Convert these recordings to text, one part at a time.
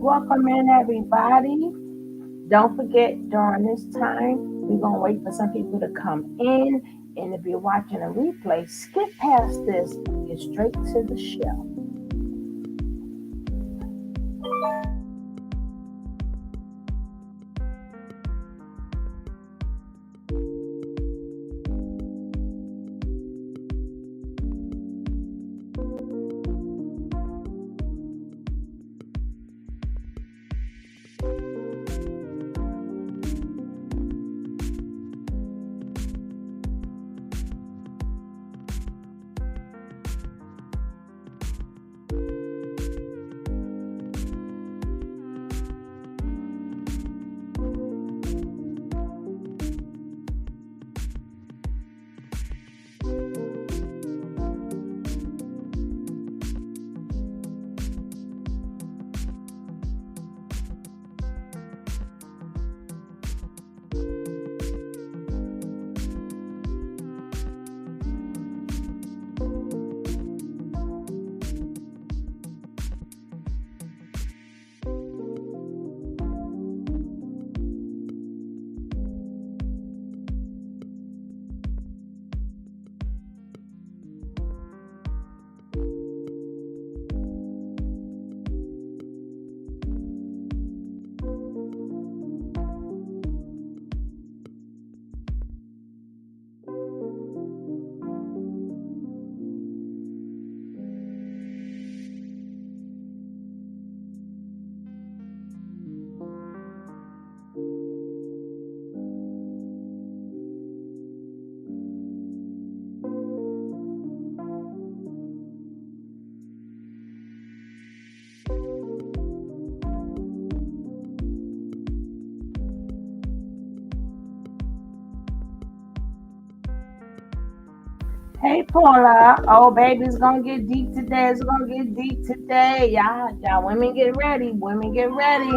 Welcome in, everybody. Don't forget, during this time, we're going to wait for some people to come in. And if you're watching a replay, skip past this, get straight to the show. Hey Paula, oh baby, it's gonna get deep today. It's gonna get deep today. Y'all women get ready. Women get ready.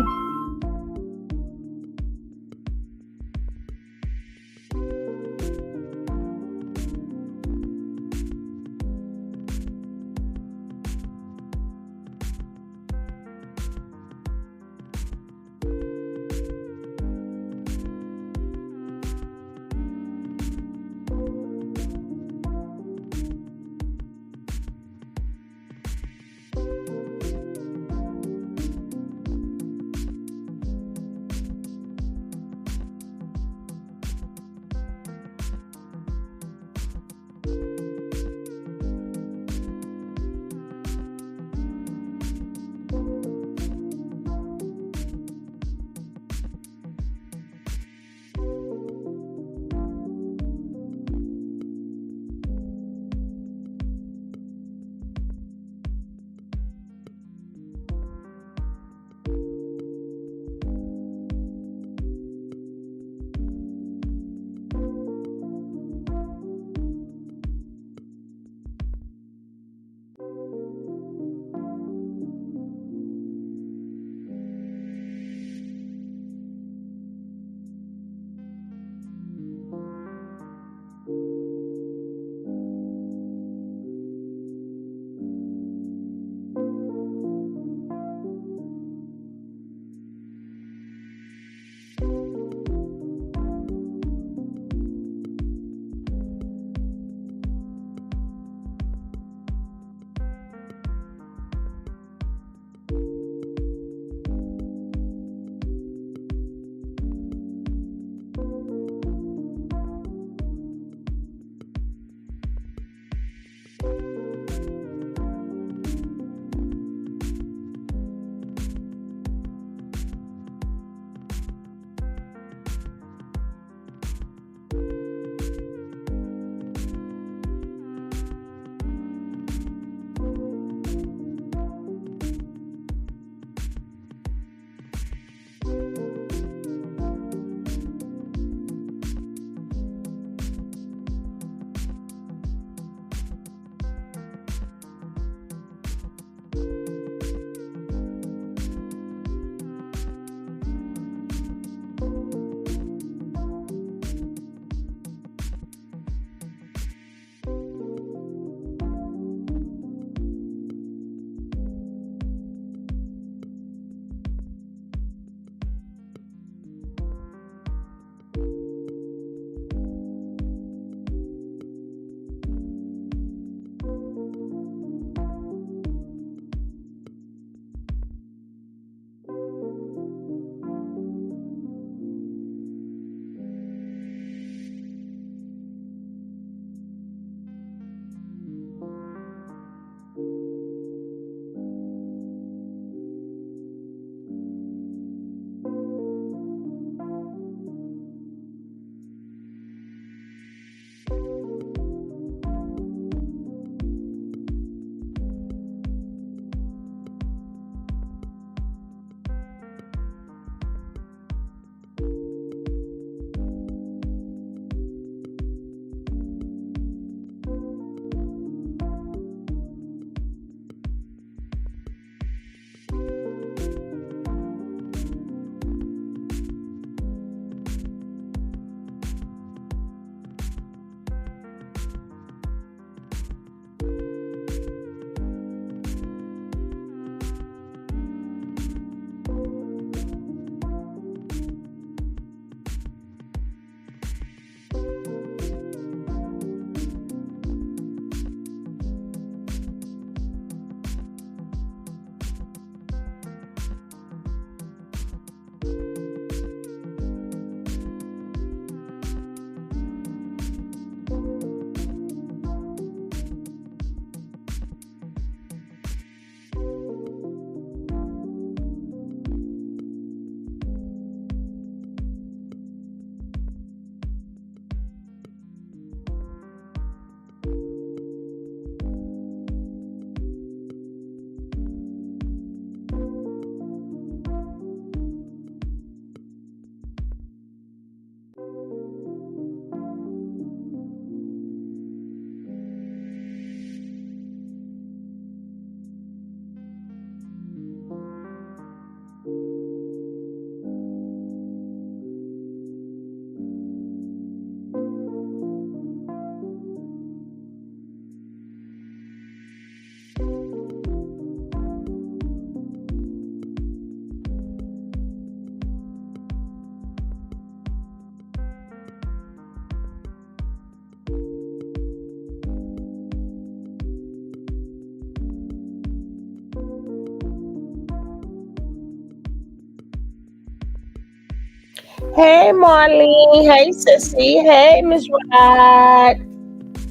Hey, Marlene. Hey, Sissy. Hey, Miss Rod.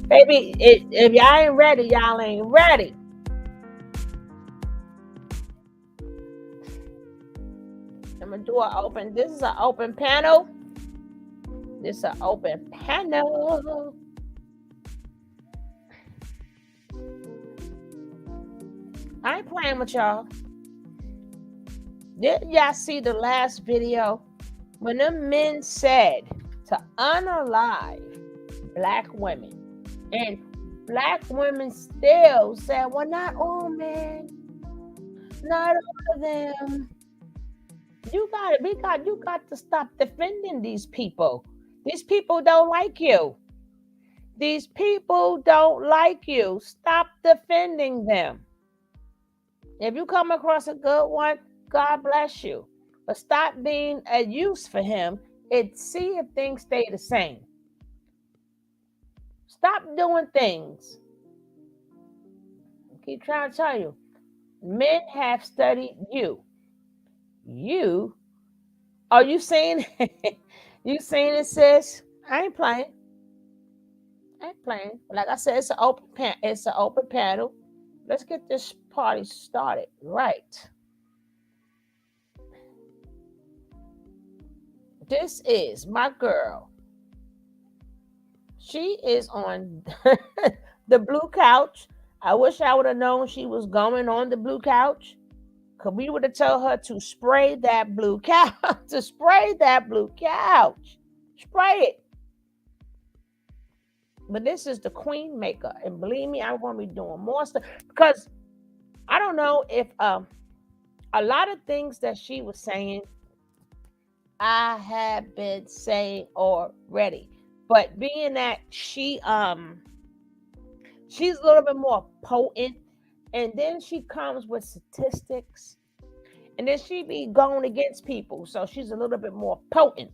Baby, if y'all ain't ready, y'all ain't ready. I'm gonna do an open. This is an open panel. This is an open panel. I ain't playing with y'all. Did y'all see the last video when the men said to unalive black women, and black women still said, "Well, not all men, not all of them." You got to stop defending these people. These people don't like you. These people don't like you. Stop defending them. If you come across a good one, God bless you. But stop being a use for him and see if things stay the same. Stop doing things. I keep trying to tell you, men have studied you. You, are you saying you saying it, sis? I ain't playing. I ain't playing. Like I said, it's an open panel. Let's get this party started right. This is my girl. She is on the blue couch. I wish I would have known she was going on the blue couch. Cause we would have told her to spray that blue couch. To spray that blue couch. Spray it. But this is the queen maker. And believe me, I'm gonna be doing more stuff. Because I don't know if a lot of things that she was saying, I have been saying already. But being that she's a little bit more potent, and then she comes with statistics, and then she be going against people, so she's a little bit more potent.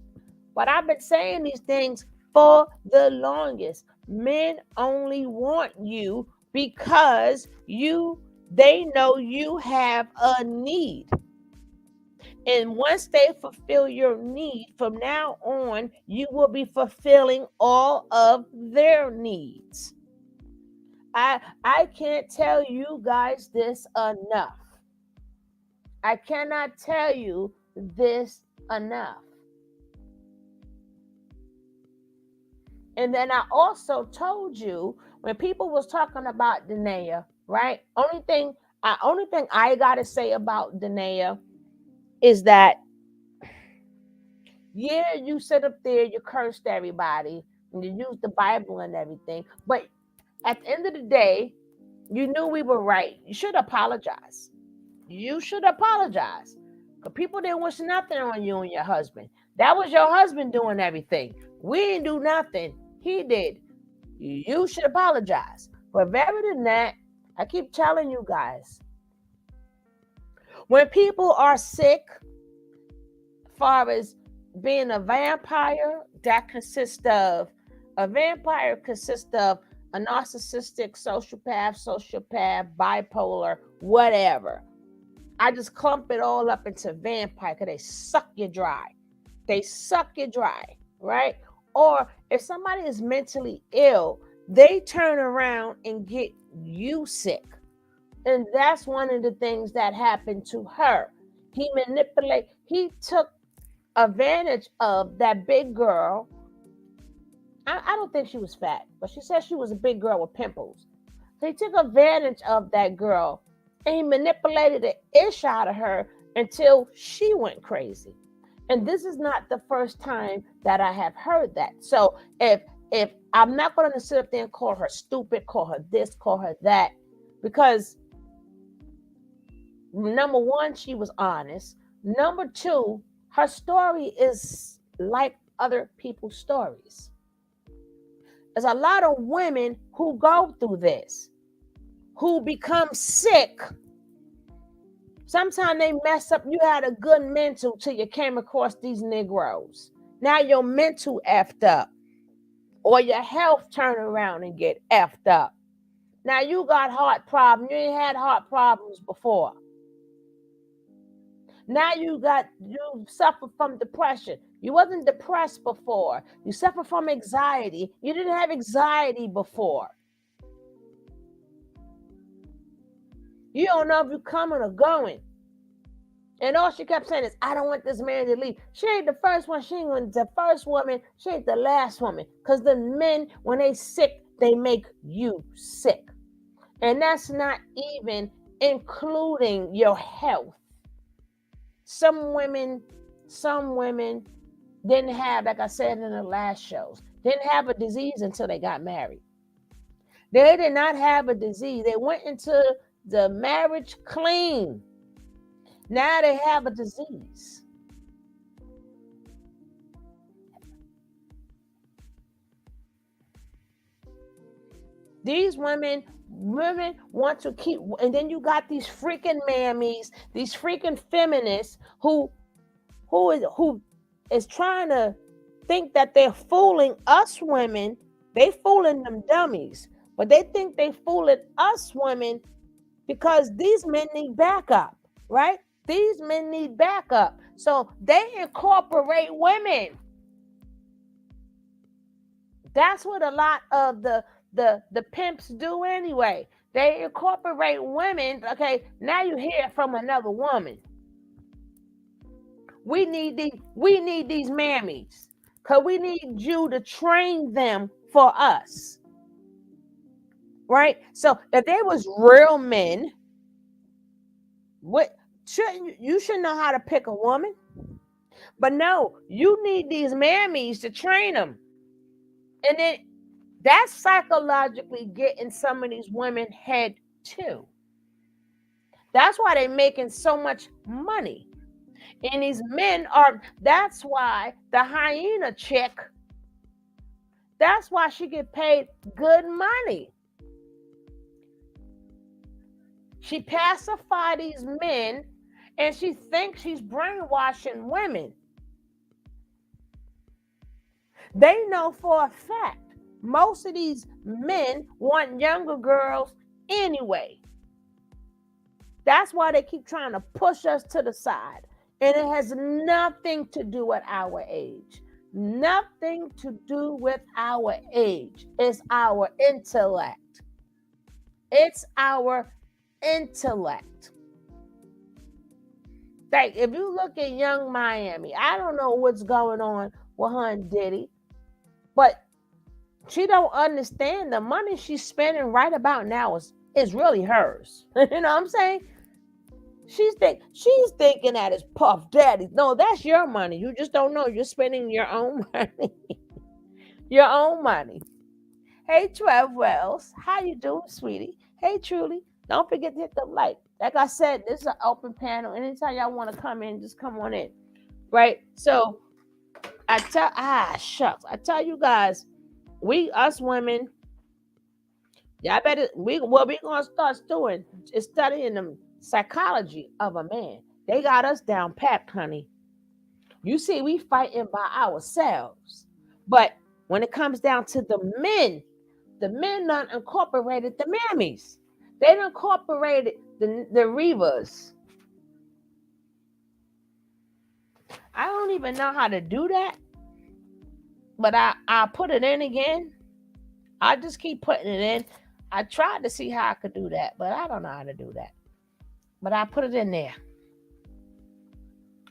But I've been saying these things for the longest. Men only want you because they know you have a need. And once they fulfill your need, from now on, you will be fulfilling all of their needs. I can't tell you guys this enough. I cannot tell you this enough. And then I also told you when people was talking about Danae, right? Only thing I gotta say about Danae is that, yeah, you sit up there, you cursed everybody, and you used the Bible and everything, but at the end of the day, you knew we were right. You should apologize. You should apologize. Because people didn't wish nothing on you and your husband. That was your husband doing everything. We didn't do nothing. He did. You should apologize. But better than that, I keep telling you guys, when people are sick, as far as being a vampire, that consists of a vampire consists of a narcissistic, sociopath, bipolar, whatever. I just clump it all up into vampire because they suck you dry. They suck you dry, right? Or if somebody is mentally ill, they turn around and get you sick. And that's one of the things that happened to her. He took advantage of that big girl. I don't think she was fat, but she said she was a big girl with pimples. So he took advantage of that girl and he manipulated the ish out of her until she went crazy. And this is not the first time that I have heard that. So if I'm not going to sit up there and call her stupid, call her this, call her that, because number one, she was honest. Number two, her story is like other people's stories. There's a lot of women who go through this, who become sick. Sometimes they mess up. You had a good mental till you came across these Negroes. Now your mental effed up. Or your health turn around and get effed up. Now you got heart problems. You ain't had heart problems before. Now you suffer from depression. You wasn't depressed before. You suffer from anxiety. You didn't have anxiety before. You don't know if you're coming or going. And all she kept saying is, I don't want this man to leave. She ain't the first one. She ain't the first woman. She ain't the last woman. Because the men, when they sick, they make you sick. And that's not even including your health. Some women didn't have, like I said in the last shows, didn't have a disease until they got married. They did not have a disease. They went into the marriage clean. Now they have a disease. These women want to keep, and then you got these freaking mammies, these freaking feminists who is trying to think that they're fooling us women. They fooling them dummies, but they think they fooling us women because these men need backup, right? These men need backup, so they incorporate women. That's what a lot of the pimps do anyway. They incorporate women. Okay, now you hear it from another woman. We need these mammies, because we need you to train them for us. Right? So if they was real men, you should know how to pick a woman. But no, you need these mammies to train them. And then that's psychologically getting some of these women head too. That's why they're making so much money. And these men that's why the hyena chick, that's why she get paid good money. She pacifies these men and she thinks she's brainwashing women. They know for a fact most of these men want younger girls anyway. That's why they keep trying to push us to the side. And it has nothing to do with our age. Nothing to do with our age. It's our intellect. It's our intellect. Like, if you look at Young Miami, I don't know what's going on with her and Diddy, but she don't understand the money she's spending right about now is really hers. You know what I'm saying? She's thinking that it's Puff Daddy. No, that's your money. You just don't know. You're spending your own money. Your own money. Hey, Trev Wells. How you doing, sweetie? Hey, Truly. Don't forget to hit the like. Like I said, this is an open panel. Anytime y'all want to come in, just come on in. Right? So, shucks. I tell you guys, us women, y'all better, what we going to start doing is studying the psychology of a man. They got us down packed, honey. You see, we fighting by ourselves. But when it comes down to the men done incorporated the mammies. They done incorporated the Revas. I don't even know how to do that. But I'll put it in again. I just keep putting it in. I tried to see how I could do that, but I don't know how to do that. But I put it in there.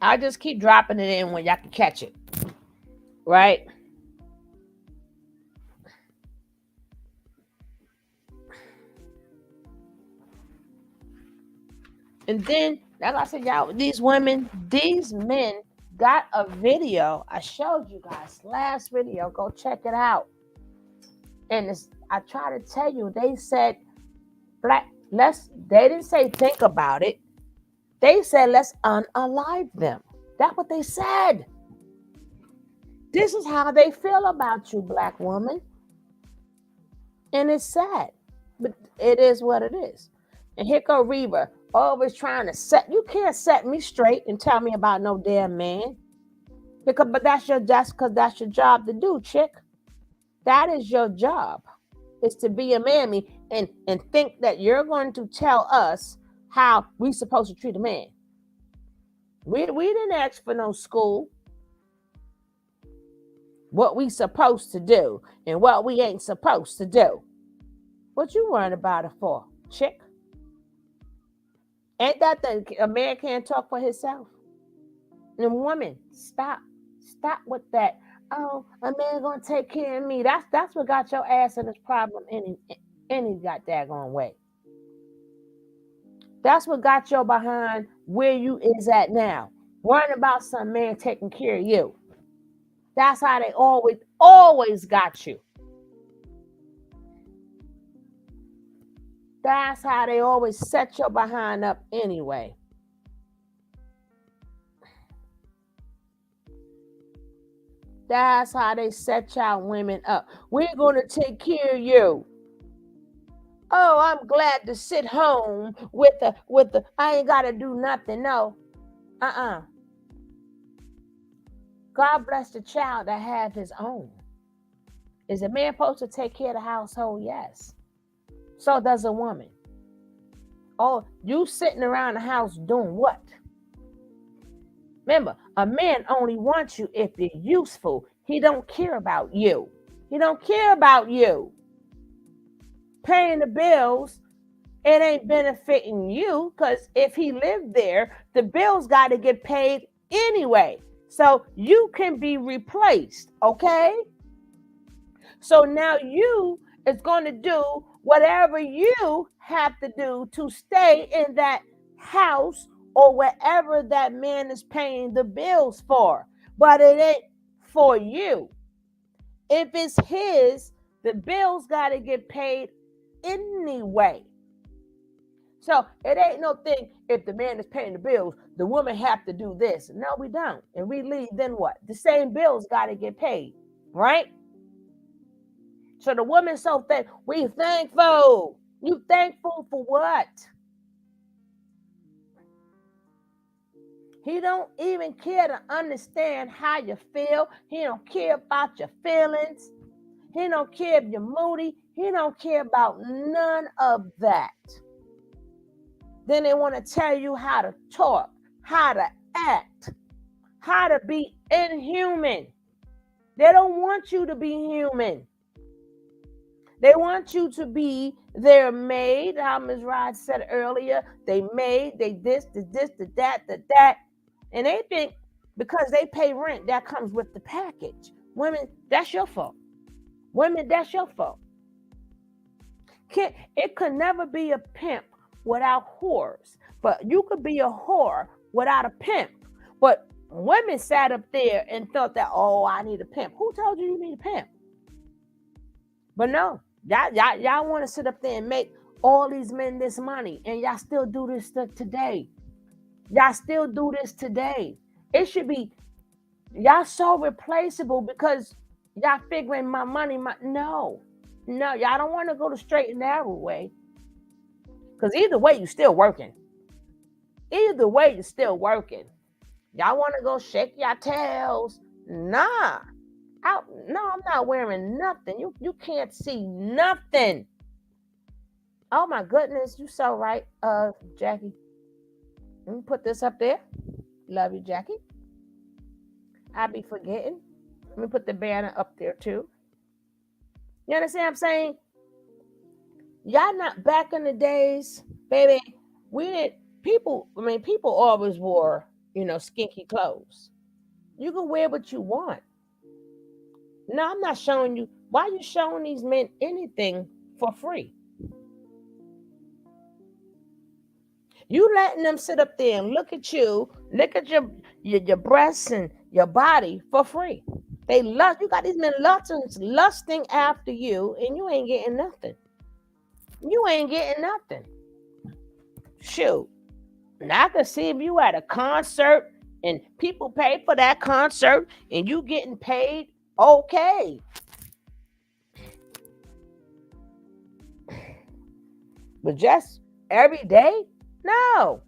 I just keep dropping it in when y'all can catch it. Right? And then, like I said, y'all, these men got a video. I showed you guys last video. Go check it out. And I try to tell you, they said, they didn't say think about it. They said, let's unalive them. That's what they said. This is how they feel about you, Black woman. And it's sad, but it is what it is. And here go Reba, always trying to you can't set me straight and tell me about no damn man. But that's your job to do, chick. That is your job. Is to be a mammy and think that you're going to tell us how we supposed to treat a man. We didn't ask for no school. What we supposed to do and what we ain't supposed to do. What you worrying about it for, chick? Ain't that a man can't talk for himself? And woman, stop with that. Oh, a man gonna take care of me. That's what got your ass in this problem any got daggone way. That's what got you behind where you is at now. Worrying about some man taking care of you. That's how they always got you. That's how they always set your behind up anyway. That's how they set y'all women up. We're going to take care of you. Oh, I'm glad to sit home with the I ain't got to do nothing. No. Uh-uh. God bless the child that have his own. Is a man supposed to take care of the household? Yes. So does a woman. Oh, you sitting around the house doing what? Remember, a man only wants you if you're useful. He don't care about you. He don't care about you. Paying the bills, it ain't benefiting you because if he lived there, the bills got to get paid anyway. So you can be replaced, okay? So now you is going to do whatever you have to do to stay in that house or wherever that man is paying the bills for. But it ain't for you. If it's his, the bills got to get paid anyway. So it ain't no thing if the man is paying the bills, the woman have to do this. No, we don't. And we leave, then what? The same bills got to get paid, right? So the woman so we thankful. You thankful for what? He don't even care to understand how you feel. He don't care about your feelings. He don't care if you're moody. He don't care about none of that. Then they want to tell you how to talk, how to act, how to be inhuman. They don't want you to be human. They want you to be their maid, how Ms. Rod said earlier. They made, they this, the that. And they think because they pay rent, that comes with the package. Women, that's your fault. Women, that's your fault. It could never be a pimp without whores. But you could be a whore without a pimp. But women sat up there and thought that, oh, I need a pimp. Who told you need a pimp? But no, y'all want to sit up there and make all these men this money, and y'all still do this stuff today. Y'all still do this today. It should be y'all so replaceable because y'all figuring my money. No, y'all don't want to go the straight and narrow way. Because either way, you're still working. Either way, you're still working. Y'all want to go shake your tails? Nah. No, I'm not wearing nothing. You can't see nothing. Oh my goodness, you so right, Jackie. Let me put this up there. Love you, Jackie. I be forgetting. Let me put the banner up there too. You understand what I'm saying? Y'all not back in the days, baby. We didn't people. I mean, people always wore, skinky clothes. You can wear what you want. No, I'm not showing you. Why are you showing these men anything for free? You letting them sit up there and look at you, look at your breasts and your body for free. They lust. You got these men lusting after you, and you ain't getting nothing. You ain't getting nothing. Shoot. Now I can see if you at a concert and people pay for that concert and you getting paid, okay. But just every day? No.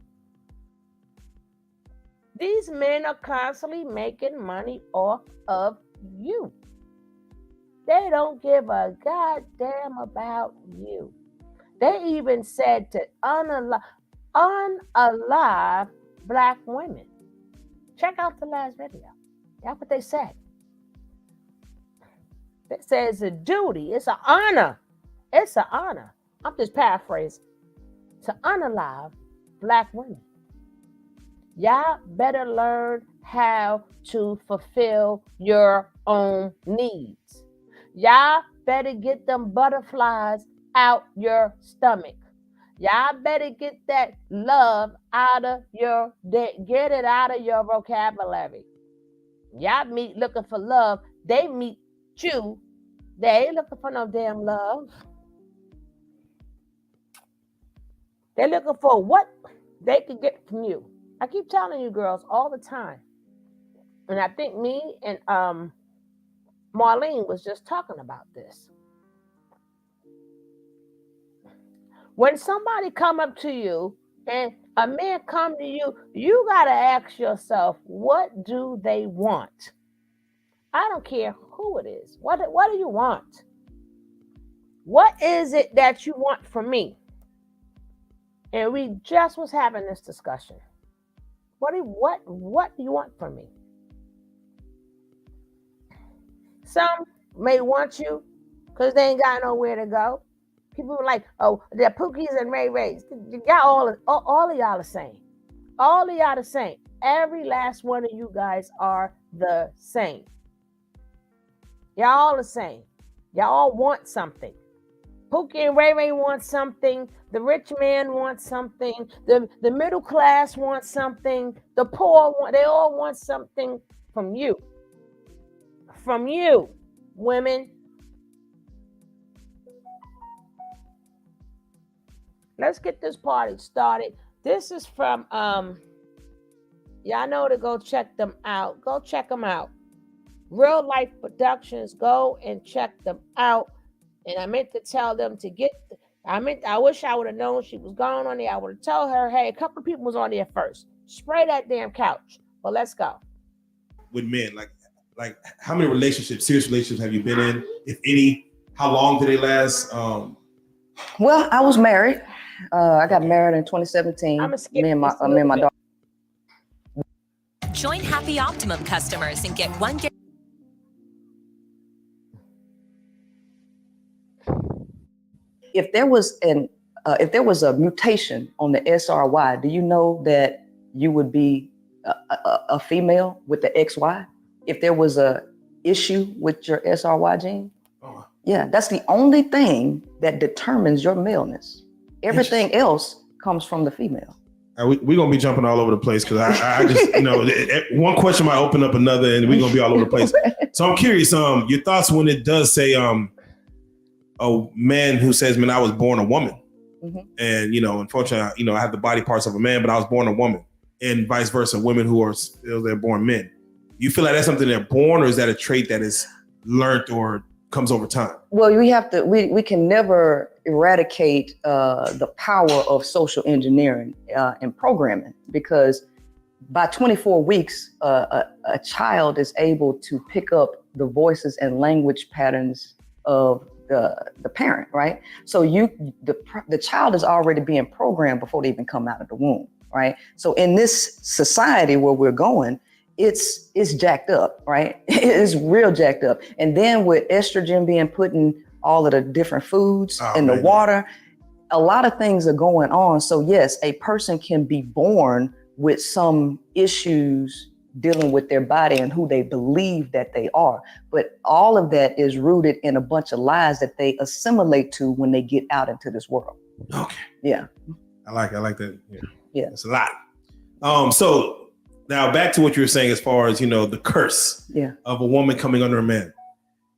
These men are constantly making money off of you. They don't give a goddamn about you. They even said to unalive black women. Check out the last video. That's what they said. It says a duty. It's an honor. It's an honor. I'm just paraphrasing. To unalive Black women. Y'all better learn how to fulfill your own needs. Y'all better get them butterflies out your stomach. Y'all better get that love out of get it out of your vocabulary. Y'all meet looking for love. They meet you. They ain't looking for no damn love. They're looking for what they can get from you. I keep telling you girls all the time. And I think me and Marlene was just talking about this. When somebody come up to you and a man come to you, you got to ask yourself, what do they want? I don't care who it is. What do you want? What is it that you want from me? And we just was having this discussion. What do you want from me? Some may want you because they ain't got nowhere to go. People were like, oh, they're Pookies and Ray Rays. Y'all all of y'all the same. All of y'all the same. Every last one of you guys are the same. Y'all all the same. Y'all all want something. Pookie and Ray Ray want something. The rich man wants something. The middle class wants something. The poor they all want something from you. From you, women. Let's get this party started. This is from y'all know to go check them out. Go check them out. Real Life Productions. Go and check them out. And I meant to tell them to get. I wish I would have known she was going on there. I would have told her, hey, a couple of people was on there first. Spray that damn couch. But let's go. With men, like how many serious relationships have you been in, if any? How long did they last? Well, I was married. I got married in 2017. Me and my daughter. Join Happy Optimum customers and get one. If there was a mutation on the SRY, do you know that you would be a female with the XY? If there was a issue with your SRY gene, yeah, that's the only thing that determines your maleness. Everything else comes from the female. We're gonna be jumping all over the place because I just one question might open up another, and we're gonna be all over the place. So I'm curious, your thoughts when it does say a man who says, "Man, I was born a woman," and unfortunately, I have the body parts of a man, but I was born a woman, and vice versa, women who are they're born men. You feel like that's something they're born, or is that a trait that is learned or comes over time? Well, we can never eradicate the power of social engineering and programming, because by 24 weeks, a child is able to pick up the voices and language patterns of the parent, right? So the child is already being programmed before they even come out of the womb, right? So in this society where we're going, it's jacked up, right? It's real jacked up. And then with estrogen being put in all of the different foods in the water, a lot of things are going on. So yes, a person can be born with some issues dealing with their body and who they believe that they are. But all of that is rooted in a bunch of lies that they assimilate to when they get out into this world. Okay. Yeah. I like that. Yeah. It's a lot. So now back to what you were saying as far as, the curse of a woman coming under a man.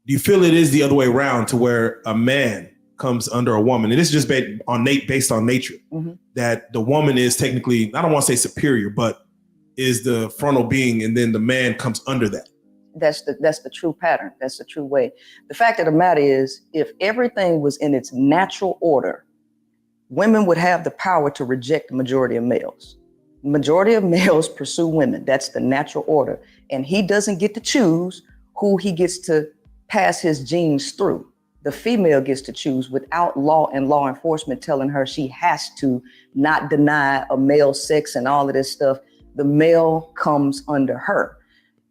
Do you feel it is the other way around, to where a man comes under a woman? And this is just based on nature, that the woman is technically, I don't want to say superior, but is the frontal being, and then the man comes under that. That's the true pattern. That's the true way. The fact of the matter is, if everything was in its natural order, women would have the power to reject the majority of males. Majority of males pursue women. That's the natural order. And he doesn't get to choose who he gets to pass his genes through. The female gets to choose without law and law enforcement telling her she has to not deny a male sex and all of this stuff. the male comes under her.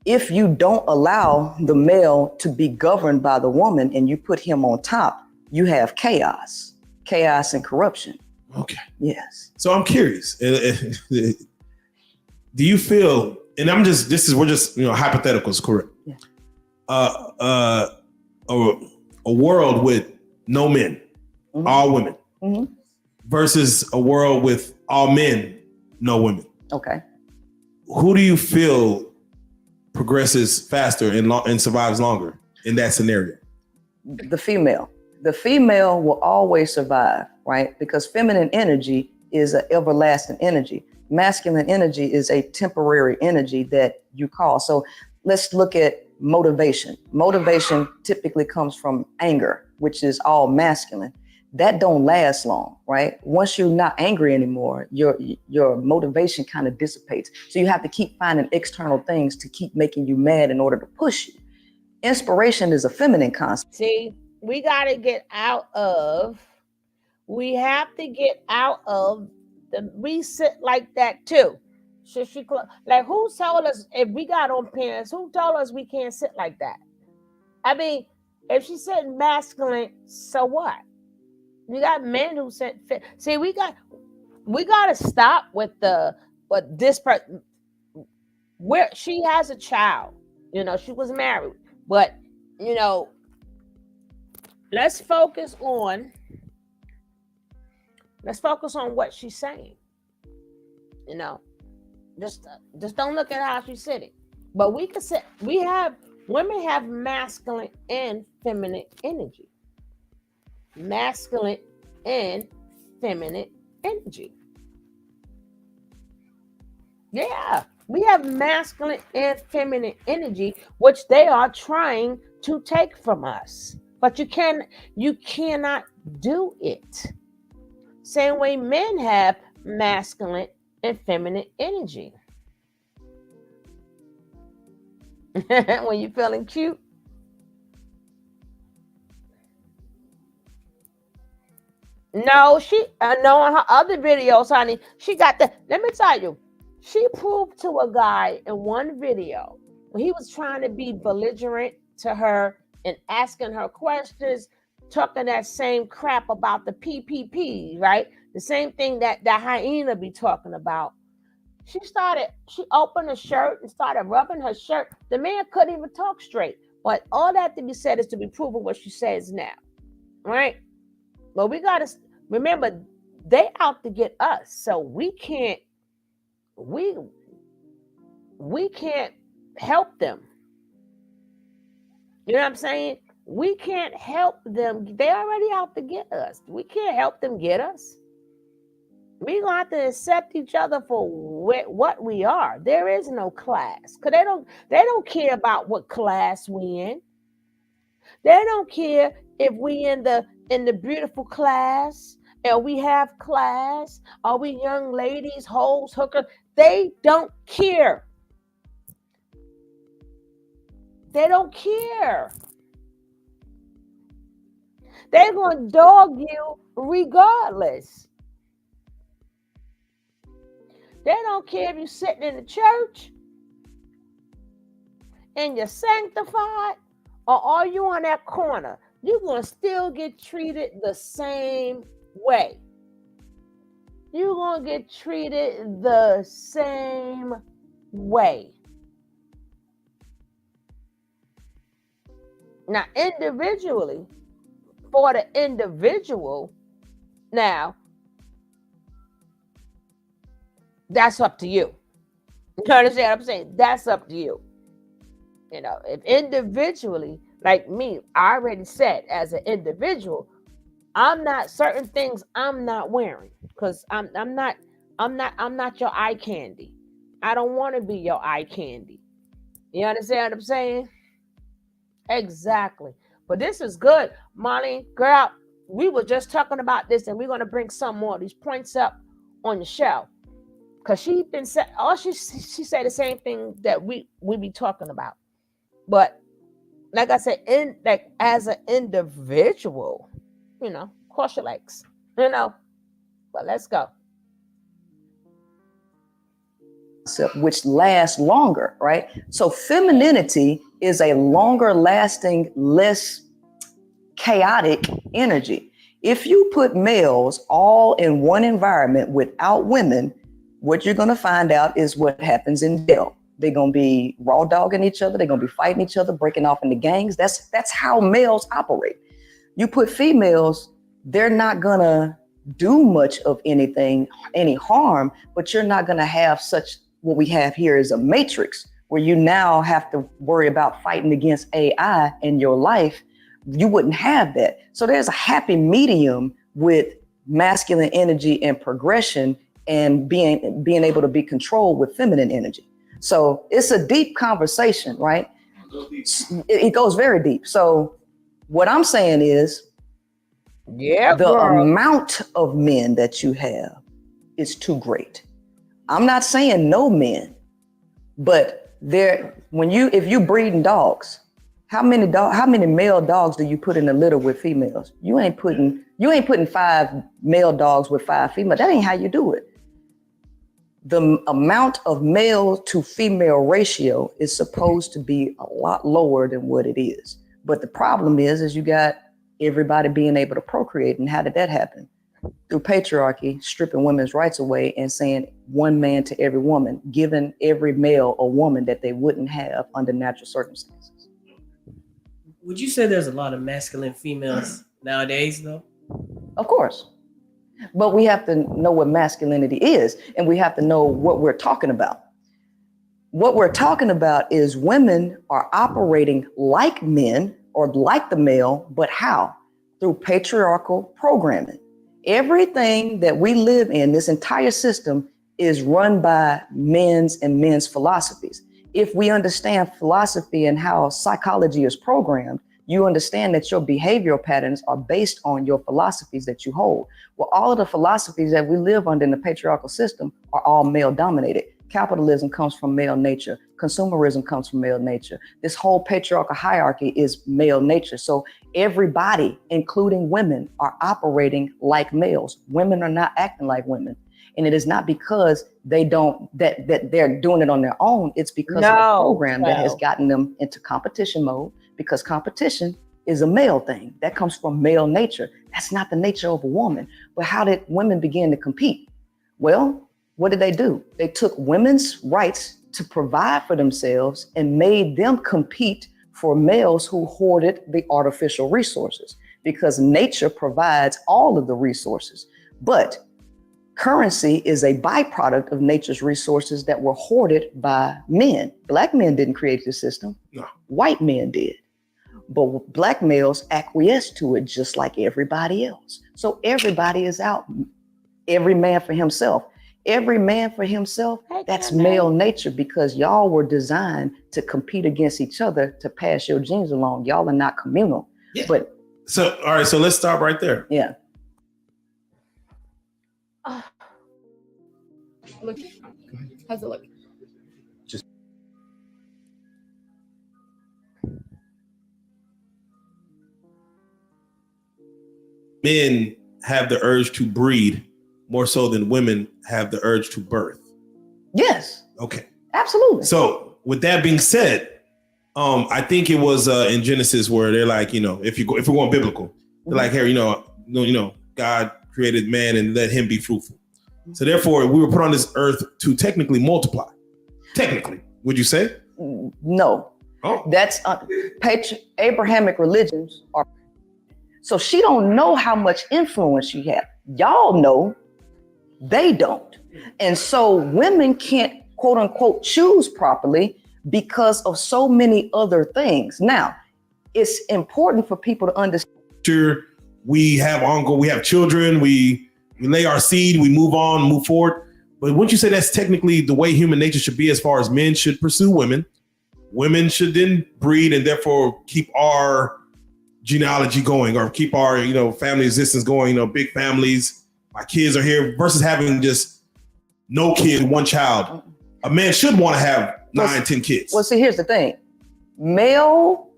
If you don't allow the male to be governed by the woman and you put him on top, you have chaos and corruption. Okay. Yes. So I'm curious. Do you feel, and we're just, hypotheticals, correct? Yeah. A world with no men, Mm-hmm. all women, Mm-hmm. versus a world with all men, no women. Okay. Who do you feel progresses faster and survives longer in that scenario? The female. The female will always survive, right? Because feminine energy is an everlasting energy. Masculine energy is a temporary energy that you call. So let's look at motivation. Motivation typically comes from anger, which is all masculine. That don't last long, right? Once you're not angry anymore, your motivation kind of dissipates. So you have to keep finding external things to keep making you mad in order to push you. Inspiration is a feminine concept. See, we have to get out of the we sit like that too. Like, who told us, if we got on parents, who told us we can't sit like that? I mean, if she's sitting masculine, so what? You got men who sit fit. See, we got to stop with this person. Where she has a child, she was married, but let's focus on what she's saying. Just don't look at how she's sitting. But we could say women have masculine and feminine energy. Masculine and feminine energy. Yeah, we have masculine and feminine energy, which they are trying to take from us. But you cannot do it. Same way men have masculine and feminine energy. When you're feeling cute. No, no, on her other videos, honey, she got let me tell you, she proved to a guy in one video when he was trying to be belligerent to her and asking her questions, talking that same crap about the PPP, right? The same thing that hyena be talking about. She opened her shirt and started rubbing her shirt. The man couldn't even talk straight. But all that to be said is to be proven what she says now, right? But we got to remember, they out to get us. So we can't help them. You know what I'm saying? We can't help them. They already out to get us. We can't help them get us. We're going to have to accept each other for what we are. There is no class. Because they don't care about what class we in. They don't care if we in the beautiful class, and we have class, are we young ladies, hoes, hookers? They don't care. They don't care. They're going to dog you regardless. They don't care if you're sitting in the church and you're sanctified, or are you on that corner? You're going to still get treated the same way. You're going to get treated the same way. Now, individually, for the individual, now, that's up to you. You understand what I'm saying? That's up to you. If individually, like me, I already said, as an individual, I'm not certain things I'm not wearing, because I'm not your eye candy. I don't want to be your eye candy. You understand what I'm saying? Exactly. But this is good, Molly, girl. We were just talking about this, and we're going to bring some more of these points up on the show, because she said the same thing that we be talking about. But like I said, as an individual, cross your legs, but let's go. which lasts longer, right? So femininity is a longer lasting, less chaotic energy. If you put males all in one environment without women, what you're going to find out is what happens in jail. They're going to be raw dogging each other. They're going to be fighting each other, breaking off into gangs. That's how males operate. You put females, they're not going to do much of anything, any harm, but you're not going to have such, what we have here is a matrix where you now have to worry about fighting against AI in your life. You wouldn't have that. So there's a happy medium with masculine energy and progression and being able to be controlled with feminine energy. So it's a deep conversation, right? It goes very deep. So what I'm saying is the amount of men that you have is too great. I'm not saying no men, but if you breeding dogs, how many male dogs do you put in a litter with females? You ain't putting 5 male dogs with 5 females. That ain't how you do it. The amount of male to female ratio is supposed to be a lot lower than what it is. But the problem is you got everybody being able to procreate. And how did that happen? Through patriarchy, stripping women's rights away and saying one man to every woman, giving every male a woman that they wouldn't have under natural circumstances. Would you say there's a lot of masculine females nowadays, though? Of course. But we have to know what masculinity is, and we have to know what we're talking about. What we're talking about is women are operating like men or like the male, but how? Through patriarchal programming. Everything that we live in, this entire system, is run by men's philosophies. If we understand philosophy and how psychology is programmed, you understand that your behavioral patterns are based on your philosophies that you hold. Well, all of the philosophies that we live under in the patriarchal system are all male dominated. Capitalism comes from male nature. Consumerism comes from male nature. This whole patriarchal hierarchy is male nature. So everybody, including women, are operating like males. Women are not acting like women. And it is not because that they're doing it on their own. It's because of the program that has gotten them into competition mode, because competition is a male thing. That comes from male nature. That's not the nature of a woman. But how did women begin to compete? Well, what did they do? They took women's rights to provide for themselves and made them compete for males who hoarded the artificial resources, because nature provides all of the resources. But currency is a byproduct of nature's resources that were hoarded by men. Black men didn't create the system. No. White men did. But black males acquiesced to it just like everybody else. So everybody is out. Every man for himself. Every man for himself, that's male nature, because y'all were designed to compete against each other to pass your genes along. Y'all are not communal. Yeah. But so, all right, so let's stop right there. Yeah. Look, how's it look? Just men have the urge to breed more so than women have the urge to birth. Yes. Okay. Absolutely. So with that being said, I think it was in Genesis where they're like, if we're going biblical, they're like, here, God created man and let him be fruitful. So therefore, we were put on this earth to technically multiply. Technically, would you say? No. Oh. That's Abrahamic religions are. So she don't know how much influence she has. Y'all know, they don't. And so women can't, quote unquote, choose properly because of so many other things. Now, it's important for people to understand. Sure, we have children, we lay our seed, we move on, move forward. But wouldn't you say that's technically the way human nature should be, as far as men should pursue women? Women should then breed and therefore keep our genealogy going, or keep our, family existence going, big families. My kids are here, versus having just no kid, one child. A man should want to have 9-10 kids. Well, see, here's the thing. Male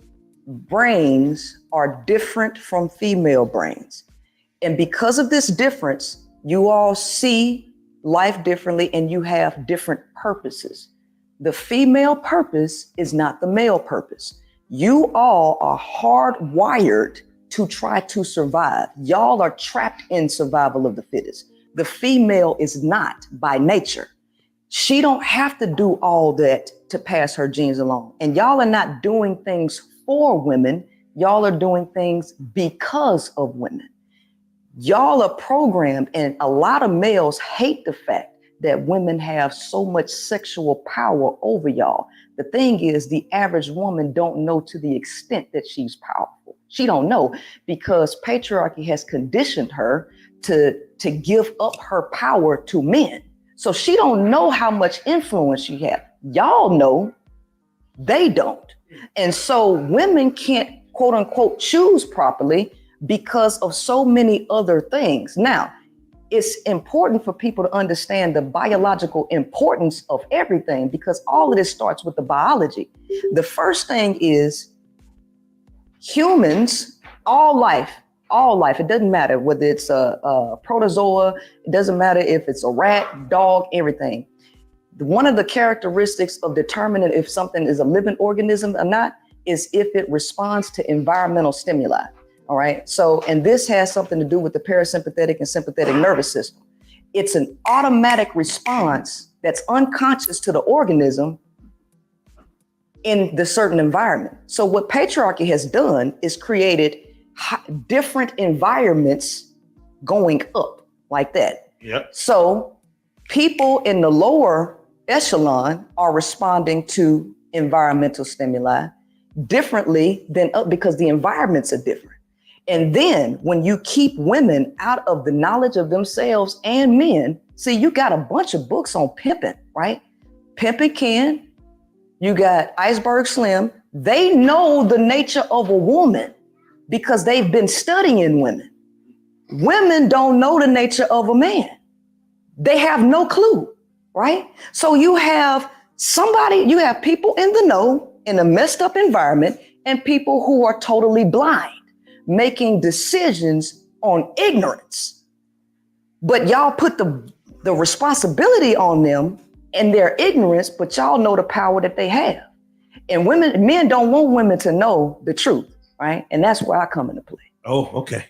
brains are different from female brains. And because of this difference, you all see life differently, and you have different purposes. The female purpose is not the male purpose. You all are hardwired to try to survive. Y'all are trapped in survival of the fittest. The female is not by nature. She don't have to do all that to pass her genes along. And y'all are not doing things for women. Y'all are doing things because of women. Y'all are programmed, and a lot of males hate the fact that women have so much sexual power over y'all. The thing is, the average woman don't know to the extent that she's powerful. She don't know because patriarchy has conditioned her to give up her power to men. So she don't know how much influence she has. Y'all know, they don't. And so women can't, quote unquote, choose properly because of so many other things. Now, it's important for people to understand the biological importance of everything, because all of this starts with the biology. The first thing is humans, all life, it doesn't matter whether it's a protozoa, it doesn't matter if it's a rat, dog, everything. One of the characteristics of determining if something is a living organism or not is if it responds to environmental stimuli. All right. So, and this has something to do with the parasympathetic and sympathetic nervous system. It's an automatic response that's unconscious to the organism in the certain environment. So what patriarchy has done is created different environments going up like that. Yep. So people in the lower echelon are responding to environmental stimuli differently than up, because the environments are different. And then when you keep women out of the knowledge of themselves and men, see, you got a bunch of books on pimping, right? Pimping Ken, you got Iceberg Slim. They know the nature of a woman because they've been studying women. Women don't know the nature of a man. They have no clue, right? So you have people in the know in a messed up environment and people who are totally blind, making decisions on ignorance. But y'all put the responsibility on them and their ignorance, but y'all know the power that they have. And men don't want women to know the truth, right? And that's where I come into play. Oh, okay.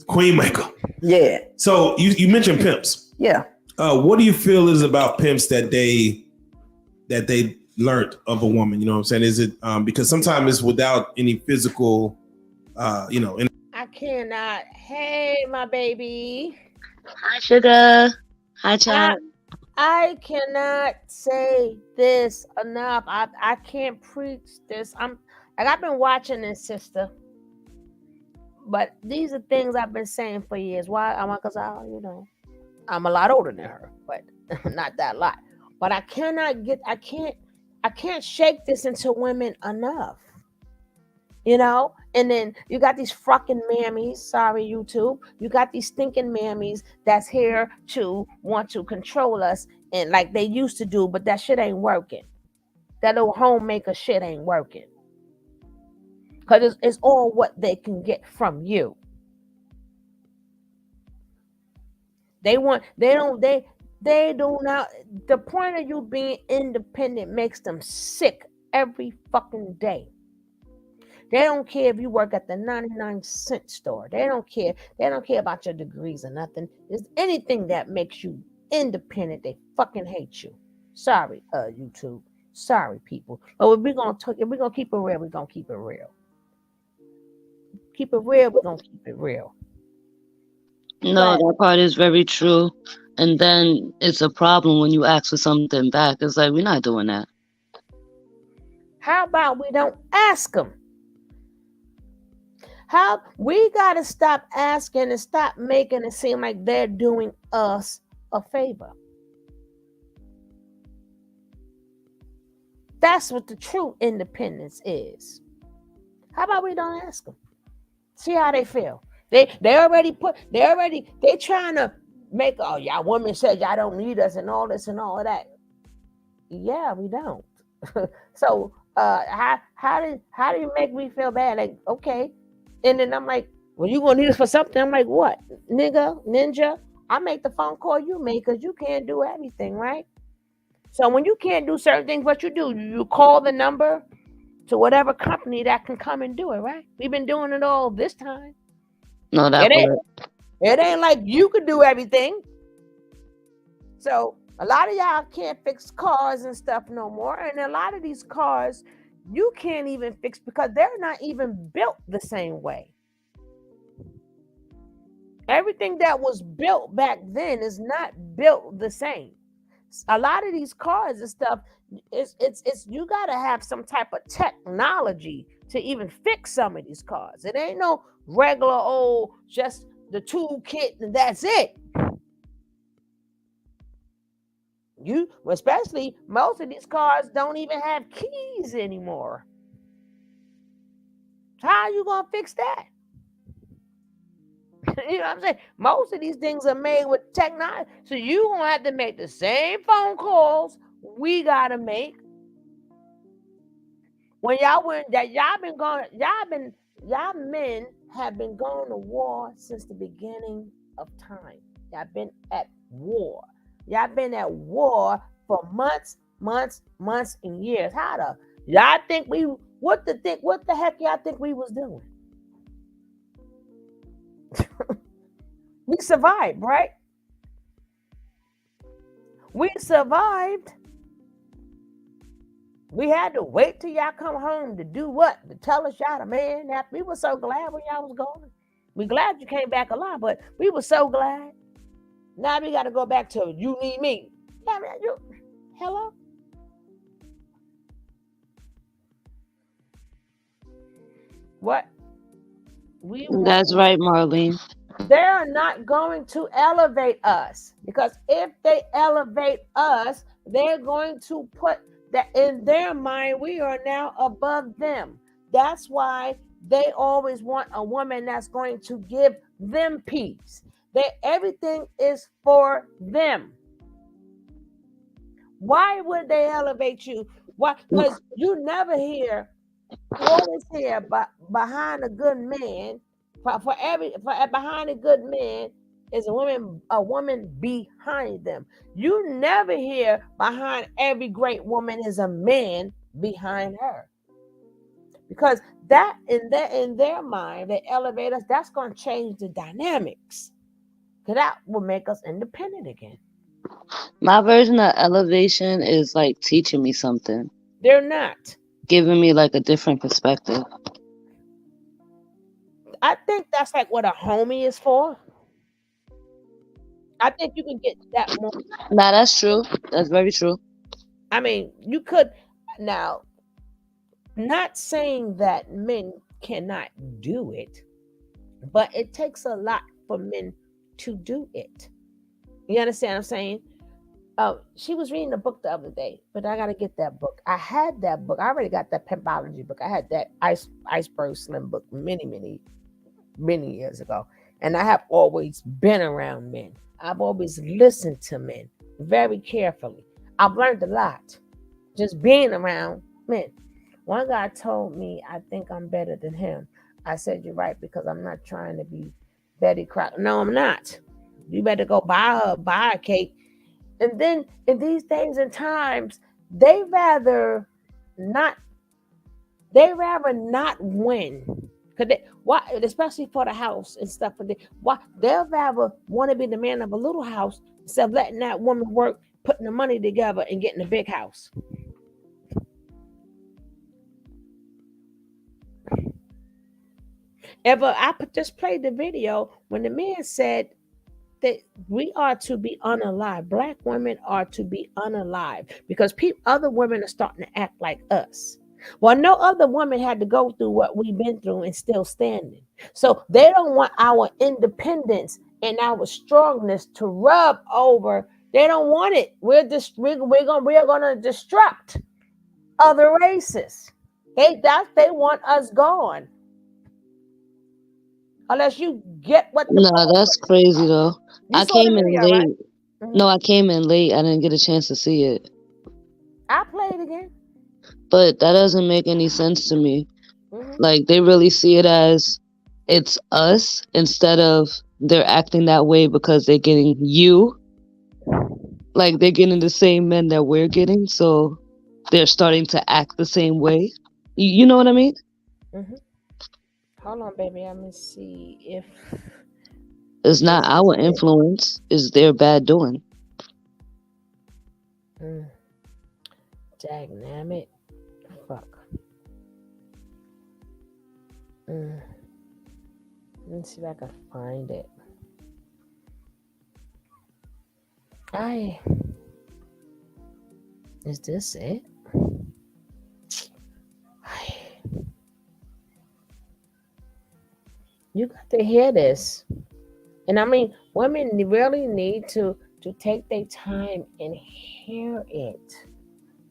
Queen maker. Yeah. So you mentioned pimps. Yeah. What do you feel is about pimps that they learned of a woman? You know what I'm saying? Is it because sometimes it's without any physical, I cannot. Hey, my baby. Hi, sugar. Hi, child. I cannot say this enough. I can't preach this. I've been watching this, sister. But these are things I've been saying for years. Why? Because I'm a lot older than her, but not that lot. But I can't shake this into women enough. And then you got these fucking mammies, sorry YouTube, you got these stinking mammies that's here to want to control us and like they used to do, but that shit ain't working. That little homemaker shit ain't working. Because it's all what they can get from you. They do not, the point of you being independent makes them sick every fucking day. They don't care if you work at the 99-cent store. They don't care. They don't care about your degrees or nothing. There's anything that makes you independent, they fucking hate you. Sorry, YouTube. Sorry, people. But if we're gonna keep it real, we're gonna keep it real. Keep it real, we're gonna keep it real. No, that part is very true. And then it's a problem when you ask for something back. It's like, we're not doing that. How about we don't ask them? We got to stop asking and stop making it seem like they're doing us a favor. That's what the true independence is. How about we don't ask them? See how they feel. They trying to make, oh, y'all women said y'all don't need us and all this and all of that. Yeah, we don't. So how do you make me feel bad? Like, okay. And then I'm like, well, you gonna need us for something? I'm like, what? Nigga, ninja, I make the phone call you make because you can't do everything, right? So when you can't do certain things, what you do, you call the number to whatever company that can come and do it, right? We've been doing it all this time. No, that part. It ain't like you could do everything. So a lot of y'all can't fix cars and stuff no more. And a lot of these cars you can't even fix because they're not even built the same way. Everything that was built back then is not built the same. A lot of these cars and stuff, it's you gotta have some type of technology to even fix some of these cars. It ain't no regular old just the toolkit and that's it. You, especially most of these cars don't even have keys anymore. How are you gonna fix that? You know what I'm saying? Most of these things are made with technology. So you gonna have to make the same phone calls we gotta make. When y'all men have been going to war since the beginning of time. Y'all been at war. Y'all been at war for months and years. Y'all think what the heck y'all think we was doing? We survived, right? We survived. We had to wait till y'all come home to do what? To tell us y'all the man. We were so glad when y'all was gone. We glad you came back alive, but we were so glad. Now we got to go back to you need me. Yeah, man, hello? What? That's right, Marlene. They're not going to elevate us because if they elevate us, they're going to put that in their mind. We are now above them. That's why they always want a woman that's going to give them peace. Everything is for them. Why would they elevate you? Why? Because you always hear behind a good man. Behind a good man is a woman behind them. You never hear behind every great woman is a man behind her. Because that in their mind, they elevate us, that's going to change the dynamics. Because that will make us independent again. My version of elevation is like teaching me something. They're not. Giving me like a different perspective. I think that's like what a homie is for. I think you can get that more. Nah, that's true. That's very true. I mean, you could now. Not saying that men cannot do it, but it takes a lot for men to do it. You understand what I'm saying? She was reading a book the other day, but I got to get that book. I had that book. I already got that Pimpology book. I had that Iceberg Slim book many years ago. And I have always been around men. I've always listened to men very carefully. I've learned a lot just being around men. One guy told me, I think I'm better than him. I said, you're right, because I'm not trying to be Betty Crocker. No, I'm not. You better go buy a cake. And then in these days and times, they rather not win. Why, especially for the house and stuff. Why they'll rather want to be the man of a little house instead of letting that woman work, putting the money together and getting a big house. I just played the video when the man said that we are to be unalive. Black women are to be unalive because other women are starting to act like us. Well, no other woman had to go through what we've been through and still standing. So they don't want our independence and our strongness to rub over. They don't want it. We're gonna disrupt other races. They want us gone. Unless you get what the No, that's crazy though. I came in late. Right? Mm-hmm. No, I came in late. I didn't get a chance to see it. I play it again. But that doesn't make any sense to me. Mm-hmm. Like they really see it as it's us instead of they're acting that way because they're getting you, like they're getting the same men that we're getting, so they're starting to act the same way. You know what I mean? Hold on, baby. Let me see if It's not this our is it. influence, it's their bad doing. Dagnabbit. Fuck. Let me see if I can find it. Is this it? You got to hear this. And I mean, women really need to take their time and hear it.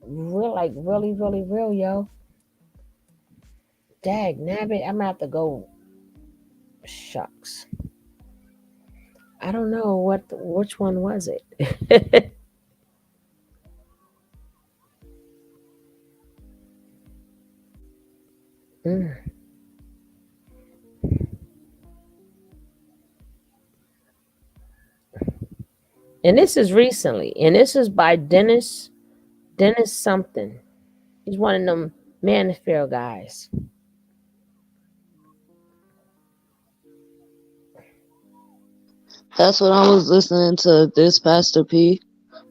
Really, really real, yo. Dagnabbit. I'm gonna have to go. Shucks. I don't know which one was it. And this is recently, and this is by Dennis something. He's one of them Manosphere guys. That's what I was listening to this Pastor P.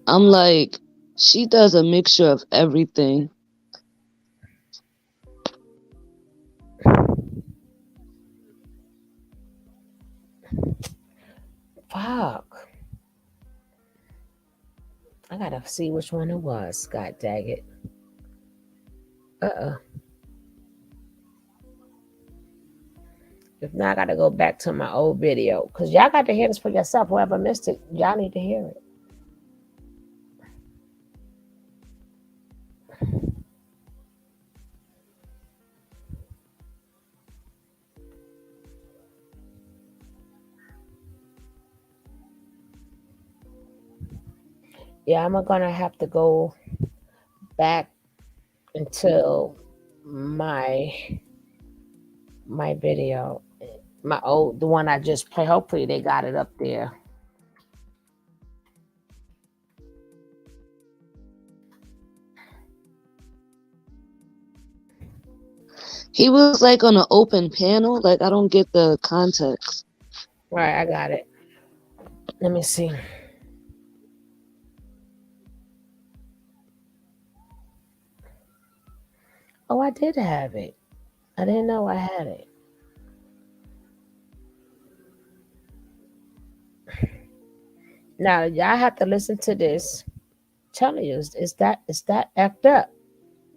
I'm like, she does a mixture of everything. Fuck. I gotta see which one it was. God dang it. If not, I gotta go back to my old video. Because y'all got to hear this for yourself. Whoever missed it, y'all need to hear it. Yeah, I'm gonna have to go back until my video, the one I just played. Hopefully they got it up there. He was like on an open panel. Like, I don't get the context. Right, I got it. Let me see. Oh, I did have it. I didn't know I had it. Now y'all have to listen to this. I'm telling you, it's that effed up.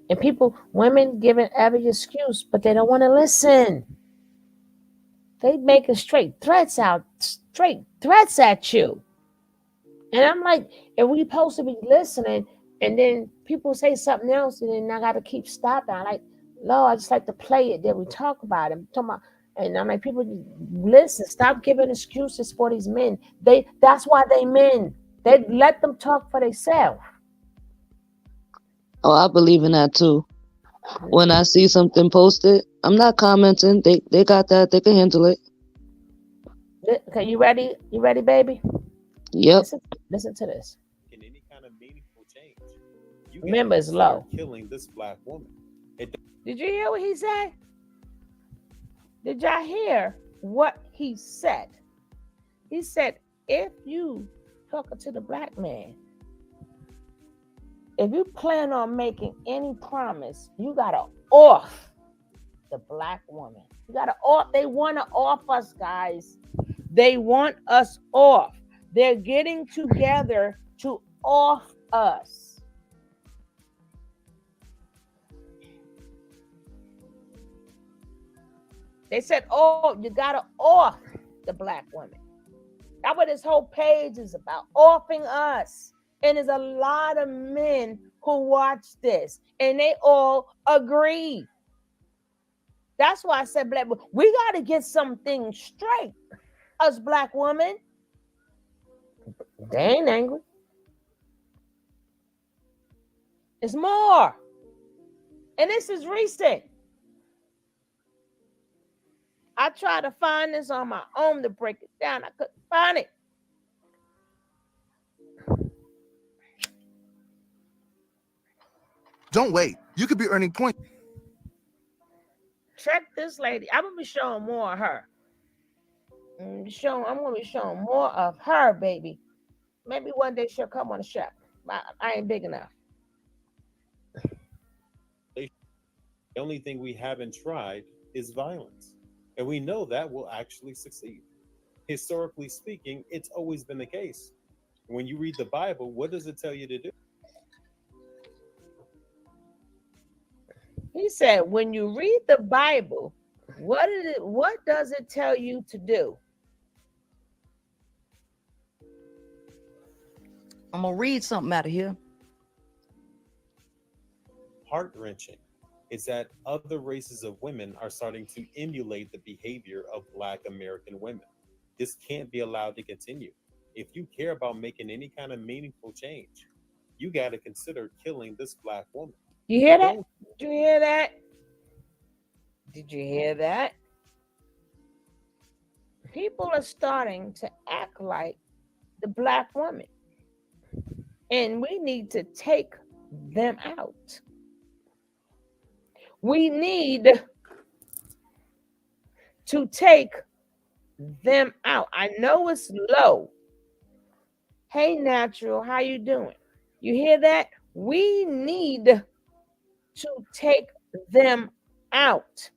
And women giving every excuse, but they don't want to listen. They making straight threats at you. And I'm like, if we supposed to be listening, and then people say something else, and then I got to keep stopping. I'm like, Lord, I just like to play it. Then we talk about it. And I'm like, people, listen, stop giving excuses for these men. That's why they men. They let them talk for themselves. Oh, I believe in that too. When I see something posted, I'm not commenting. They got that. They can handle it. Okay, you ready? You ready, baby? Yep. Listen to this. In any kind of meaningful change. Remember, it's low. Killing this black woman. Did you hear what he said? Did y'all hear what he said? He said, if you talking to the black man, if you plan on making any promise, you gotta off the black woman. You gotta off. They want to off us, guys. They want us off. They're getting together to off us. They said, oh, you gotta off the black woman. That's what this whole page is about, offing us. And there's a lot of men who watch this, and they all agree. That's why I said, black, we got to get something straight. Us black women, they ain't angry. It's more. And this is recent. I tried to find this on my own to break it down. I couldn't find it. Don't wait. You could be earning points. Check this lady. I'm gonna be showing more of her. I'm gonna be showing more of her, baby. Maybe one day she'll come on the show. I ain't big enough. The only thing we haven't tried is violence. And we know that will actually succeed. Historically speaking, it's always been the case. When you read the Bible, what does it tell you to do? He said, when you read the Bible, what does it tell you to do? I'm gonna read something out of here. Heart-wrenching is that other races of women are starting to emulate the behavior of Black American women. This can't be allowed to continue. If you care about making any kind of meaningful change, you got to consider killing this Black woman. You hear that? Did you hear that? Did you hear that? People are starting to act like the Black woman. And we need to take them out. We need to take them out. I know it's low. Hey, Natural, how you doing? You hear that? We need to take them out.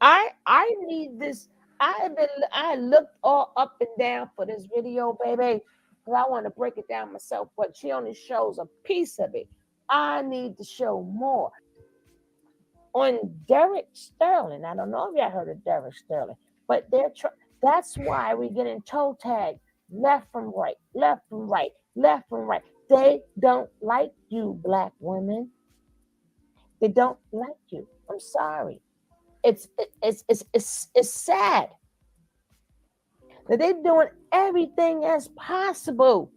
I need this. I looked all up and down for this video, baby, because I want to break it down myself, but she only shows a piece of it. I need to show more. On Derek Sterling, I don't know if y'all heard of Derek Sterling, but that's why we're getting toe tagged left from right, left from right, left from right. They don't like you, Black women. They don't like you. I'm sorry. It's sad that they're doing everything as possible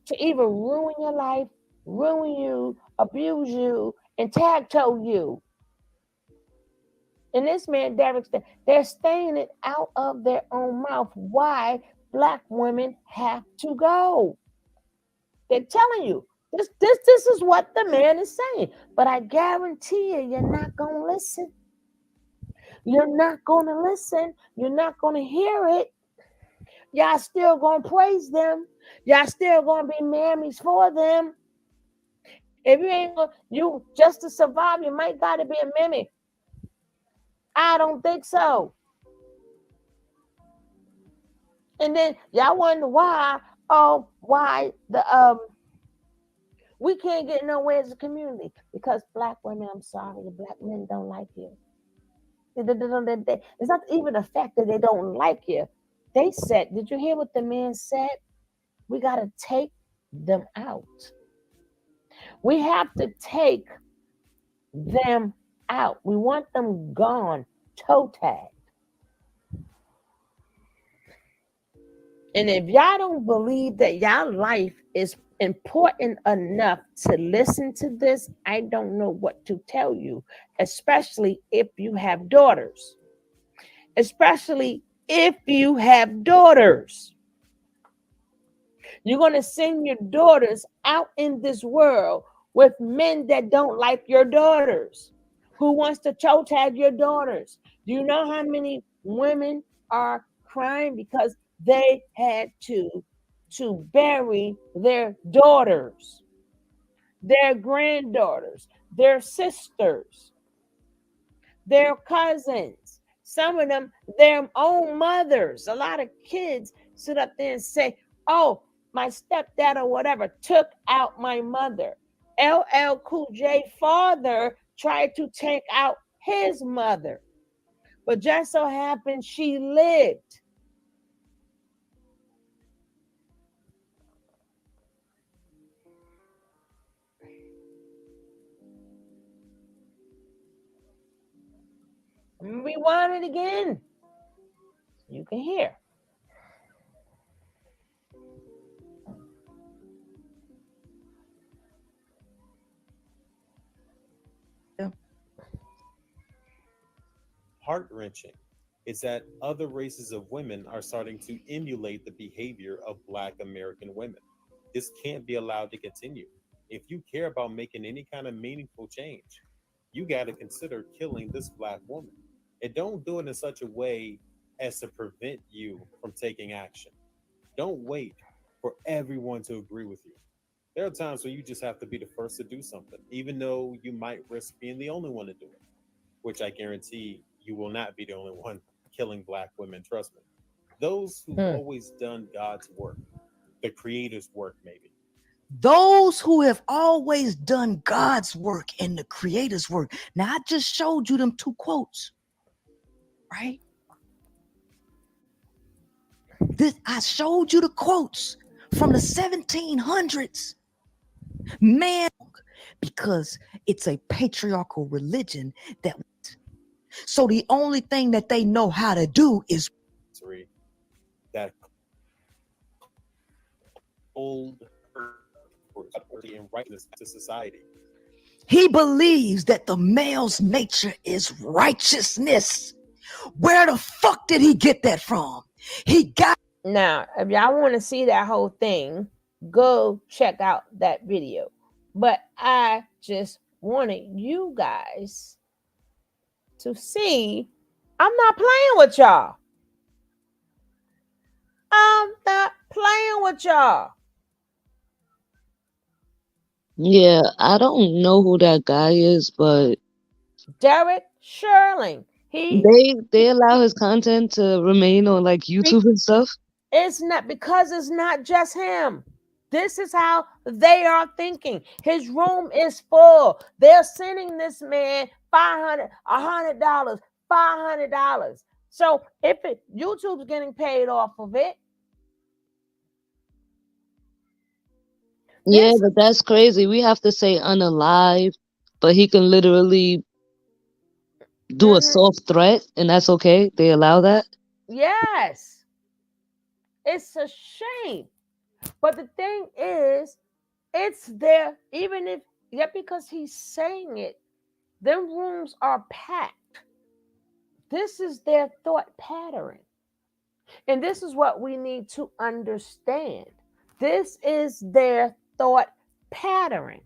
to either ruin your life, ruin you, abuse you, and tag toe you. And this man, Derek, they're saying it out of their own mouth why Black women have to go. They're telling you this is what the man is saying. But I guarantee you're not going to listen. You're not going to listen. You're not going to hear it. Y'all still going to praise them. Y'all still going to be mammies for them. If you ain't going, you just to survive, you might got to be a mammy. I don't think so. And then y'all wonder why we can't get nowhere as a community because Black women, I'm sorry, the Black men don't like you. It's not even the fact that they don't like you. They said, did you hear what the man said? We got to take them out. We have to take them out. We want them gone, toe tagged. And if y'all don't believe that y'all life is important enough to listen to this, I don't know what to tell you, especially if you have daughters. Especially if you have daughters. You're going to send your daughters out in this world with men that don't like your daughters, who wants to toe tag your daughters. Do you know how many women are crying because they had to bury their daughters, their granddaughters, their sisters, their cousins, some of them, their own mothers? A lot of kids sit up there and say, oh, my stepdad or whatever took out my mother. LL Cool J father tried to take out his mother, but just so happened she lived. Rewind it again. You can hear. heart-wrenching is that other races of women are starting to emulate the behavior of Black American women. This can't be allowed to continue. If you care about making any kind of meaningful change, you got to consider killing this Black woman. And don't do it in such a way as to prevent you from taking action. Don't wait for everyone to agree with you. There are times when you just have to be the first to do something, even though you might risk being the only one to do it, which I guarantee you will not be the only one killing Black women. Trust me. Those who've always done God's work, the Creator's work, maybe. Those who have always done God's work and the Creator's work. Now, I just showed you them 2 quotes, right? I showed you the quotes from the 1700s. Man, because it's a patriarchal religion so the only thing that they know how to do is that old and rightness to society. He believes that the male's nature is righteousness. Where the fuck did he get that from? He got. Now, if y'all want to see that whole thing, go check out that video. But I just wanted you guys to see I'm not playing with y'all. I'm not playing with y'all. Yeah, I don't know who that guy is, but Derek Sherling. They allow his content to remain on like YouTube and stuff. It's not because it's not just him. This is how they are thinking. His room is full. They're sending this man $500, $100, $500. So if YouTube's getting paid off of it. Yeah, but that's crazy. We have to say unalive, but he can literally do a soft threat, and that's okay. They allow that. Yes. It's a shame. But the thing is, it's there, even if, because he's saying it, them rooms are packed. This is their thought pattern. And this is what we need to understand. This is their thought pattern.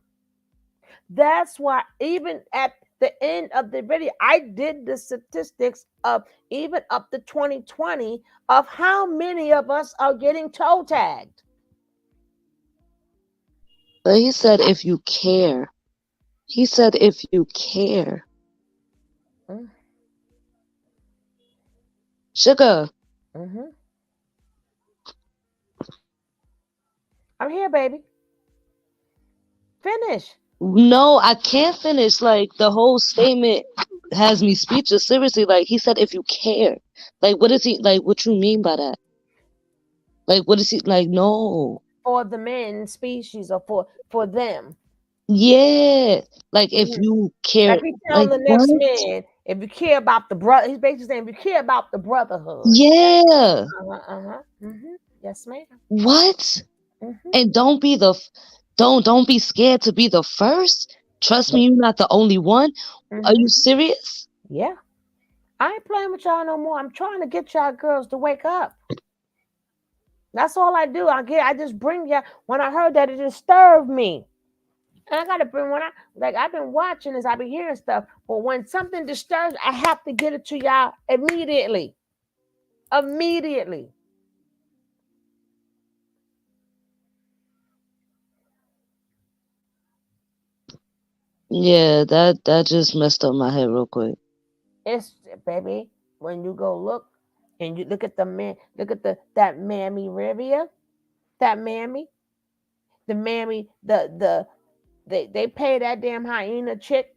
That's why even at the end of the video, I did the statistics of even up to 2020 of how many of us are getting toe tagged. But he said, if you care. He said, if you care. Sugar. I'm here, baby. Finish. No, I can't finish. Like, the whole statement has me speechless. Seriously, like, he said, if you care. Like, what is he, like, what you mean by that? Like, what is he, like, no. For the men species or for them. Yeah. Like, if you care. Like he's telling like, the next what? man, if you care about the brother, he's basically saying, if you care about the brotherhood. Yeah. Yes, ma'am. What? And don't be scared to be the first. Trust me, you're not the only one. Are you serious? Yeah. I ain't playing with y'all no more. I'm trying to get y'all girls to wake up. That's all I do. I just bring y'all. When I heard that, it disturbed me. And I gotta bring I've been watching this, I've been hearing stuff. But when something disturbs, I have to get it to y'all immediately. Immediately. Yeah, that just messed up my head real quick. It's, baby, when you go look and you look at the man, that mammy Rivia, that mammy, the mammy, they pay that damn hyena chick,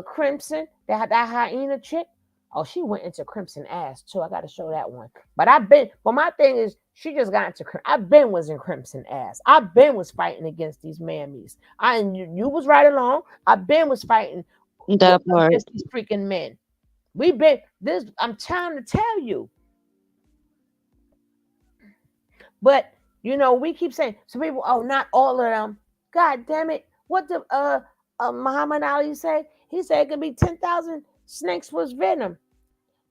Crimson, that hyena chick. Oh, she went into Crimson ass too. I got to show that one. But my thing is, she just got into, was in Crimson ass. Was fighting against these mammies. You was right along. Was fighting that part against these freaking men. I'm trying to tell you. But, we keep saying, some people, oh, not all of them. God damn it. What did Muhammad Ali say? He said it could be 10,000 snakes was venom.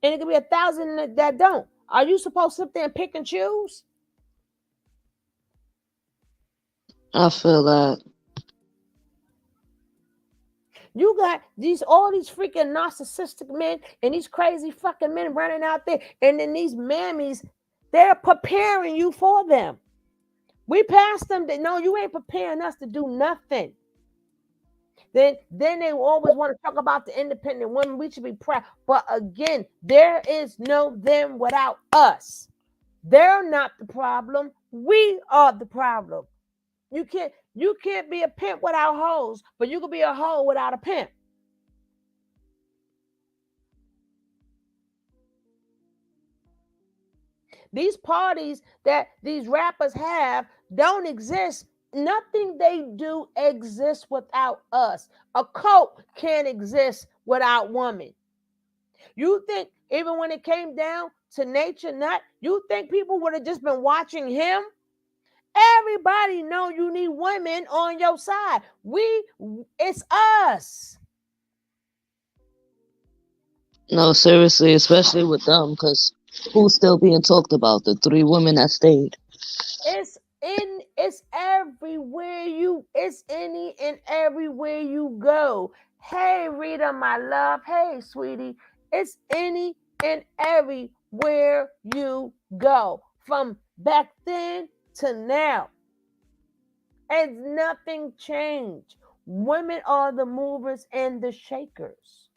And it could be 1,000 that don't. Are you supposed to sit there and pick and choose? I feel that. You got all these freaking narcissistic men and these crazy fucking men running out there, and then these mammies, they're preparing you for them. We passed them that no, you ain't preparing us to do nothing. Then they always want to talk about the independent women. We should be proud. But again, there is no them without us. They're not the problem. We are the problem. You can't be a pimp without hoes, but you can be a hoe without a pimp. These parties that these rappers have don't exist. Nothing they do exists without us. A cult can't exist without women. You think even when it came down to Nature Nut, you think people would have just been watching him? Everybody know you need women on your side. It's us. No, seriously, especially with them, because who's still being talked about? The 3 women that stayed. It's everywhere it's any and everywhere you go. Hey, Rita, my love. Hey, sweetie. It's any and everywhere you go. From back then to now. And nothing changed. Women are the movers and the shakers.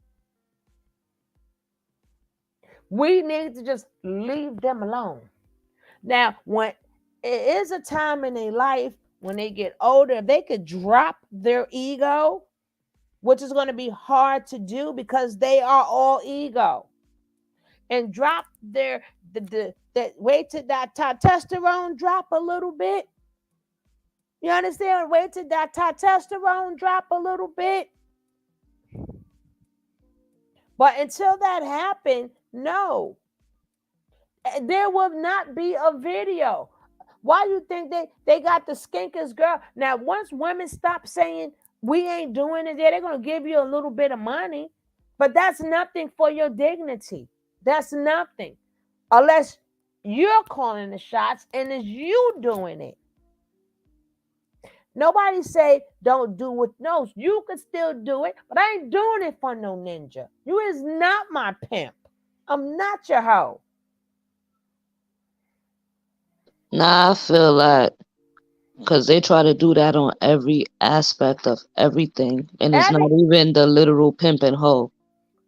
We need to just leave them alone. Now, when it is a time in their life when they get older, they could drop their ego, which is going to be hard to do because they are all ego, and drop wait till that testosterone drop a little bit. You understand? Wait till that testosterone drop a little bit. But until that happens, no, there will not be a video. Why do you think they got the skinkers girl? Now, once women stop saying we ain't doing it, they're going to give you a little bit of money, but that's nothing for your dignity. That's nothing. Unless you're calling the shots and it's you doing it. Nobody say don't do it. No, you can still do it, but I ain't doing it for no ninja. You is not my pimp. I'm not your hoe. Nah, I feel like because they try to do that on every aspect of everything, and it's not even the literal pimp and hoe.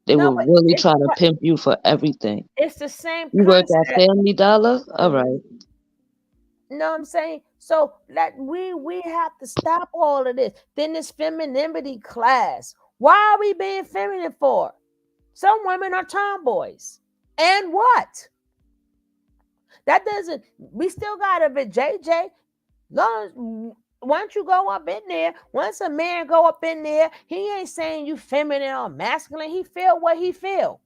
They will really try to pimp you for everything. It's the same. You work at Family Dollar, all right. You know what I'm saying? So that we have to stop all of this. Then this femininity class. Why are we being feminine for? Some women are tomboys. And what? That doesn't, we still got a bit JJ. Once you go up in there, once a man go up in there, he ain't saying you feminine or masculine. He feel what he feel.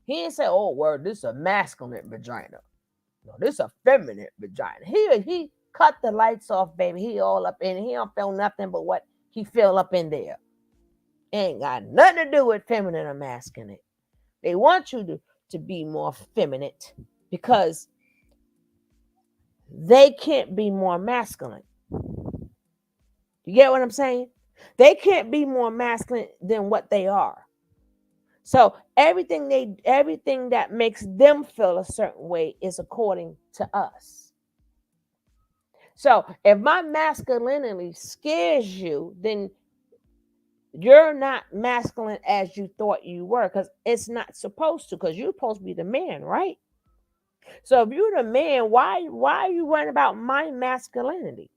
He ain't say, oh, word, this is a masculine vagina. No, this is a feminine vagina. He cut the lights off, baby. He all up in it. He don't feel nothing but what he feel up in there. Ain't got nothing to do with feminine or masculine. They want you to be more feminine because they can't be more masculine. You get what I'm saying? They can't be more masculine than what they are. So everything that makes them feel a certain way is according to us. So if my masculinity scares you, then you're not masculine as you thought you were, because it's not supposed to, because you're supposed to be the man, right? So if you're the man, why are you worrying about my masculinity?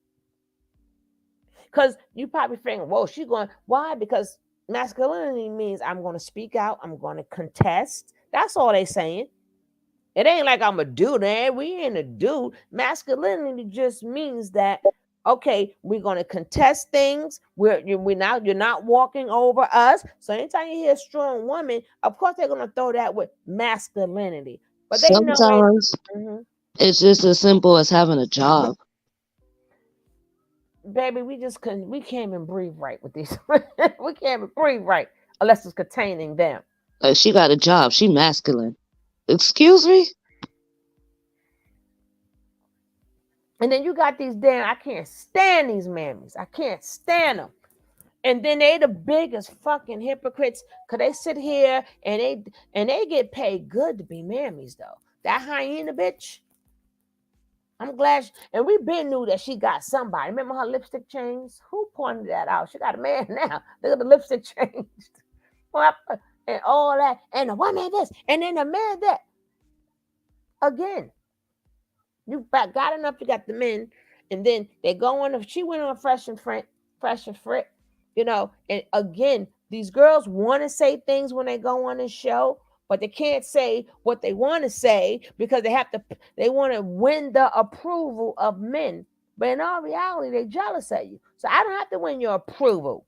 Because you probably thinking, whoa, she's going, why? Because masculinity means I'm going to speak out, I'm going to contest. That's all they saying. It ain't like I'm a dude, man. We ain't a dude. Masculinity just means that, okay, we're going to contest things. You're not walking over us. So anytime you hear a strong woman, of course they're going to throw that with masculinity. But they sometimes it's just as simple as having a job. Baby, we can't even breathe right with these. We can't even breathe right unless it's containing them. Like she got a job. She masculine. Excuse me? And then you got these damn, I can't stand these mammies. I can't stand them. And then they the biggest fucking hypocrites because they sit here and they get paid good to be mammies though. That hyena bitch, I'm glad. And we been knew that she got somebody. Remember her lipstick changed? Who pointed that out? She got a man now. Look at the lipstick changed. And all that. And the woman this. And then the man that. Again, you got enough, you got the men. And then they go on, she went on Fresh and Fit, you know. And again, these girls want to say things when they go on this show, but they can't say what they want to say because they want to win the approval of men. But in all reality, they're jealous of you. So I don't have to win your approval.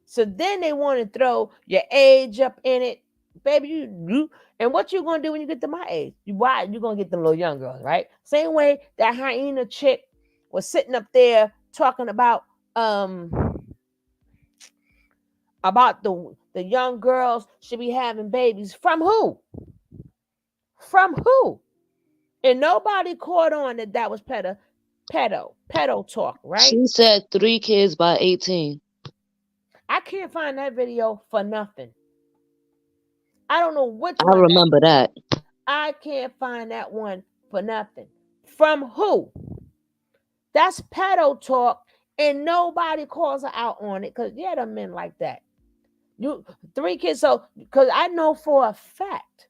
So then they want to throw your age up in it. Baby, you and what you gonna do when you get to my age? Why you gonna get them little young girls, right? Same way that hyena chick was sitting up there talking about the young girls should be having babies. From who? From who? And nobody caught on that was pedo talk, right? She said 3 kids by 18. I can't find that video for nothing. I don't know which I one. remember that. I can't find that one for nothing. From who? That's pedo talk, and nobody calls her out on it because yeah, the men like that. You 3 kids, so because I know for a fact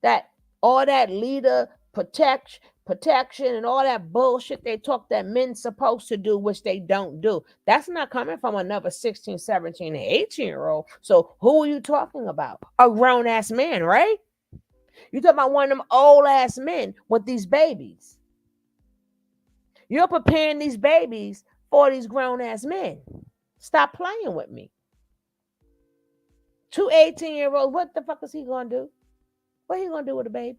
that all that leader protection and all that bullshit they talk that men supposed to do, which they don't do. That's not coming from another 16, 17, and 18-year-old. So who are you talking about? A grown-ass man, right? You talking about one of them old-ass men with these babies. You're preparing these babies for these grown-ass men. Stop playing with me. 2 18-year-olds, what the fuck is he going to do? What he going to do with a baby?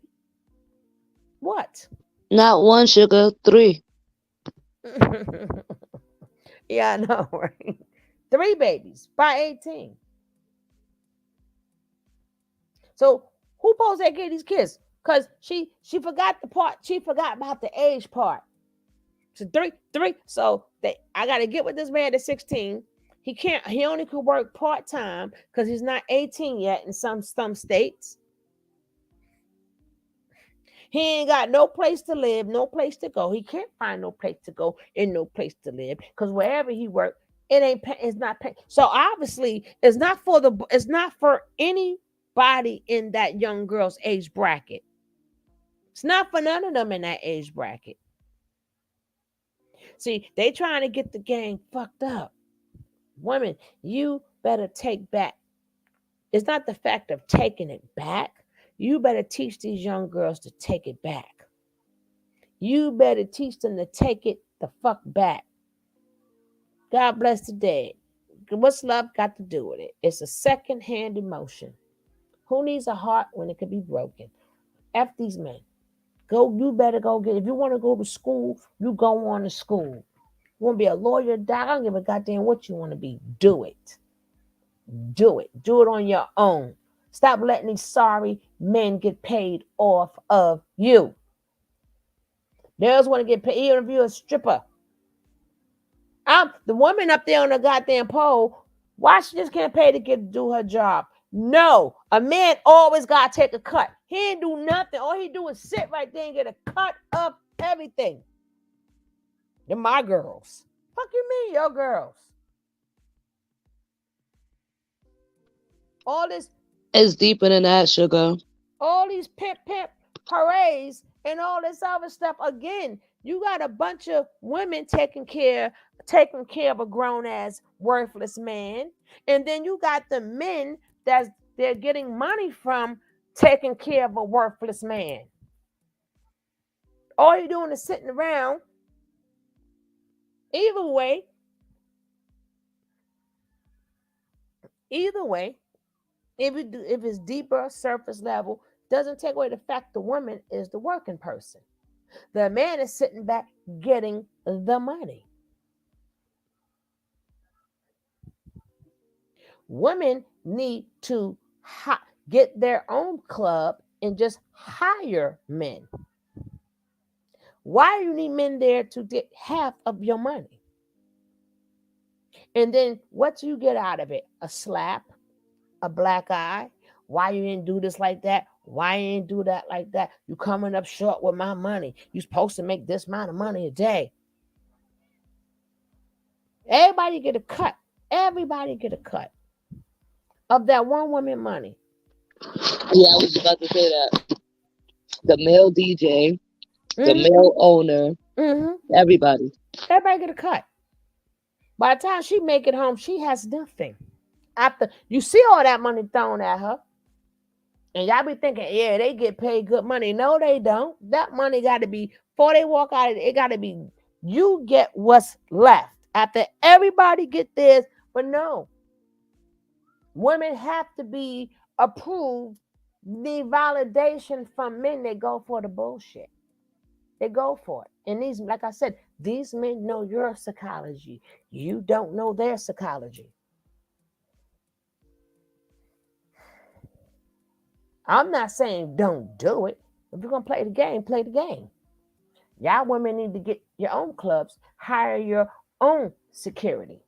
What? Not 1, sugar, 3. Yeah, I know, right? 3 babies by 18. So who supposed to get these kids? Because she forgot the part. She forgot about the age part. So 3. So I got to get with this man at 16. He only could work part-time because he's not 18 yet in some states. He ain't got no place to live, no place to go. He can't find no place to go and no place to live because wherever he worked, it's not paying. So obviously, it's not for anybody in that young girl's age bracket. It's not for none of them in that age bracket. See, they trying to get the gang fucked up. Women, you better take back. It's not the fact of taking it back. You better teach these young girls to take it back. You better teach them to take it the fuck back. God bless the dead. What's love got to do with it? It's a second-hand emotion. Who needs a heart when it could be broken? F these men. You better go get, if you want to go to school, you go on to school. You want to be a lawyer, doc? I don't give a goddamn what you want to be. Do it. Do it. Do it on your own. Stop letting these sorry men get paid off of you. Girls want to get paid, even if you're a stripper. The woman up there on the goddamn pole, why she just can't pay to do her job? No, a man always got to take a cut. He ain't do nothing. All he do is sit right there and get a cut of everything. They're my girls. Fuck you mean, your girls. All this. It's deeper than that, sugar. All these pimp parades and all this other stuff. Again, you got a bunch of women taking care of a grown-ass worthless man. And then you got the men that they're getting money from taking care of a worthless man. All you're doing is sitting around. Either way, if it's deeper, surface level, doesn't take away the fact the woman is the working person. The man is sitting back getting the money. Women need to get their own club and just hire men. Why do you need men there to get half of your money? And then what do you get out of it? A slap, a black eye. Why you didn't do this like that? Why you didn't do that like that? You coming up short with my money. You supposed to make this amount of money a day. Everybody get a cut. Everybody get a cut of that one woman money. Yeah, I was about to say that. The male DJ, the male owner, everybody. Everybody get a cut. By the time she make it home, she has nothing. After you see all that money thrown at her, and y'all be thinking, yeah, they get paid good money. No, they don't. That money got to be, before they walk out, it got to be, you get what's left. After everybody get theirs, but no. Women have to be approved. The validation from men, they go for the bullshit. They go for it. And these, like I said, these men know your psychology. You don't know their psychology. I'm not saying don't do it. If you're going to play the game, play the game. Y'all women need to get your own clubs, hire your own security,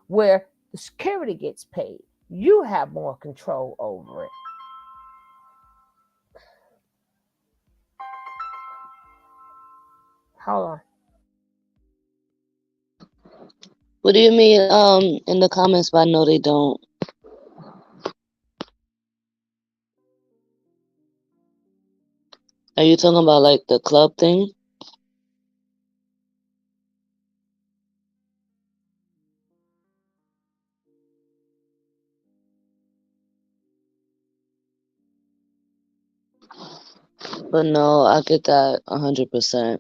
where the security gets paid. You have more control over it. Hold on. What do you mean? In the comments, but I know they don't. Are you talking about like the club thing? But no, I get that 100%.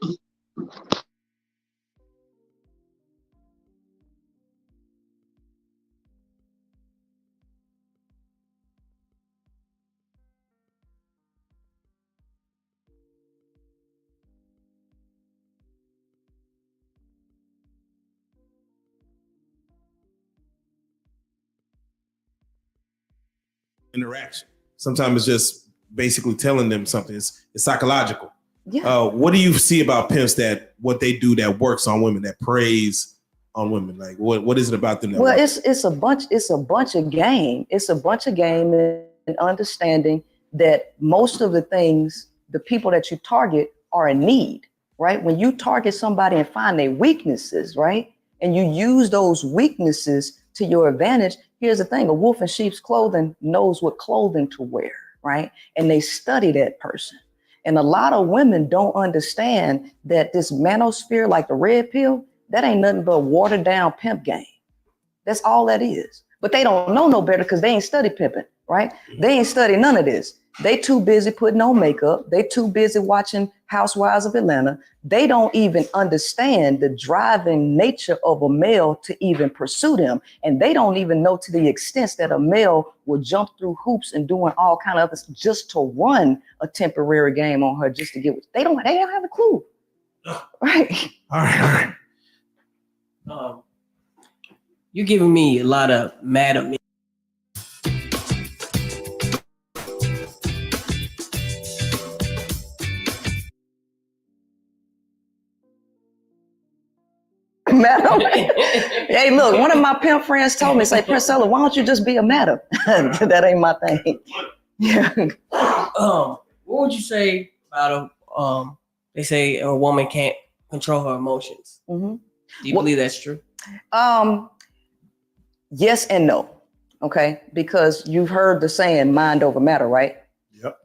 Interaction. Sometimes it's just basically telling them something. It's psychological. Yeah. What do you see about pimps that what they do that works on women, that preys on women? Like what is it about them that Well, works? it's a bunch of game. It's a bunch of game and understanding that most of the things, the people that you target are in need, right? When you target somebody and find their weaknesses, right? And you use those weaknesses to your advantage. Here's the thing, a wolf in sheep's clothing knows what clothing to wear, right? And they study that person. And a lot of women don't understand that this manosphere, like the red pill, that ain't nothing but a watered down pimp game. That's all that is. But they don't know no better because they ain't study pimping, right? They ain't study none of this. They too busy putting on makeup. They too busy watching Housewives of Atlanta. They don't even understand the driving nature of a male to even pursue them. And they don't even know to the extent that a male will jump through hoops and doing all kind of others just to run a temporary game on her, just to get what they don't have a clue. Right. All right. You're giving me a lot of mad at me. Madam. Hey, look, one of my pimp friends told me, say, Princella, why don't you just be a madam? That ain't my thing. Yeah. What would you say about they say a woman can't control her emotions? Mm-hmm. Do you believe that's true? Yes and no. Okay. Because you've heard the saying mind over matter, right? Yep.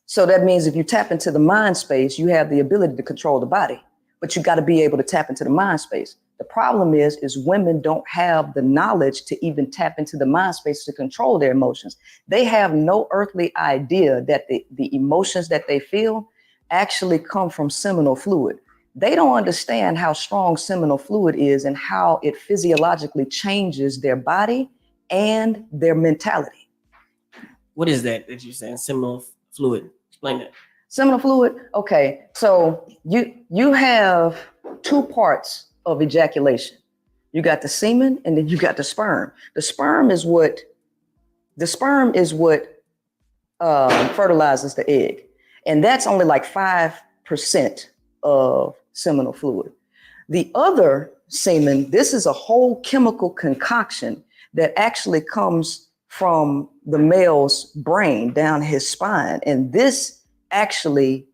So that means if you tap into the mind space, you have the ability to control the body, but you got to be able to tap into the mind space. The problem is women don't have the knowledge to even tap into the mind space to control their emotions. They have no earthly idea that the emotions that they feel actually come from seminal fluid. They don't understand how strong seminal fluid is and how it physiologically changes their body and their mentality. What is that you're saying? Seminal fluid. Explain that. Seminal fluid. Okay. So you have two parts of ejaculation. You got the semen and then you got the sperm. The sperm is what The sperm is what fertilizes the egg. And that's only like 5% of seminal fluid. The other semen, this is a whole chemical concoction that actually comes from the male's brain down his spine. And this actually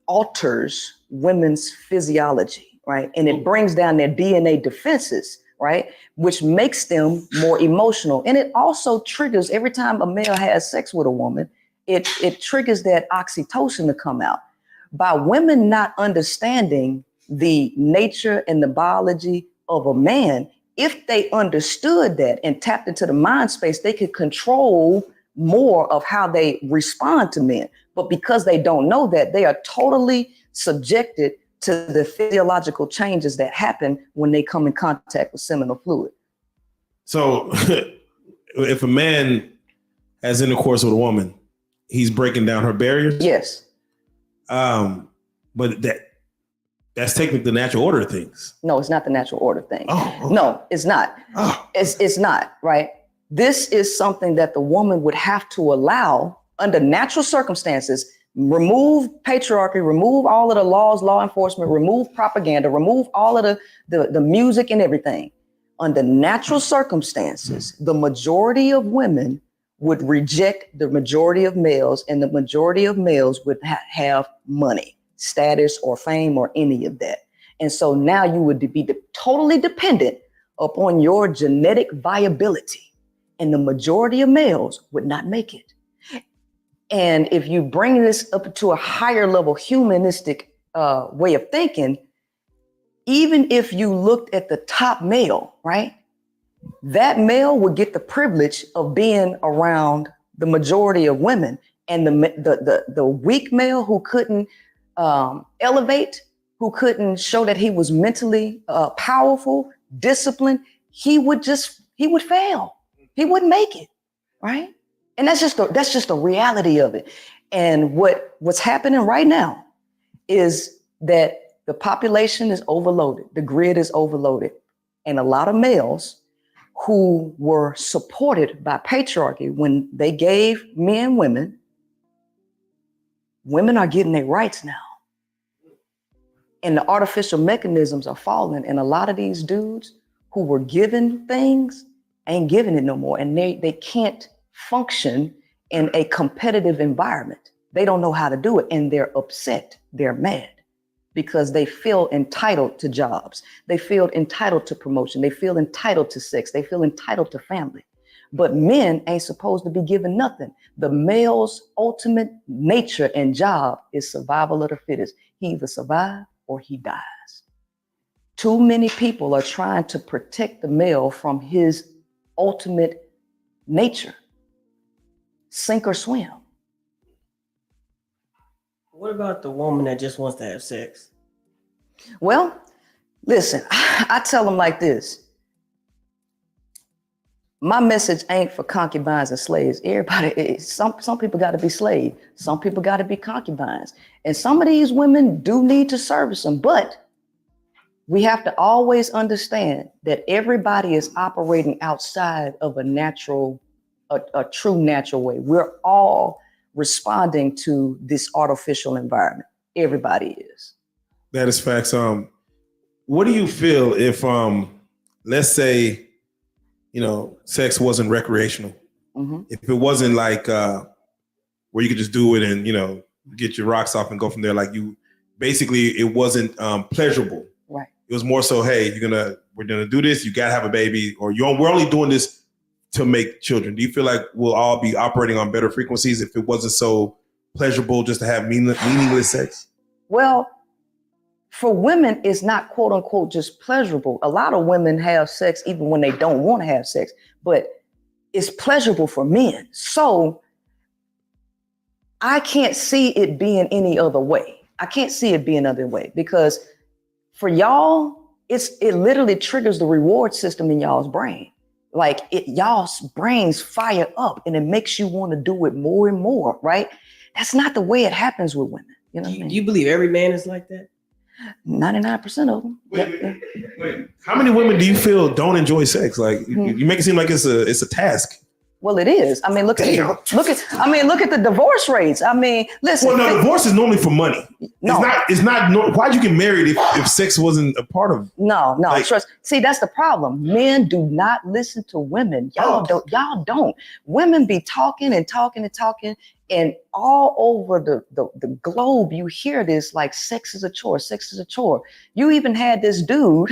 alters women's physiology, right? And it brings down their DNA defenses, right? Which makes them more emotional. And it also triggers, every time a male has sex with a woman, it triggers that oxytocin to come out. By women not understanding the nature and the biology of a man, if they understood that and tapped into the mind space, they could control more of how they respond to men. But because they don't know that, they are totally subjected to the physiological changes that happen when they come in contact with seminal fluid. So if a man has intercourse with a woman, he's breaking down her barriers? Yes. But that's technically the natural order of things. No, it's not the natural order thing. Oh, okay. No, it's not. Oh. It's not, right? This is something that the woman would have to allow under natural circumstances. Remove patriarchy, remove all of the laws, law enforcement, remove propaganda, remove all of the music and everything. Under natural circumstances, the majority of women would reject the majority of males, and the majority of males would have money, status, or fame, or any of that. And so now you would be totally dependent upon your genetic viability, and the majority of males would not make it. And if you bring this up to a higher level humanistic way of thinking, even if you looked at the top male, right, that male would get the privilege of being around the majority of women, and the weak male who couldn't elevate, who couldn't show that he was mentally powerful, disciplined, he would fail. He wouldn't make it, right? And that's just the reality of it. And what's happening right now is that the population is overloaded. The grid is overloaded. And a lot of males who were supported by patriarchy when they gave men women are getting their rights now. And the artificial mechanisms are falling. And a lot of these dudes who were given things ain't giving it no more. And they can't function in a competitive environment. They don't know how to do it, and they're upset. They're mad because they feel entitled to jobs. They feel entitled to promotion. They feel entitled to sex. They feel entitled to family. But men ain't supposed to be given nothing. The male's ultimate nature and job is survival of the fittest. He either survives or he dies. Too many people are trying to protect the male from his ultimate nature. Sink or swim. What about the woman that just wants to have sex? Well, listen, I tell them like this. My message ain't for concubines and slaves. Everybody, some people got to be slaves. Some people got to be concubines. And some of these women do need to service them. But we have to always understand that everybody is operating outside of a true natural way. We're all responding to this artificial environment. Everybody is. That is facts. What do you feel if, let's say, sex wasn't recreational? Mm-hmm. If it wasn't like where you could just do it and, get your rocks off and go from there. Like it wasn't pleasurable. Right. It was more so, hey, we're gonna do this. You gotta have a baby, or we're only doing this to make children. Do you feel like we'll all be operating on better frequencies if it wasn't so pleasurable just to have meaningless sex? Well, for women, it's not quote unquote just pleasurable. A lot of women have sex even when they don't want to have sex, but it's pleasurable for men. So I can't see it being any other way. I can't see it being other way because for y'all, it literally triggers the reward system in y'all's brain. Like y'all's brains fire up and it makes you want to do it more and more, right? That's not the way it happens with women. You know what I mean? Do you believe every man is like that? 99% of them. Wait. How many women do you feel don't enjoy sex? Like you make it seem like it's a task. Well, it is. I mean, look at the divorce rates. I mean, listen. Well, no, divorce is normally for money. No. It's not. Why'd you get married if sex wasn't a part of it? No, Like- trust. See, that's the problem. Men do not listen to women. Y'all don't. Women be talking and talking and talking, and all over the globe, you hear this like sex is a chore. Sex is a chore. You even had this dude.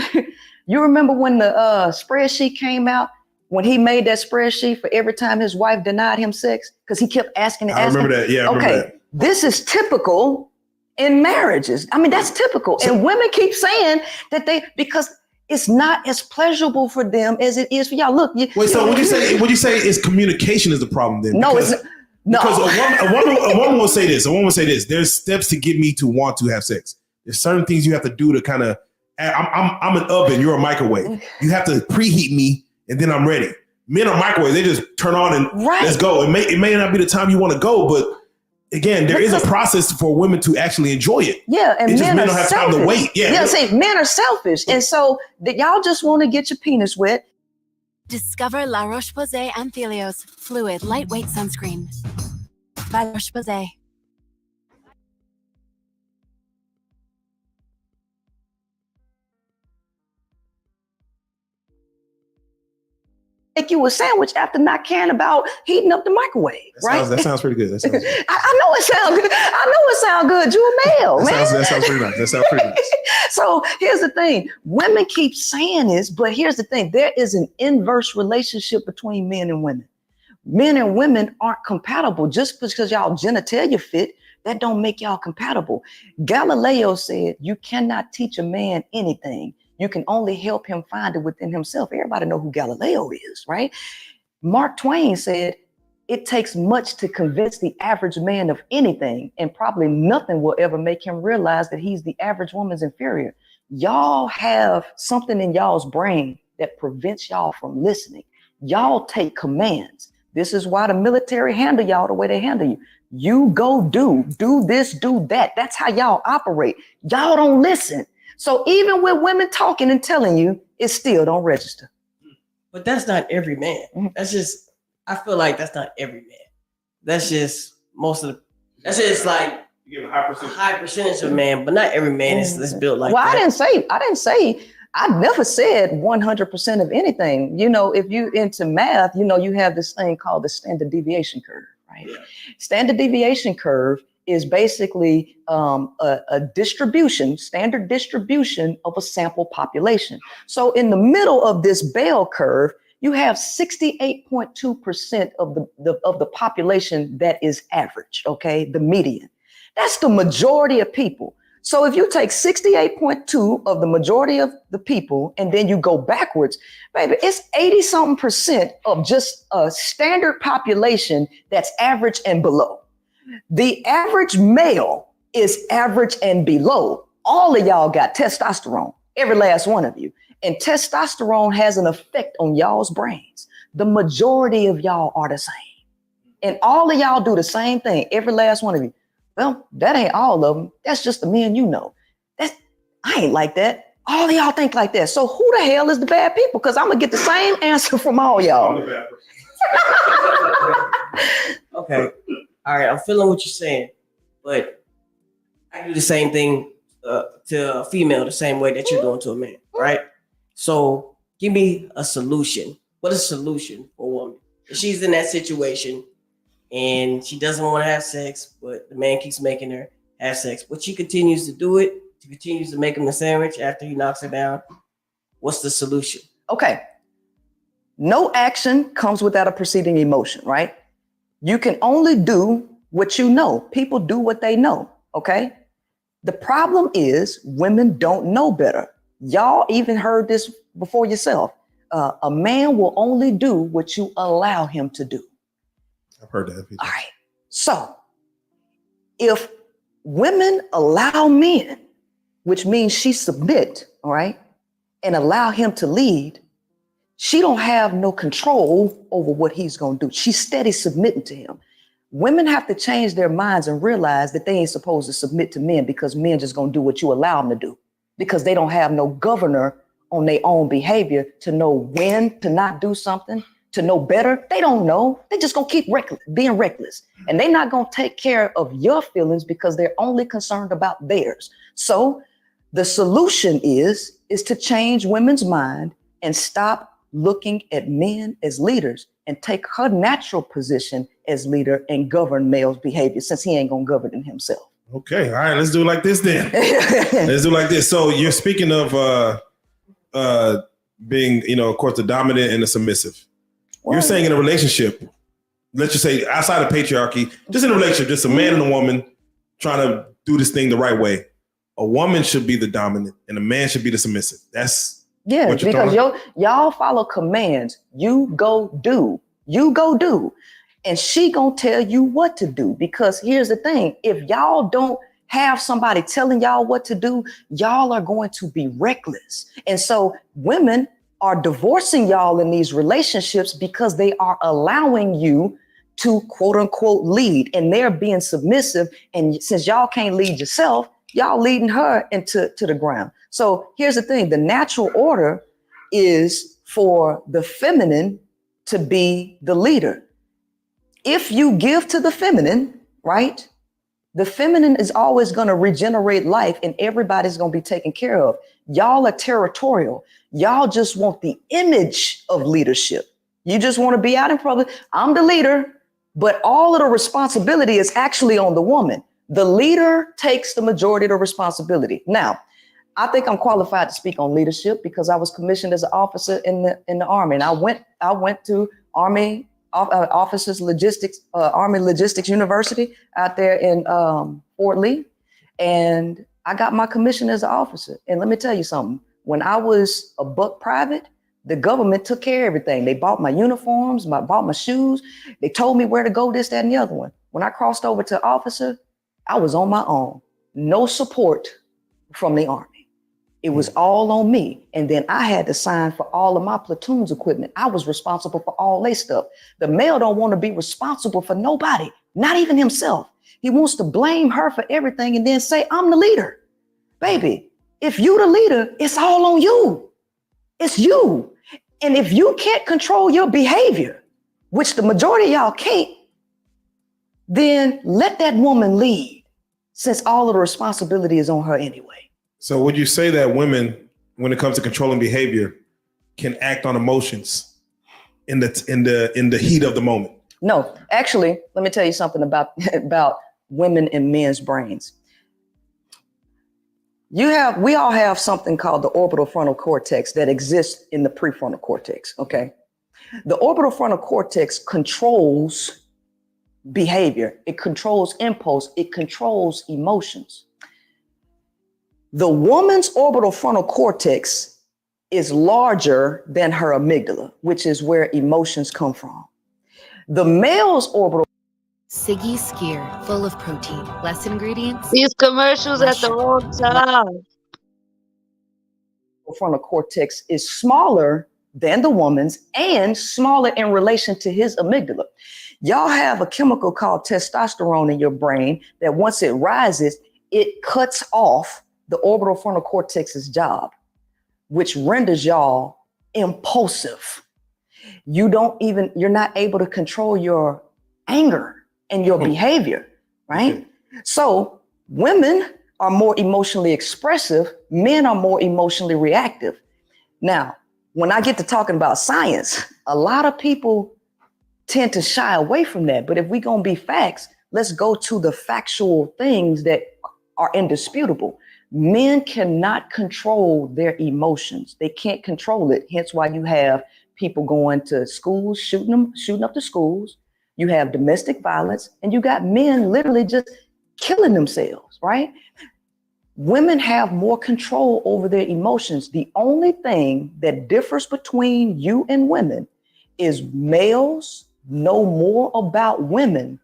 You remember when the spreadsheet came out? When he made that spreadsheet for every time his wife denied him sex, because he kept asking and I asking. remember that. Yeah, I remember that. This is typical in marriages. I mean, that's typical. And women keep saying that because it's not as pleasurable for them as it is for y'all. Look, Wait, so would you say is communication is the problem then? No, Because, it's no. because a woman will say this. A woman will say this. There's steps to get me to want to have sex. There's certain things you have to do to kind of. I'm an oven. You're a microwave. You have to preheat me, and then I'm ready. Men are microwaves. They just turn on and let's go. It may not be the time you want to go, but again, there is a process for women to actually enjoy it. Yeah, and it's just men don't are have selfish. time to wait. Yeah, see, men are selfish, and so y'all just want to get your penis wet. Discover La Roche-Posay Anthelios Fluid Lightweight Sunscreen by La Roche-Posay. Make you a sandwich after not caring about heating up the microwave, right? That sounds pretty good. I know it sounds good. I know it sounds good. You a male, man. That sounds pretty nice. That sounds pretty nice. So here's the thing. Women keep saying this, but here's the thing. There is an inverse relationship between men and women. Men and women aren't compatible. Just because y'all genitalia fit, that don't make y'all compatible. Galileo said you cannot teach a man anything. You can only help him find it within himself. Everybody know who Galileo is, right? Mark Twain said, it takes much to convince the average man of anything, and probably nothing will ever make him realize that he's the average woman's inferior. Y'all have something in y'all's brain that prevents y'all from listening. Y'all take commands. This is why the military handle y'all the way they handle you. You go do this, do that. That's how y'all operate. Y'all don't listen. So even with women talking and telling you, it still don't register. But that's not every man. That's just, I feel like that's not every man. That's just that's just like you give a high percentage of man, but not every man is built like that. I never said 100% of anything. You know, if you into math, you know, you have this thing called the standard deviation curve, right? Yeah. Standard deviation curve is basically a distribution, standard distribution of a sample population. So in the middle of this bell curve, you have 68.2% of the population that is average, okay, the median. That's the majority of people. So if you take 68.2 of the majority of the people and then you go backwards, baby, it's 80-something% of just a standard population that's average and below. The average male is average and below. All of y'all got testosterone, every last one of you. And testosterone has an effect on y'all's brains. The majority of y'all are the same. And all of y'all do the same thing, every last one of you. Well, that ain't all of them. That's just the men you know. I ain't like that. All of y'all think like that. So who the hell is the bad people? Because I'm going to get the same answer from all y'all. Okay. All right, I'm feeling what you're saying, but I do the same thing to a female the same way that you're doing to a man, right? So give me a solution. What is a solution for a woman? If she's in that situation and she doesn't want to have sex, but the man keeps making her have sex, but she continues to do it, she continues to make him the sandwich after he knocks her down. What's the solution? Okay. No action comes without a preceding emotion, right? You can only do what you know. People do what they know, okay? The problem is women don't know better. Y'all even heard this before yourself. A man will only do what you allow him to do. I've heard that. All right. So if women allow men, which means she submit, all right, and allow him to lead, she don't have no control over what he's going to do. She's steady submitting to him. Women have to change their minds and realize that they ain't supposed to submit to men because men just going to do what you allow them to do, because they don't have no governor on their own behavior to know when to not do something, to know better. They don't know. They just gonna keep being reckless. And they're not gonna take care of your feelings because they're only concerned about theirs. So the solution is to change women's mind and stop looking at men as leaders and take her natural position as leader and govern male's behavior, since he ain't gonna govern it himself. Okay, all right, let's do it like this then. Let's do it like this. So you're speaking of being, of course, the dominant and the submissive. Well, you're saying in a relationship, let's just say outside of patriarchy, just in a relationship, just a man and a woman trying to do this thing the right way. A woman should be the dominant and a man should be the submissive. That's because y'all follow commands. You go do. And she gonna tell you what to do. Because here's the thing, if y'all don't have somebody telling y'all what to do, y'all are going to be reckless. And so women are divorcing y'all in these relationships because they are allowing you to quote unquote lead, and they're being submissive. And since y'all can't lead yourself, y'all leading her into the ground. So here's the thing, the natural order is for the feminine to be the leader. If you give to the feminine, right? The feminine is always going to regenerate life and everybody's going to be taken care of. Y'all are territorial. Y'all just want the image of leadership. You just want to be out in public. I'm the leader, but all of the responsibility is actually on the woman. The leader takes the majority of the responsibility. Now, I think I'm qualified to speak on leadership because I was commissioned as an officer in the Army, and I went to Army Officers Logistics, Army Logistics University out there in Fort Lee, and I got my commission as an officer. And let me tell you something: when I was a buck private, the government took care of everything. They bought my uniforms, bought my shoes. They told me where to go, this, that, and the other one. When I crossed over to officer, I was on my own, no support from the Army. It was all on me. And then I had to sign for all of my platoon's equipment. I was responsible for all their stuff. The male don't want to be responsible for nobody, not even himself. He wants to blame her for everything and then say, I'm the leader. Baby, if you the leader, it's all on you. It's you. And if you can't control your behavior, which the majority of y'all can't, then let that woman lead, since all of the responsibility is on her anyway. So would you say that women, when it comes to controlling behavior, can act on emotions in the heat of the moment? No, actually, let me tell you something about women and men's brains. We all have something called the orbital frontal cortex that exists in the prefrontal cortex. Okay, the orbital frontal cortex controls behavior. It controls impulse. It controls emotions. The woman's orbital frontal cortex is larger than her amygdala, which is where emotions come from. The male's orbital Siggy Skier, full of protein, less ingredients. These commercials at the wrong time. frontal cortex is smaller than the woman's and smaller in relation to his amygdala. Y'all have a chemical called testosterone in your brain that once it rises, it cuts off the orbital frontal cortex's job, which renders y'all impulsive. You're not able to control your anger and your behavior, right? So women are more emotionally expressive, men are more emotionally reactive. Now, when I get to talking about science, a lot of people tend to shy away from that. But if we're going to be facts, let's go to the factual things that are indisputable. Men cannot control their emotions. They can't control it. Hence why you have people going to schools, shooting up the schools. You have domestic violence, and you got men literally just killing themselves, right? Women have more control over their emotions. The only thing that differs between you and women is males know more about women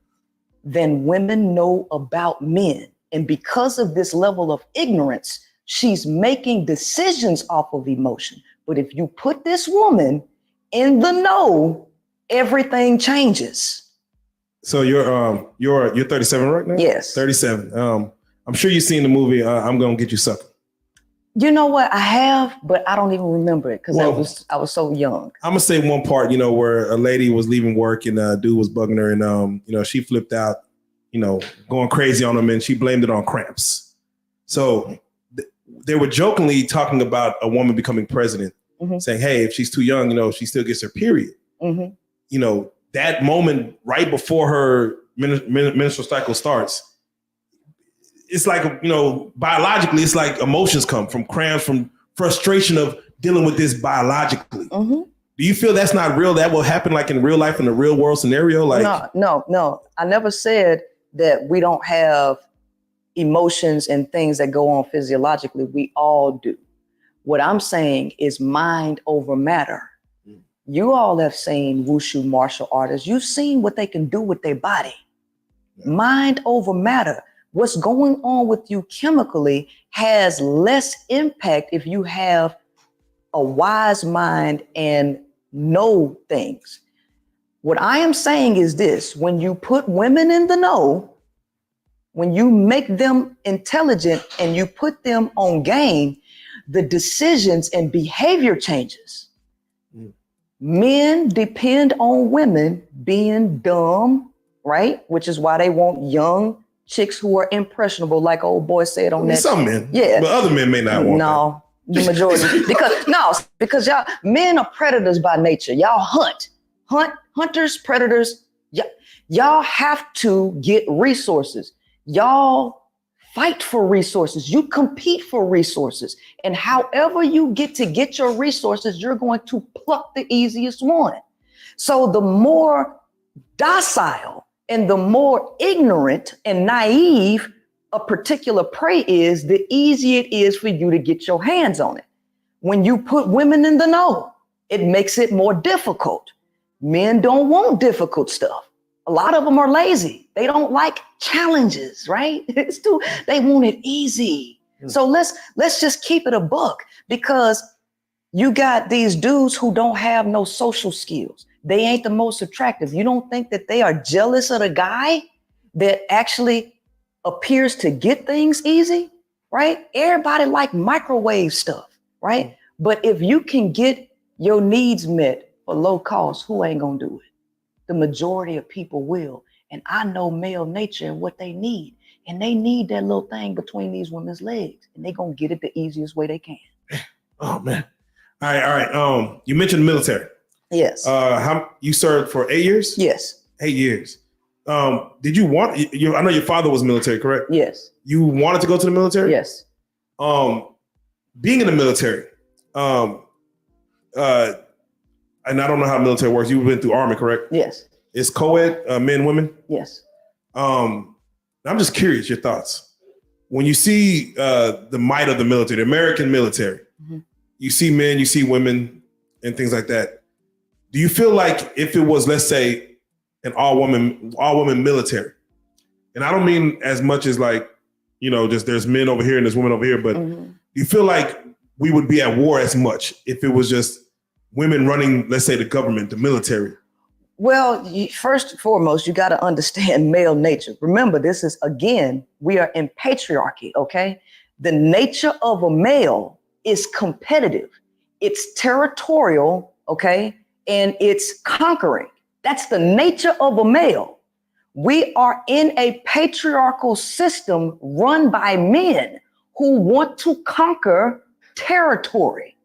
than women know about men. And because of this level of ignorance, she's making decisions off of emotion. But if you put this woman in the know, everything changes. So you're 37 right now? Yes. 37. I'm sure you've seen the movie I'm Gonna Get You Sucker. You know what? I have, but I don't even remember it because Well, I was so young. I'm gonna say one part, where a lady was leaving work and a dude was bugging her, and she flipped out, going crazy on him, and she blamed it on cramps. So they were jokingly talking about a woman becoming president, saying, "Hey, if she's too young, she still gets her period." That moment right before her menstrual cycle starts, it's like, biologically, it's like emotions come from cramps, from frustration of dealing with this biologically. Do you feel that's not real? That will happen like in real life, in a real world scenario? Like, no. I never said that we don't have emotions and things that go on physiologically. We all do. What I'm saying is mind over matter. You all have seen wushu martial artists. You've seen what they can do with their body. Mind over matter. What's going on with you chemically has less impact if you have a wise mind and know things. What I am saying is this: when you put women in the know, when you make them intelligent and you put them on game, the decisions and behavior changes. Men depend on women being dumb, right? Which is why they want young chicks who are impressionable, like old boy said on that. Some men, yeah, but other men may not want that. The majority, because y'all men are predators by nature. Y'all hunters, predators. Y'all have to get resources. Y'all fight for resources. You compete for resources, and however you get your resources, you're going to pluck the easiest one. So the more docile and the more ignorant and naive a particular prey is, the easier it is for you to get your hands on it. When you put women in the know, it makes it more difficult. Men don't want difficult stuff. A lot of them are lazy. They don't like challenges, right? They want it easy. So let's just keep it a buck, because you got these dudes who don't have no social skills. They ain't the most attractive. You don't think that they are jealous of the guy that actually appears to get things easy, right? Everybody like microwave stuff, right? But if you can get your needs met for low cost, who ain't gonna do it? The majority of people will. And I know male nature and what they need. And they need that little thing between these women's legs. And they gonna get it the easiest way they can. Oh man. All right. You mentioned the military. Yes. You served for 8 years? Yes. 8 years. Did you want? I know your father was military, correct? Yes. You wanted to go to the military? Yes. Being in the military, and I don't know how the military works. You've been through Army, correct? Yes. It's co-ed, men, women? Yes. I'm just curious, your thoughts. When you see the might of the military, the American military, you see men, you see women, and things like that. Do you feel like if it was, let's say, an all woman military, and I don't mean as much as like, just there's men over here and there's women over here, but do you feel like we would be at war as much if it was just women running, let's say, the government, the military? Well, first and foremost, you got to understand male nature. Remember, this is, again, we are in patriarchy, okay? The nature of a male is competitive. It's territorial, okay? And it's conquering. That's the nature of a male. We are in a patriarchal system run by men who want to conquer territory.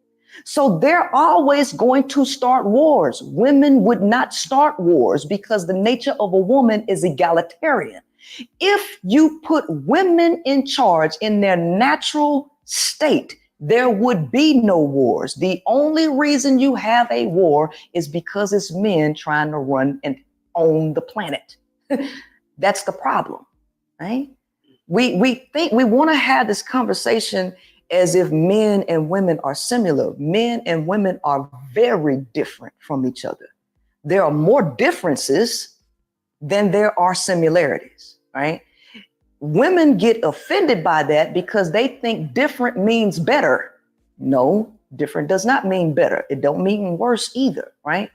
So they're always going to start wars. Women would not start wars because the nature of a woman is egalitarian. If you put women in charge in their natural state, there would be no wars. The only reason you have a war is because it's men trying to run and own the planet. That's the problem, right? We think we want to have this conversation as if men and women are similar. Men and women are very different from each other. There are more differences than there are similarities, right? Women get offended by that because they think different means better. No, different does not mean better. It don't mean worse either, right?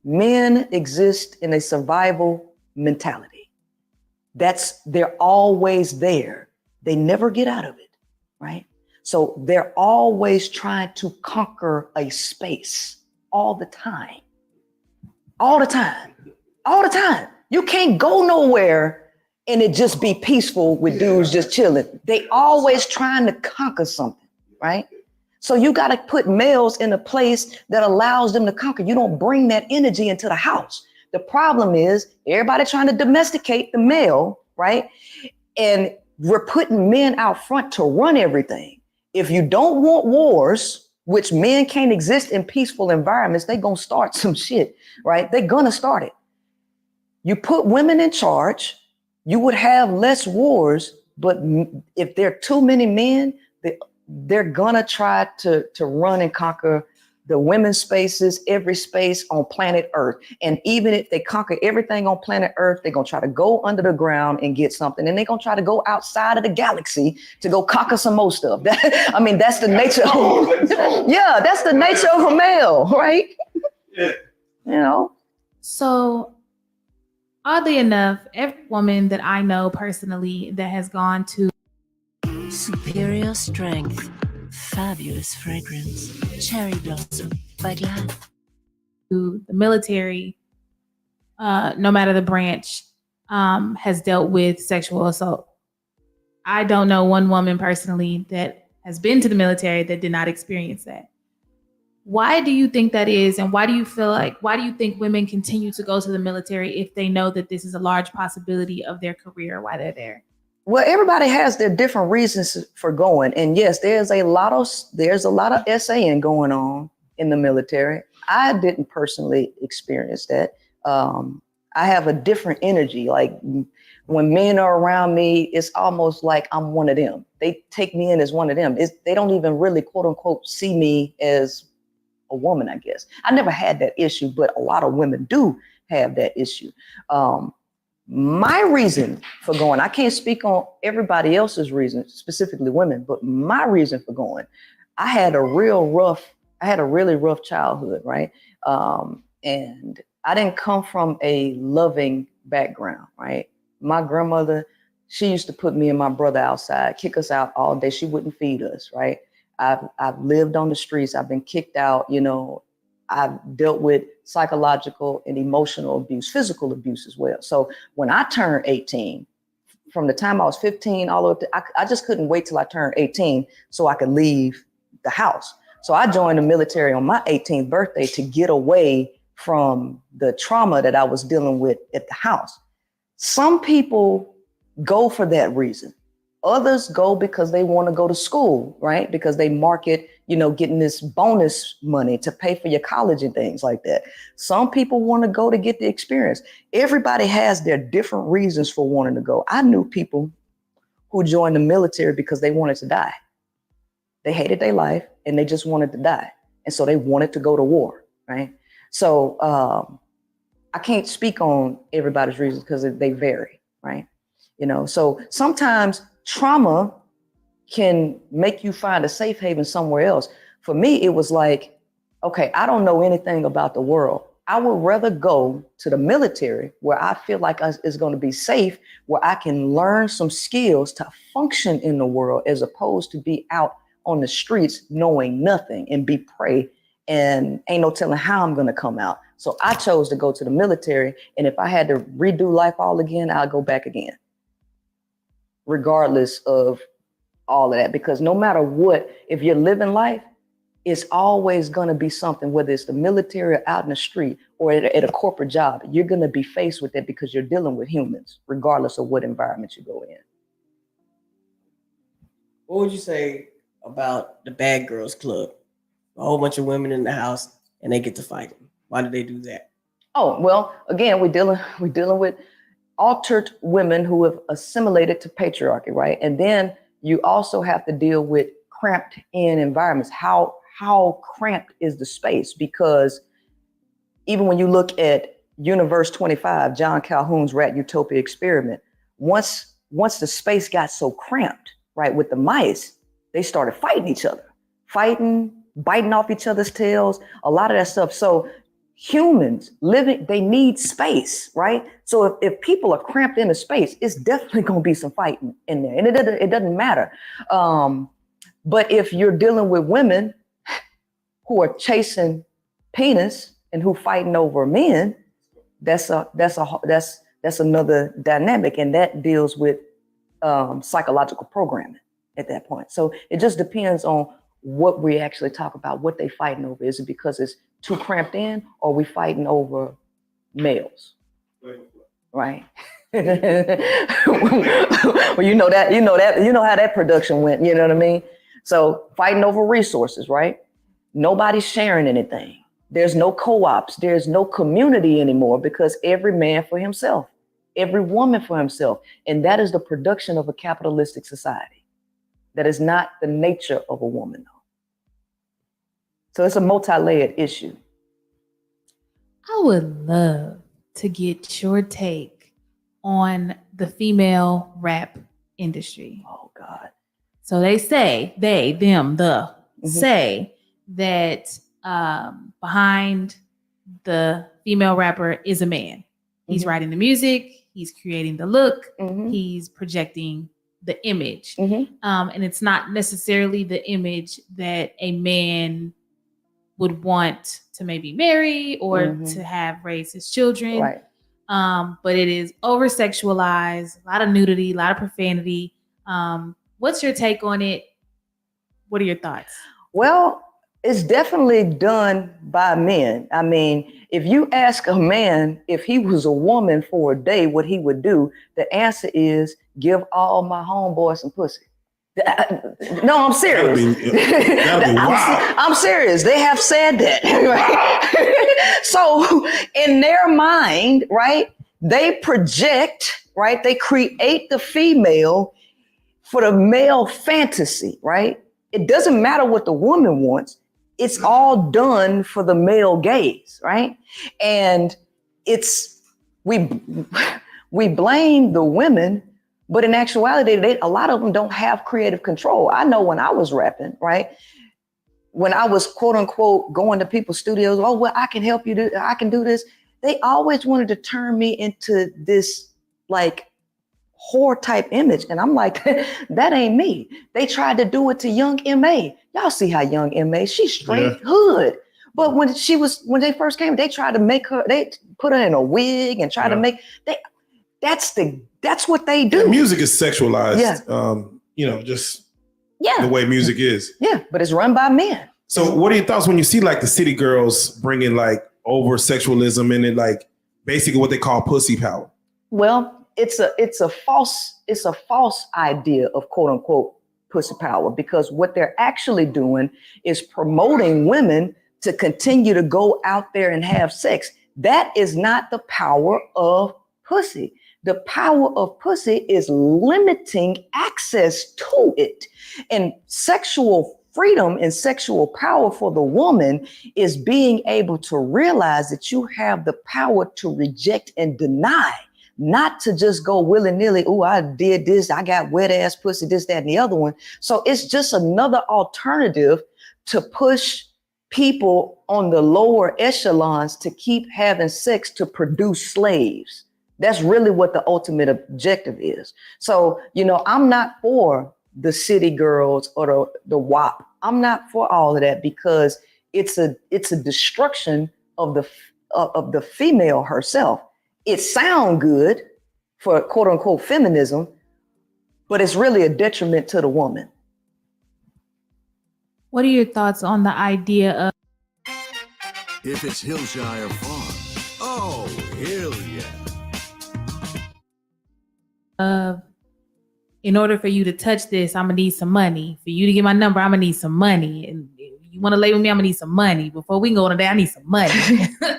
Men exist in a survival mentality. They're always there. They never get out of it, right? So they're always trying to conquer a space all the time. All the time. All the time. You can't go nowhere and it just be peaceful with dudes just chilling. They always trying to conquer something, right? So you got to put males in a place that allows them to conquer. You don't bring that energy into the house. The problem is everybody trying to domesticate the male, right? And we're putting men out front to run everything. If you don't want wars, which men can't exist in peaceful environments, they're going to start some shit, right? They're going to start it. You put women in charge, you would have less wars, but if there are too many men, they're going to try to run and conquer the women's spaces, every space on planet Earth. And even if they conquer everything on planet Earth, they're going to try to go under the ground and get something. And they're going to try to go outside of the galaxy to go conquer some more stuff. I mean, that's the nature. Yeah, that's the nature of a male, right? Yeah. You know? So oddly enough, every woman that I know personally that has gone to superior strength, fabulous fragrance, cherry blossom by Glad. To the military, no matter the branch, has dealt with sexual assault. I don't know one woman personally that has been to the military that did not experience that. Why do you think that is? And why do you think women continue to go to the military if they know that this is a large possibility of their career while they're there? Well, everybody has their different reasons for going. And yes, there's a lot of essaying going on in the military. I didn't personally experience that. I have a different energy. Like when men are around me, it's almost like I'm one of them. They take me in as one of them. They don't even really, quote unquote, see me as a woman, I guess. I never had that issue, but a lot of women do have that issue. My reason for going, I can't speak on everybody else's reason, specifically women, but my reason for going, I had a really rough childhood, right? And I didn't come from a loving background, right? My grandmother, she used to put me and my brother outside, kick us out all day. She wouldn't feed us, right? I've lived on the streets. I've been kicked out, you know. I've dealt with psychological and emotional abuse, physical abuse as well. So when I turned 18, from the time I was 15 all the way up to, I just couldn't wait till I turned 18 so I could leave the house. So I joined the military on my 18th birthday to get away from the trauma that I was dealing with at the house. Some people go for that reason. Others go because they want to go to school, right? Because they market, you know, getting this bonus money to pay for your college and things like that. Some people want to go to get the experience. Everybody has their different reasons for wanting to go. I knew people who joined the military because they wanted to die. They hated their life and they just wanted to die. And so they wanted to go to war, right? So I can't speak on everybody's reasons because they vary, right? You know, so sometimes trauma can make you find a safe haven somewhere else. For me, it was like, okay, I don't know anything about the world. I would rather go to the military where I feel like it's going to be safe, where I can learn some skills to function in the world, as opposed to be out on the streets knowing nothing and be prey and ain't no telling how I'm going to come out. So I chose to go to the military. And if I had to redo life all again, I'll go back again, regardless of all of that. Because no matter what, if you're living life, it's always going to be something, whether it's the military or out in the street or at a corporate job, you're going to be faced with it because you're dealing with humans, regardless of what environment you go in. What would you say about the Bad Girls Club? A whole bunch of women in the house and they get to fight. Why do they do that? Oh, well, again, we're dealing with altered women who have assimilated to patriarchy, right? And then you also have to deal with cramped in environments. How cramped is the space? Because even when you look at Universe 25, John Calhoun's Rat Utopia experiment, once the space got so cramped, right, with the mice, they started fighting each other, biting off each other's tails, a lot of that stuff. So humans living, they need space, right? So if people are cramped in a space, it's definitely going to be some fighting in there, and it doesn't matter. But if you're dealing with women who are chasing penis and who fighting over men, that's another dynamic, and that deals with psychological programming at that point. So it just depends on what we actually talk about, what they fighting over. Is it because it's too cramped in, or are we fighting over males? Right. Well, you know how that production went, you know what I mean? So fighting over resources, right? Nobody's sharing anything. There's no co-ops, there's no community anymore, because every man for himself, every woman for himself. And that is the production of a capitalistic society. That is not the nature of a woman, though. So it's a multi-layered issue. I would love to get your take on the female rap industry. Oh, God. So they say, say that behind the female rapper is a man. He's writing the music, he's creating the look, he's projecting the image. And it's not necessarily the image that a man would want to maybe marry or to have raised his children. Right. But it is over sexualized, a lot of nudity, a lot of profanity. What's your take on it? What are your thoughts? Well, it's definitely done by men. I mean, if you ask a man if he was a woman for a day, what he would do, the answer is give all my homeboys some pussy. No, I'm serious. That'd be wild. I'm serious. They have said that. Right? So in their mind, right, they project, right, they create the female for the male fantasy, right? It doesn't matter what the woman wants. It's all done for the male gaze, right? And we blame the women, but in actuality, a lot of them don't have creative control. I know when I was rapping, right? When I was quote unquote going to people's studios, oh, well, I can help you do, I can do this. They always wanted to turn me into this like whore type image. And I'm like, that ain't me. They tried to do it to Young M.A. Y'all see how Young M.A., she's straight hood. But when they first came, they tried to make her, they put her in a wig and try to make, that's what they do. Yeah, music is sexualized, just the way music is. Yeah, but it's run by men. So what are your thoughts when you see like the city girls bringing like over sexualism and it like basically what they call pussy power? Well, it's a false idea of quote unquote pussy power, because what they're actually doing is promoting women to continue to go out there and have sex. That is not the power of pussy. The power of pussy is limiting access to it. And sexual freedom and sexual power for the woman is being able to realize that you have the power to reject and deny. Not to just go willy-nilly, oh, I did this, I got wet ass pussy, this, that, and the other one. So it's just another alternative to push people on the lower echelons to keep having sex to produce slaves. That's really what the ultimate objective is. So, I'm not for the city girls or the WAP. I'm not for all of that, because it's a destruction of the female herself. It sounds good for quote unquote feminism, but it's really a detriment to the woman. What are your thoughts on the idea of If it's Hillshire Farm, oh, hell yeah. In order for you to touch this, I'm gonna need some money. For you to get my number, I'm gonna need some money. And if you want to lay with me, I'm gonna need some money. Before we can go on today, I need some money.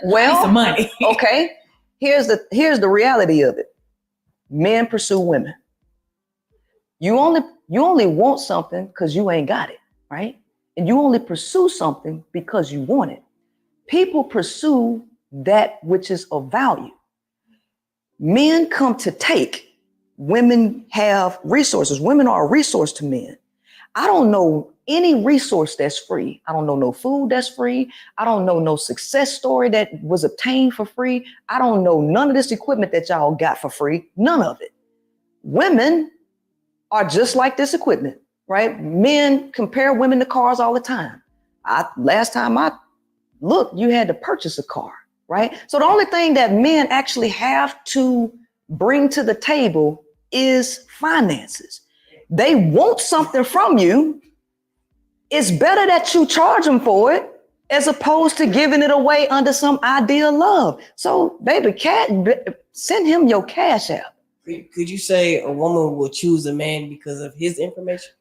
Well, I need some money. Okay. Here's the reality of it. Men pursue women. You only want something because you ain't got it, right? And you only pursue something because you want it. People pursue that which is of value. Men come to take. Women have resources. Women are a resource to men. I don't know any resource that's free. I don't know no food that's free. I don't know no success story that was obtained for free. I don't know none of this equipment that y'all got for free. None of it. Women are just like this equipment, right? Men compare women to cars all the time. Last time I looked, you had to purchase a car, right? So the only thing that men actually have to bring to the table is finances. They want something from you. It's better that you charge them for it as opposed to giving it away under some idea of love. So, baby, send him your Cash App. Could you say a woman will choose a man because of his information?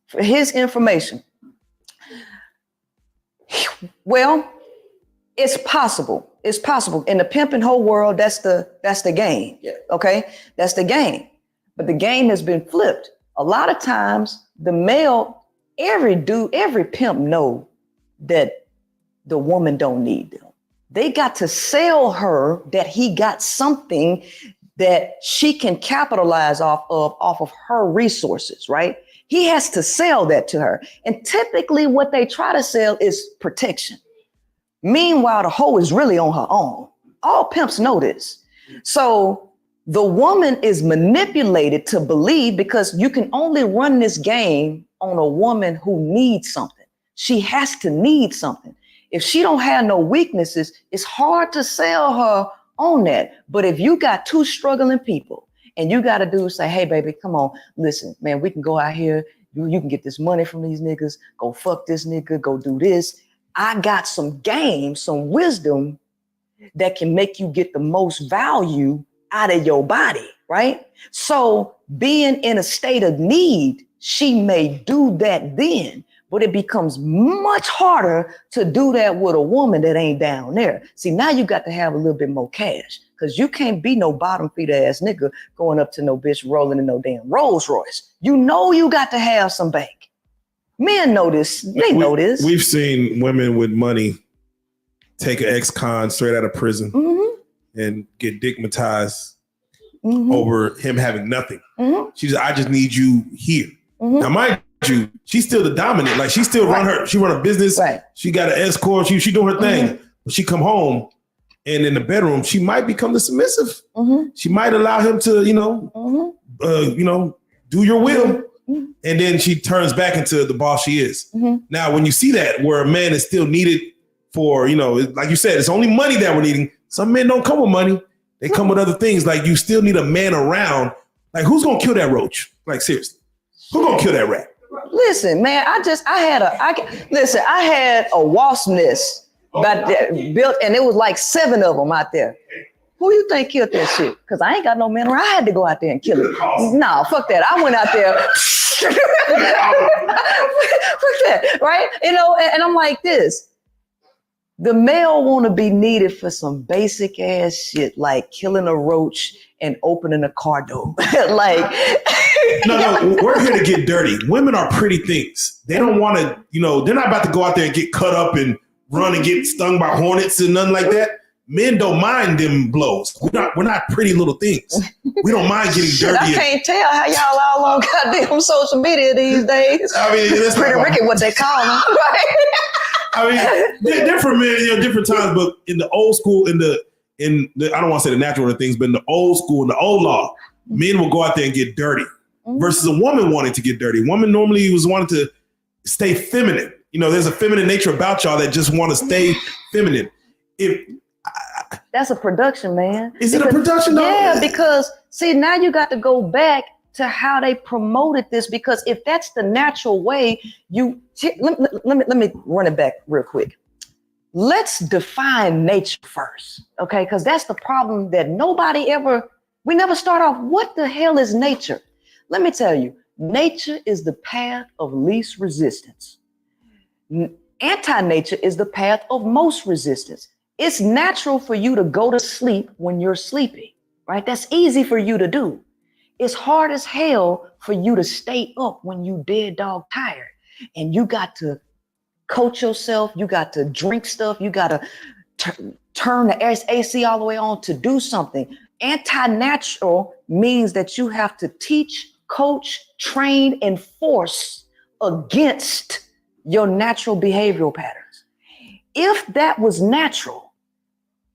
For his information. Well, it's possible. It's possible. In the pimping whole world, that's the game. Yeah. Okay? That's the game. But the game has been flipped. A lot of times the male, every pimp know that the woman don't need them. They got to sell her that he got something that she can capitalize off of her resources, right? He has to sell that to her. And typically what they try to sell is protection. Meanwhile, the hoe is really on her own. All pimps know this. So the woman is manipulated to believe, because you can only run this game on a woman who needs something. She has to need something. If she don't have no weaknesses, it's hard to sell her on that. But if you got two struggling people and you got to do say, hey, baby, come on, listen, man, we can go out here. You can get this money from these niggas. Go fuck this nigga. Go do this. I got some game, some wisdom that can make you get the most value out of your body, right? So being in a state of need, she may do that then, but it becomes much harder to do that with a woman that ain't down there. See, now you got to have a little bit more cash, because you can't be no bottom feeder ass nigga going up to no bitch rolling in no damn Rolls Royce. You know you got to have some bank. Men know this. They know this. We've seen women with money take an ex-con straight out of prison and get digmatized over him having nothing. She said, I just need you here. Now, mind you, she's still the dominant. Like, she still run a business. Right. She got an escort. She doing her thing. But she come home, and in the bedroom, she might become the submissive. She might allow him to, do your will. And then she turns back into the boss she is. Now, when you see that, where a man is still needed for, like you said, it's only money that we're needing. Some men don't come with money. They come with other things. Like, you still need a man around. Like, who's going to kill that roach? Like, seriously, who's going to kill that rat? Listen, man, I had a wasp nest built, and it was like 7 of them out there. Who you think killed that shit? Because I ain't got no man around. I had to go out there and kill it. No, fuck that. I went out there. Fuck that, right? And I'm like this. The male want to be needed for some basic ass shit, like killing a roach and opening a car door. Like, no, we're here to get dirty. Women are pretty things. They don't want to, they're not about to go out there and get cut up and run and get stung by hornets and nothing like that. Men don't mind them blows. We're not pretty little things. We don't mind getting dirty. I can't tell how y'all all on goddamn social media these days. I mean, that's pretty Ricky, what they call them. Right? I mean, different men, different times. But in the old school, in the I don't want to say the natural things, but in the old school, in the old law, men will go out there and get dirty. Versus a woman wanting to get dirty. Woman normally was wanting to stay feminine. There's a feminine nature about y'all that just want to stay feminine. That's a production, man. Is it a production? Yeah, because see, now you got to go back to how they promoted this, because if that's the natural way, let me run it back real quick. Let's define nature first, okay? Because that's the problem that we never start off. What the hell is nature? Let me tell you, nature is the path of least resistance. Anti-nature is the path of most resistance. It's natural for you to go to sleep when you're sleeping, right? That's easy for you to do. It's hard as hell for you to stay up when you dead dog tired. And you got to coach yourself. You got to drink stuff. You got to turn the AC all the way on to do something. Anti-natural means that you have to teach, coach, train, and force against your natural behavioral patterns. If that was natural,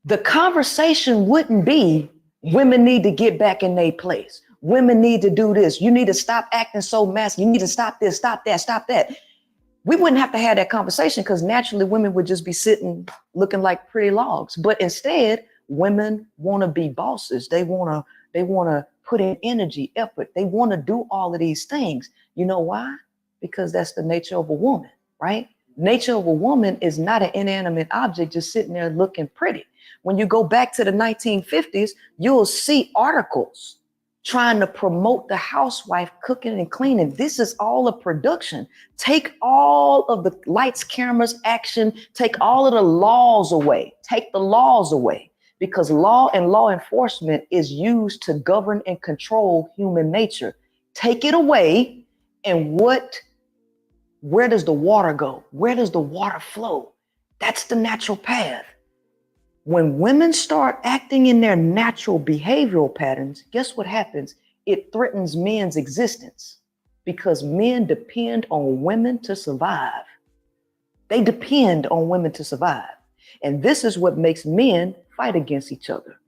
the conversation wouldn't be women need to get back in their place. Women need to do this. You need to stop acting so masculine. You need to stop this, stop that, stop that. We wouldn't have to have that conversation because naturally women would just be sitting looking like pretty logs. But instead, women want to be bosses. They want to put in energy, effort. They want to do all of these things. You know why? Because that's the nature of a woman, right? Nature of a woman is not an inanimate object just sitting there looking pretty. When you go back to the 1950s, you'll see articles trying to promote the housewife cooking and cleaning. This is all a production. Take all of the lights, cameras, action, take all of the laws away. Take the laws away, because law and law enforcement is used to govern and control human nature. Take it away, and where does the water go? Where does the water flow? That's the natural path. When women start acting in their natural behavioral patterns, guess what happens? It threatens men's existence because men depend on women to survive. They depend on women to survive. And this is what makes men fight against each other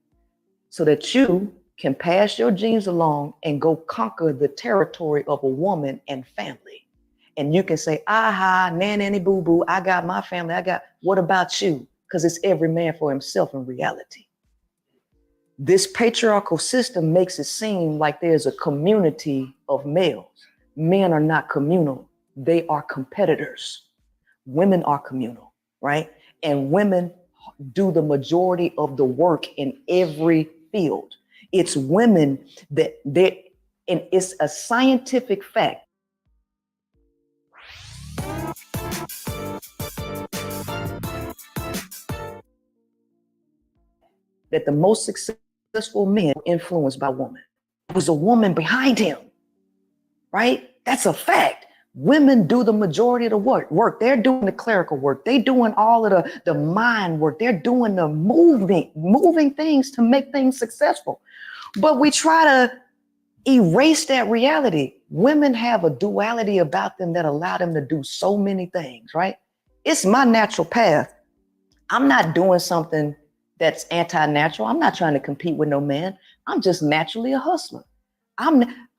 so that you can pass your genes along and go conquer the territory of a woman and family. And you can say, aha, nanny, boo boo, I got my family. What about you? Because it's every man for himself in reality. This patriarchal system makes it seem like there's a community of males. Men are not communal. They are competitors. Women are communal, right? And women do the majority of the work in every field. It's women and it's a scientific fact. That the most successful men were influenced by women. It was a woman behind him, right? That's a fact. Women do the majority of the work. They're doing the clerical work. They're doing all of the mind work. They're doing the moving things to make things successful. But we try to erase that reality. Women have a duality about them that allow them to do so many things, right? It's my natural path. I'm not doing something that's anti-natural. I'm not trying to compete with no man. I'm just naturally a hustler. I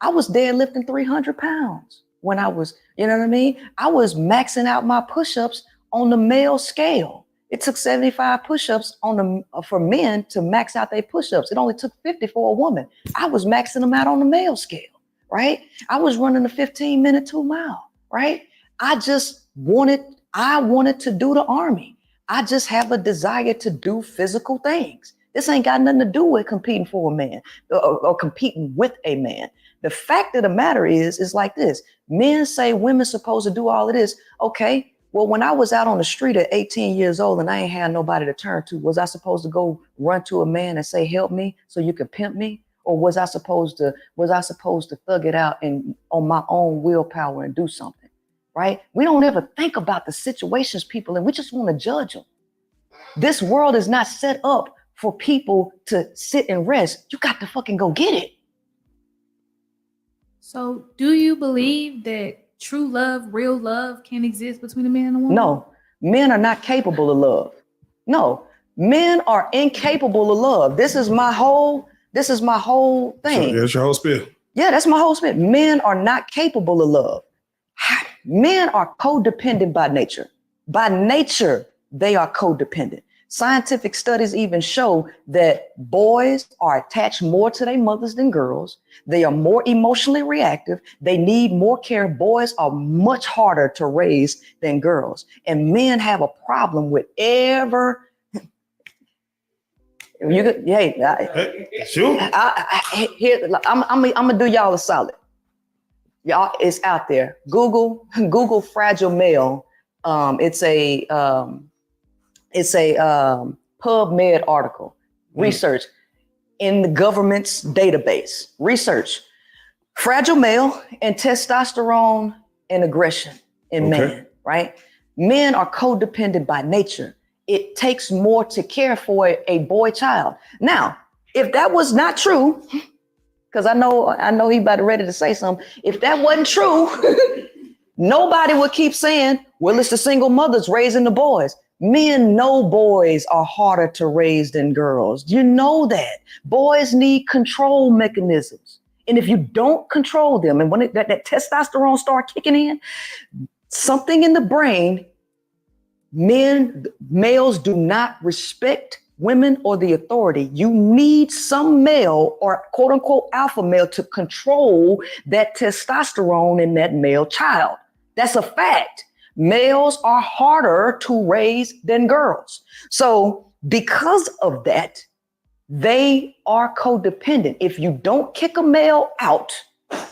was deadlifting 300 pounds when I was, you know what I mean? I was maxing out my push-ups on the male scale. It took 75 push-ups for men to max out their push-ups. It only took 50 for a woman. I was maxing them out on the male scale, right? I was running a 15-minute 2 mile, right? I wanted to do the Army. I just have a desire to do physical things. This ain't got nothing to do with competing for a man or competing with a man. The fact of the matter is like this. Men say women's supposed to do all of this. Okay, well, when I was out on the street at 18 years old and I ain't had nobody to turn to, was I supposed to go run to a man and say, help me so you can pimp me? Or was I supposed to thug it out and on my own willpower and do something? Right? We don't ever think about the situations people in. We just want to judge them. This world is not set up for people to sit and rest. You got to fucking go get it. So do you believe that true love, real love can exist between a man and a woman? No, men are not capable of love. No, men are incapable of love. This is my whole thing. So that's your whole spiel. Yeah, that's my whole spiel. Men are not capable of love. Men are codependent by nature. By nature, they are codependent. Scientific studies even show that boys are attached more to their mothers than girls. They are more emotionally reactive. They need more care. Boys are much harder to raise than girls. And men have a problem with Sure. I'm gonna do y'all a solid. Y'all, it's out there. Google fragile male. It's a PubMed article. Research in the government's database. Research fragile male and testosterone and aggression in men. Right? Men are codependent by nature. It takes more to care for a boy child. Now, if that was not true. Because I know he about ready to say something. If that wasn't true, Nobody would keep saying, well, it's the single mothers raising the boys. Men know boys are harder to raise than girls. You know that. Boys need control mechanisms. And if you don't control them, and when that testosterone start kicking in, something in the brain, males do not respect women or the authority. You need some male or quote unquote alpha male to control that testosterone in that male child. That's a fact. Males are harder to raise than girls. So because of that, they are codependent. If you don't kick a male out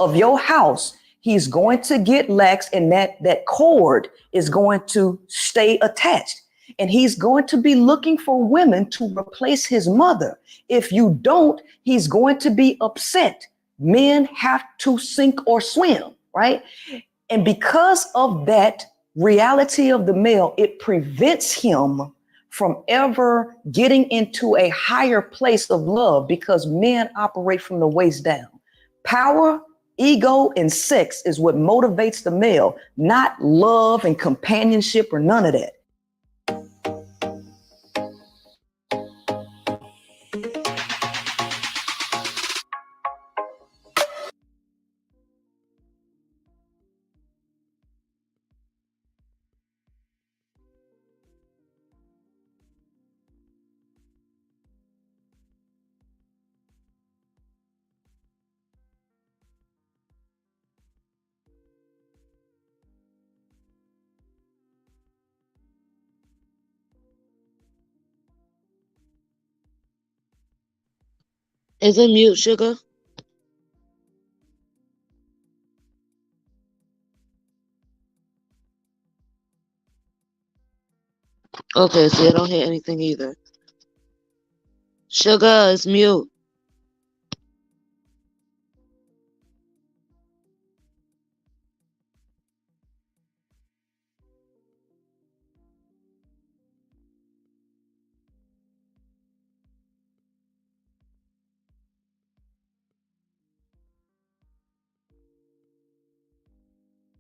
of your house, he's going to get lax, and that cord is going to stay attached. And he's going to be looking for women to replace his mother. If you don't, he's going to be upset. Men have to sink or swim, right? And because of that reality of the male, it prevents him from ever getting into a higher place of love, because men operate from the waist down. Power, ego, and sex is what motivates the male, not love and companionship or none of that. Is it mute, Sugar? Okay, see, I don't hear anything either. Sugar is mute.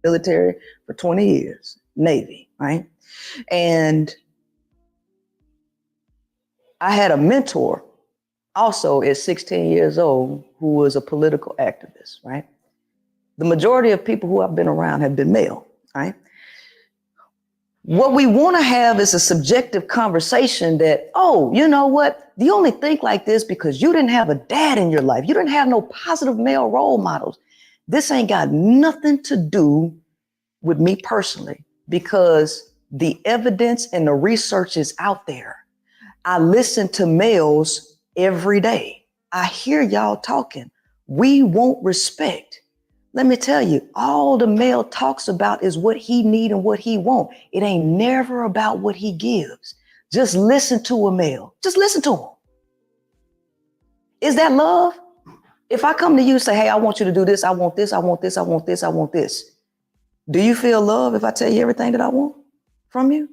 Military for 20 years, Navy, right? And I had a mentor also at 16 years old who was a political activist, right? The majority of people who I've been around have been male, right? What we want to have is a subjective conversation that, oh, you know what? You only think like this because you didn't have a dad in your life. You didn't have no positive male role models. This ain't got nothing to do with me personally, because the evidence and the research is out there. I listen to males every day. I hear y'all talking. We want respect. Let me tell you, all the male talks about is what he need and what he want. It ain't never about what he gives. Just listen to a male. Just listen to him. Is that love? If I come to you and say, hey, I want you to do this, I want this, I want this, I want this, I want this. Do you feel love if I tell you everything that I want from you?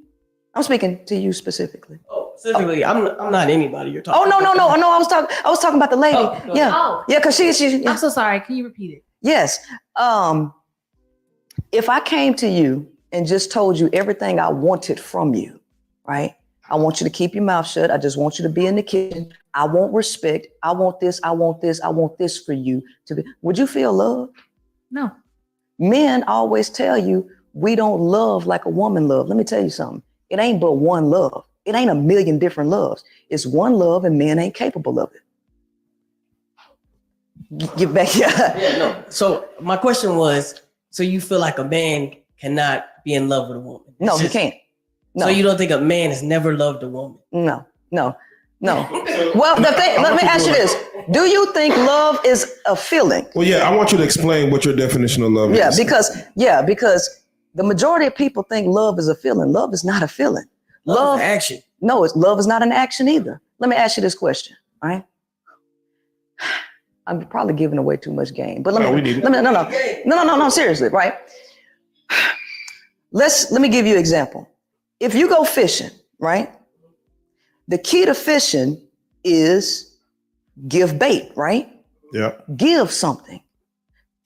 I'm speaking to you specifically. Oh, specifically, I'm not anybody you're talking. Oh, no. I was talking about the lady. Yeah, because she. I'm so sorry. Can you repeat it? Yes. If I came to you and just told you everything I wanted from you, right? I want you to keep your mouth shut. I just want you to be in the kitchen. I want respect. I want this. I want this. I want this for you to be. Would you feel love? No. Men always tell you we don't love like a woman love. Let me tell you something. It ain't but one love. It ain't a million different loves. It's one love, and men ain't capable of it. Get back here. Yeah, no. So my question was, so you feel like a man cannot be in love with a woman? No, he can't. No. So you don't think a man has never loved a woman? No. Well, the thing, let me ask you this. Do you think love is a feeling? Well, yeah, I want you to explain what your definition of love is. Because the majority of people think love is a feeling. Love is not a feeling. Love is action. No, love is not an action either. Let me ask you this question, right? I'm probably giving away too much game, but no, seriously, right? Let me give you an example. If you go fishing, right? The key to fishing is give bait, right? Yeah. Give something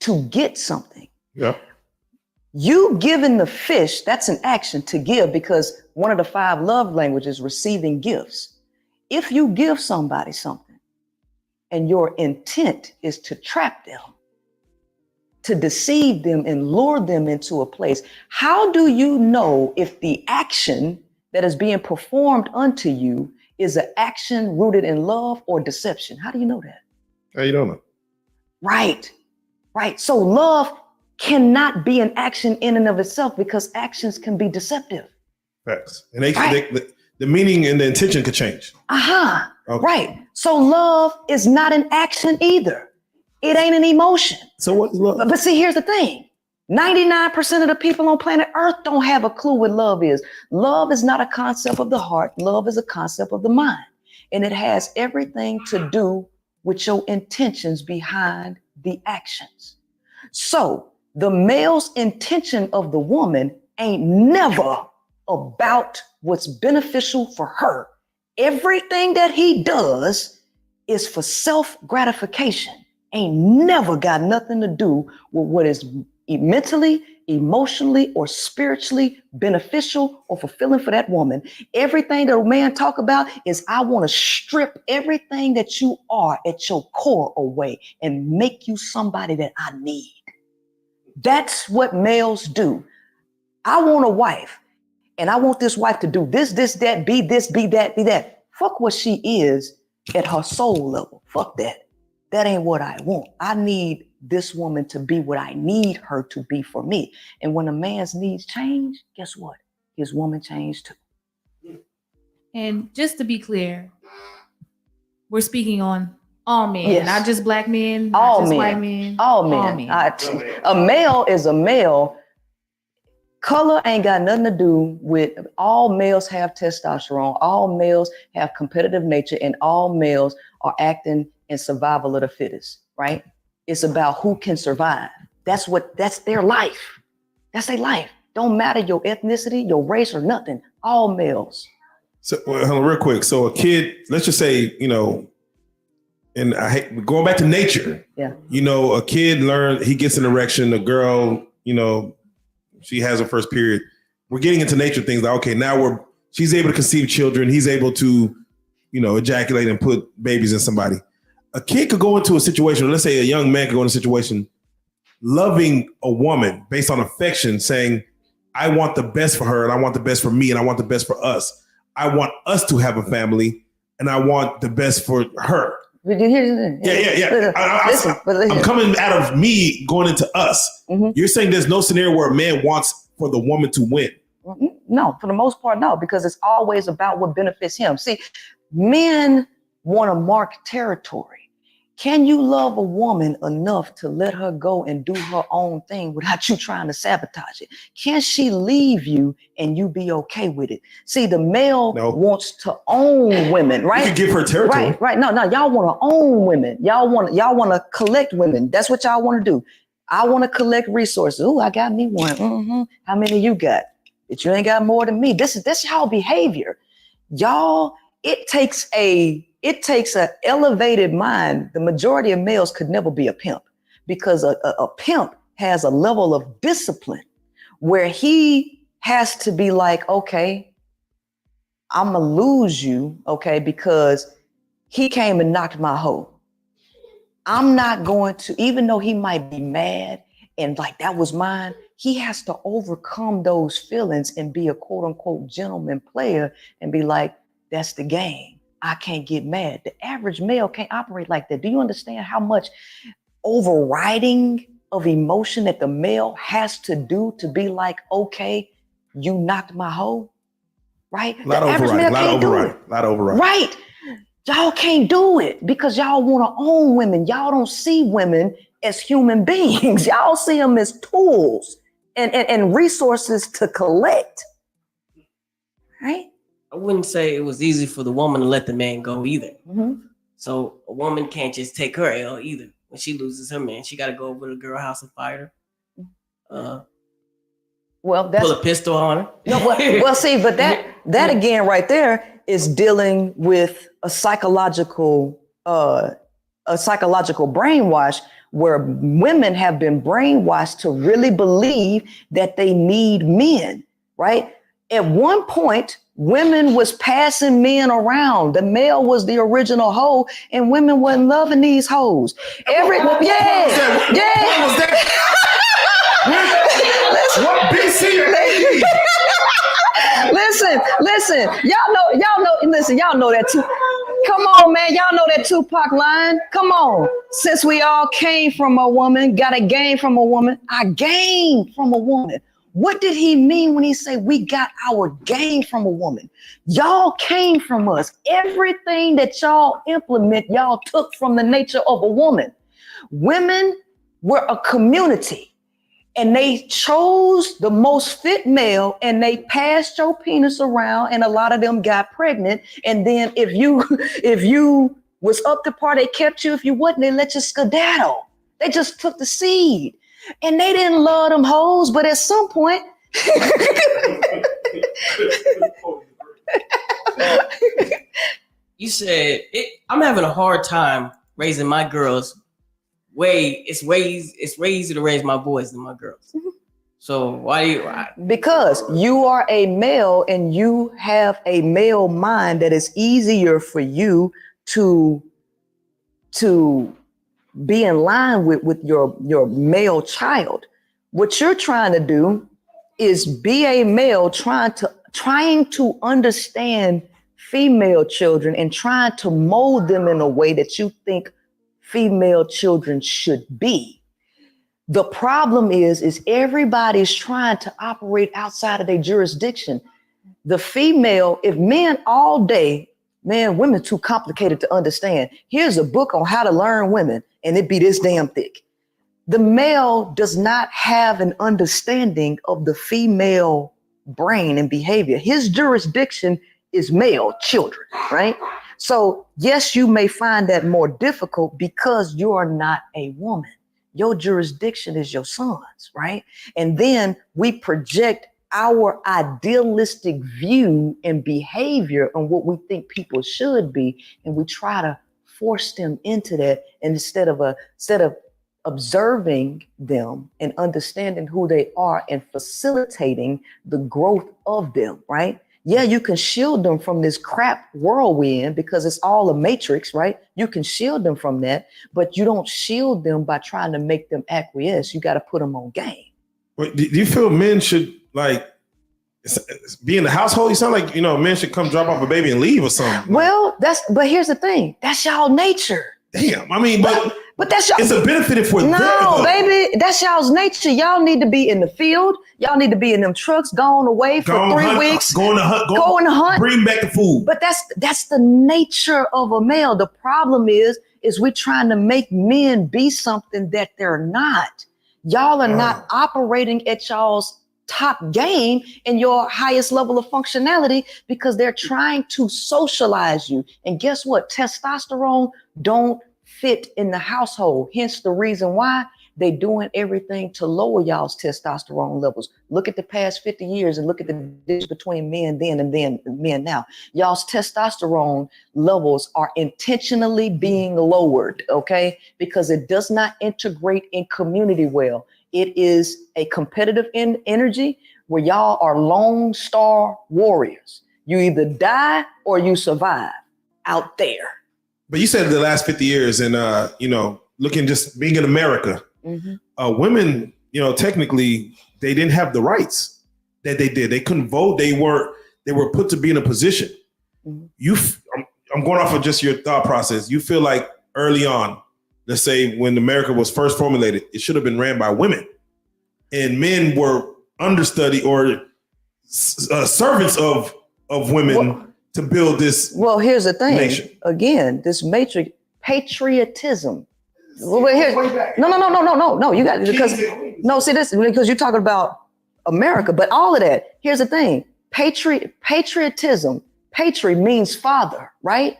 to get something. Yeah. You giving the fish, that's an action to give, because one of the 5 love languages, receiving gifts. If you give somebody something and your intent is to trap them, to deceive them and lure them into a place, how do you know if the action that is being performed unto you is an action rooted in love or deception? How do you know that? How you don't know? Right. So love cannot be an action in and of itself, because actions can be deceptive. Facts. And the meaning and the intention could change. Okay. Okay. So love is not an action either. It ain't an emotion. So what is love? But see, here's the thing. 99% of the people on planet Earth don't have a clue what love is. Love is not a concept of the heart. Love is a concept of the mind. And it has everything to do with your intentions behind the actions. So the male's intention of the woman ain't never about what's beneficial for her. Everything that he does is for self-gratification. Ain't never got nothing to do with what is mentally, emotionally, or spiritually beneficial or fulfilling for that woman. Everything that a man talk about is, I want to strip everything that you are at your core away and make you somebody that I need. That's what males do. I want a wife, and I want this wife to do this, that, be this, be that, be that. Fuck what she is at her soul level. Fuck that. That ain't what I want. I need this woman to be what I need her to be for me. And when a man's needs change, guess what? His woman changed too. And just to be clear, we're speaking on all men, Yes. not just black men, not All just men. white men. All men. A male is a male. Color ain't got nothing to do with, all males have testosterone. All males have competitive nature, and all males are acting in survival of the fittest, right? It's about who can survive. That's their life. That's their life. Don't matter your ethnicity, your race, or nothing. All males. So, hold on, real quick. So a kid, let's just say, and I hate going back to nature. Yeah. A kid he gets an erection. A girl, she has her first period. We're getting into nature things like, okay, now she's able to conceive children. He's able to, ejaculate and put babies in somebody. A kid could go into a situation, let's say a young man could go into a situation, loving a woman based on affection, saying, I want the best for her, and I want the best for me, and I want the best for us. I want us to have a family, and I want the best for her. But here's Yeah. I'm coming out of me going into us. Mm-hmm. You're saying there's no scenario where a man wants for the woman to win. No, for the most part, no, because it's always about what benefits him. See, men want to mark territory. Can you love a woman enough to let her go and do her own thing without you trying to sabotage it? Can she leave you and you be okay with it? See, the male wants to own women, right? You can give her territory. Right. No, y'all want to own women. Y'all want to collect women. That's what y'all want to do. I want to collect resources. Ooh, I got me one. Mm-hmm. How many you got? But you ain't got more than me. This is y'all behavior. Y'all, it takes an elevated mind. The majority of males could never be a pimp, because a pimp has a level of discipline where he has to be like, okay, I'm gonna lose you, okay, because he came and knocked my hoe. I'm not going to, even though he might be mad and like that was mine, he has to overcome those feelings and be a quote unquote gentleman player and be like, that's the game. I can't get mad. The average male can't operate like that. Do you understand how much overriding of emotion that the male has to do to be like, okay, you knocked my hoe, right? A lot of overriding. Right. Y'all can't do it because y'all want to own women. Y'all don't see women as human beings. Y'all see them as tools and resources to collect, right? I wouldn't say it was easy for the woman to let the man go either. Mm-hmm. So a woman can't just take her L either. When she loses her man, she got to go over to the girl house and fight her. Well, that's pull a pistol on her. No, well, see, but that again right there is dealing with a psychological brainwash where women have been brainwashed to really believe that they need men, right? At one point, women was passing men around. The male was the original hoe, and women wasn't loving these hoes. What was that? What BC or AD? Listen. Y'all know that too. Come on, man. Y'all know that Tupac line. Come on. Since we all came from a woman, got a game from a woman, I gained from a woman. What did he mean when he said we got our gain from a woman? Y'all came from us. Everything that y'all implement, y'all took from the nature of a woman. Women were a community. And they chose the most fit male and they passed your penis around, and a lot of them got pregnant. And then if you was up to par, they kept you. If you wasn't, they let you skedaddle. They just took the seed. And they didn't love them hoes, but at some point You said I'm having a hard time raising my girls. It's way easier to raise my boys than my girls. So why? Because you are a male and you have a male mind that is easier for you to be in line with your male child. What you're trying to do is be a male trying to understand female children and trying to mold them in a way that you think female children should be. The problem is everybody's trying to operate outside of their jurisdiction. The female, if men all day, man, women too complicated to understand. Here's a book on how to learn women, and it be this damn thick. The male does not have an understanding of the female brain and behavior. His jurisdiction is male children, right? So yes, you may find that more difficult because you are not a woman. Your jurisdiction is your sons, right? And then we project our idealistic view and behavior on what we think people should be, and we try to force them into that. And instead of observing them and understanding who they are and facilitating the growth of them, right? Yeah, you can shield them from this crap world we're in because it's all a matrix, right? You can shield them from that, but you don't shield them by trying to make them acquiesce. You got to put them on game. Wait, do you feel men should be in the household? You sound like, men should come drop off a baby and leave or something. Well, but here's the thing. That's y'all nature. Damn. I mean, but that's y'all. It's a benefit for them. No, baby, that's y'all's nature. Y'all need to be in the field. Y'all need to be in them trucks, gone away for 3 weeks. Going to hunt. Bring back the food. But that's the nature of a male. The problem is we're trying to make men be something that they're not. Y'all are not operating at y'all's top game and your highest level of functionality because they're trying to socialize you. And guess what? Testosterone don't fit in the household. Hence the reason why they doing everything to lower y'all's testosterone levels. Look at the past 50 years and look at the difference between men then and men now. Y'all's testosterone levels are intentionally being lowered, okay? Because it does not integrate in community well. It is a competitive energy where y'all are lone star warriors. You either die or you survive out there. But you said the last 50 years and, looking just being in America, women, technically they didn't have the rights that they did. They couldn't vote. They were put to be in a position. I'm going off of just your thought process. You feel like early on, let's say when America was first formulated, it should have been ran by women and men were understudy or servants of women to build this. Well, here's the thing. Nation. Again, this matrix, patriotism. No. You got because you're talking about America, but all of that. Here's the thing. Patriotism. Patri means father, right?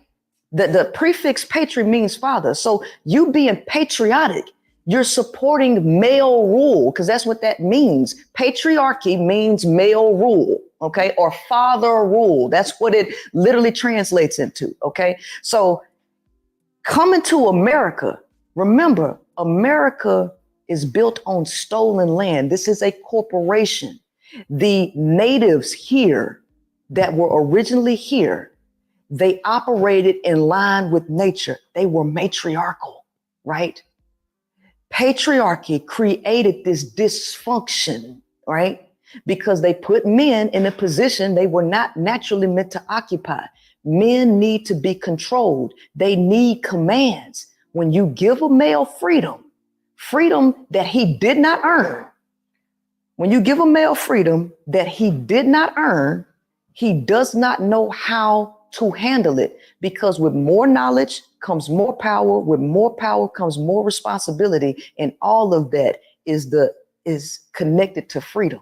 The prefix patri means father. So you being patriotic, you're supporting male rule because that's what that means. Patriarchy means male rule, okay? Or father rule. That's what it literally translates into, okay? So coming to America, remember, America is built on stolen land. This is a corporation. The natives here that were originally here, they operated in line with nature. They were matriarchal, right? Patriarchy created this dysfunction, right? Because they put men in a position they were not naturally meant to occupy. Men need to be controlled. They need commands. When you give a male freedom that he did not earn, when you give a male freedom that he did not earn, he does not know how to handle it, because with more knowledge comes more power. With more power comes more responsibility. And all of that is connected to freedom.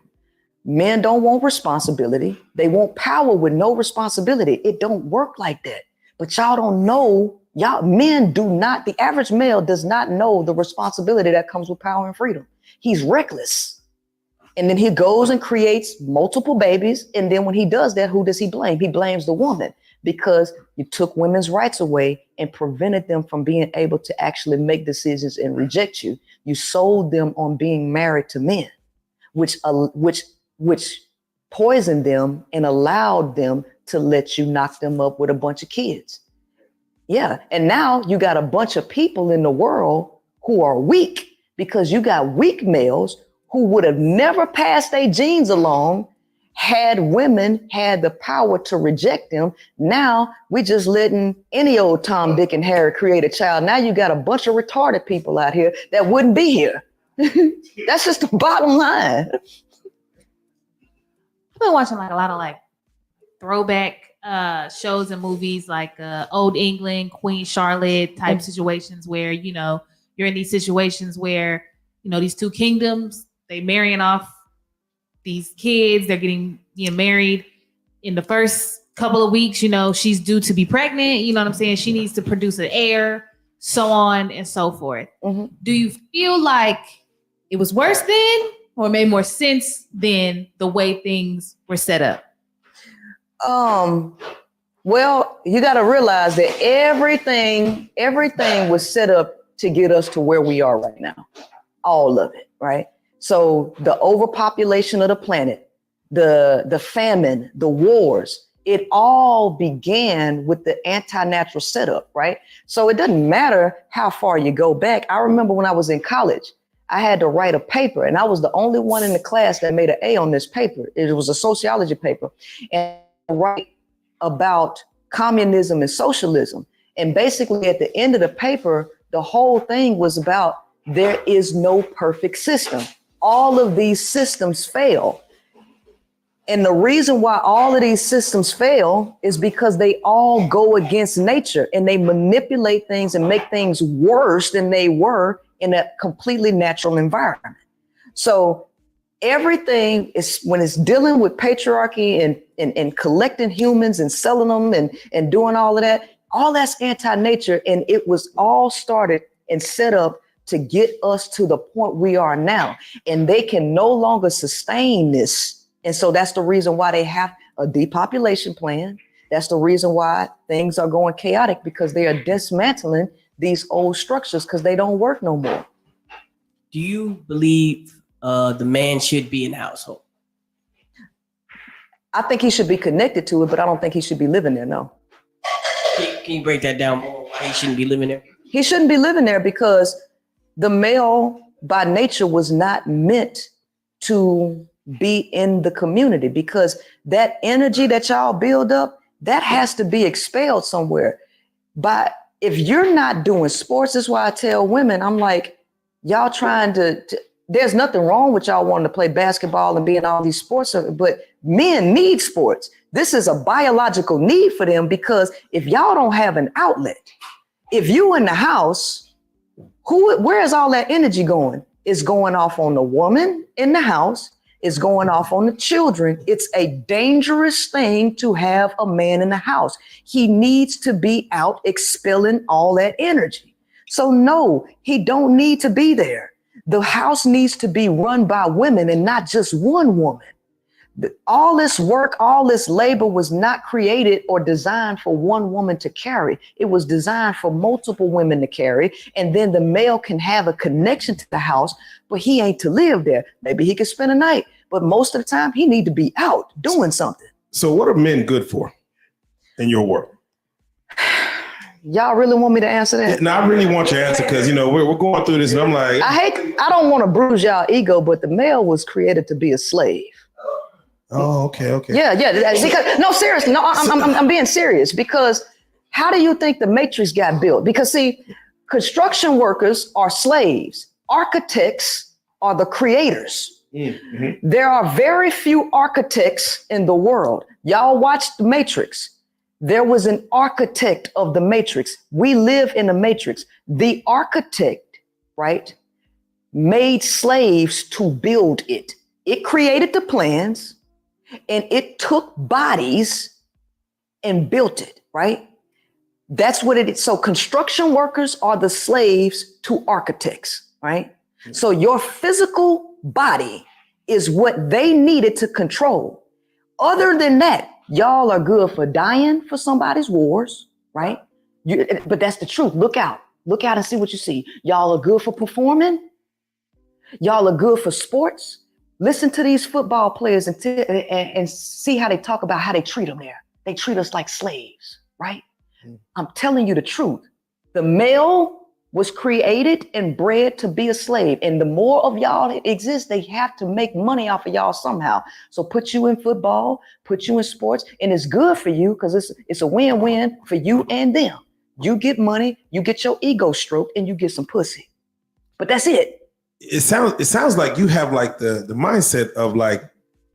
Men don't want responsibility. They want power with no responsibility. It don't work like that. But y'all don't know, men do not, the average male does not know the responsibility that comes with power and freedom. He's reckless. And then he goes and creates multiple babies. And then when he does that, who does he blame? He blames the woman, because you took women's rights away and prevented them from being able to actually make decisions and reject you. You sold them on being married to men, which poisoned them and allowed them to let you knock them up with a bunch of kids. Yeah. And now you got a bunch of people in the world who are weak, because you got weak males who would have never passed their genes along had women had the power to reject them. Now we just letting any old Tom, Dick, and Harry create a child. Now you got a bunch of retarded people out here that wouldn't be here. That's just the bottom line. I've been watching like a lot of like throwback shows and movies, like Old England, Queen Charlotte type situations, where, you know, you're in these situations where, you know, these two kingdoms, they marrying off these kids, they're getting married. In the first couple of weeks, you know, she's due to be pregnant, you know what I'm saying? She needs to produce an heir, so on and so forth. Mm-hmm. Do you feel like it was worse then, or made more sense than the way things were set up? Well, you got to realize that everything was set up to get us to where we are right now. All of it, right? So the overpopulation of the planet, the famine, the wars, it all began with the anti-natural setup, right? So it doesn't matter how far you go back. I remember when I was in college, I had to write a paper, and I was the only one in the class that made an A on this paper. It was a sociology paper, and I write about communism and socialism. And basically at the end of the paper, the whole thing was about there is no perfect system. All of these systems fail. And the reason why all of these systems fail is because they all go against nature, and they manipulate things and make things worse than they were in a completely natural environment. So everything is, when it's dealing with patriarchy and collecting humans and selling them and doing all of that, all that's anti-nature. And it was all started and set up to get us to the point we are now. And they can no longer sustain this. And so that's the reason why they have a depopulation plan. That's the reason why things are going chaotic, because they are dismantling these old structures because they don't work no more. Do you believe the man should be in the household? I think he should be connected to it, but I don't think he should be living there, no. Can you break that down more? Why he shouldn't be living there? He shouldn't be living there because the male by nature was not meant to be in the community, because that energy that y'all build up, that has to be expelled somewhere. But if you're not doing sports, that's why I tell women, I'm like, y'all trying to there's nothing wrong with y'all wanting to play basketball and be in all these sports, but men need sports. This is a biological need for them, because if y'all don't have an outlet, if you in the house, where is all that energy going? It's going off on the woman in the house. It's going off on the children. It's a dangerous thing to have a man in the house. He needs to be out expelling all that energy. So no, he don't need to be there. The house needs to be run by women and not just one woman. All this work, all this labor was not created or designed for one woman to carry. It was designed for multiple women to carry. And then the male can have a connection to the house, but he ain't to live there. Maybe he can spend a night, but most of the time he need to be out doing something. So what are men good for in your world? Y'all really want me to answer that? No, I really want your answer because, we're going through this and I'm like. I don't want to bruise y'all ego, but the male was created to be a slave. Oh, okay. Yeah. Because, no, seriously. No, I'm being serious because how do you think the Matrix got built? Because see, construction workers are slaves. Architects are the creators. Mm-hmm. There are very few architects in the world. Y'all watched the Matrix. There was an architect of the Matrix. We live in the Matrix. The architect, right, made slaves to build it. It created the plans and it took bodies and built it, right? That's what it is. So construction workers are the slaves to architects, right? So your physical body is what they needed to control. Other than that, y'all are good for dying for somebody's wars, right? But that's the truth. Look out and see what you see. Y'all are good for performing. Y'all are good for sports. Listen to these football players and see how they talk about how they treat them there. They treat us like slaves, right? I'm telling you the truth. The male was created and bred to be a slave. And the more of y'all that exist, they have to make money off of y'all somehow. So put you in football, put you in sports, and it's good for you because it's a win-win for you and them. You get money, you get your ego stroked, and you get some pussy. But that's it. It sounds like you have like the mindset of like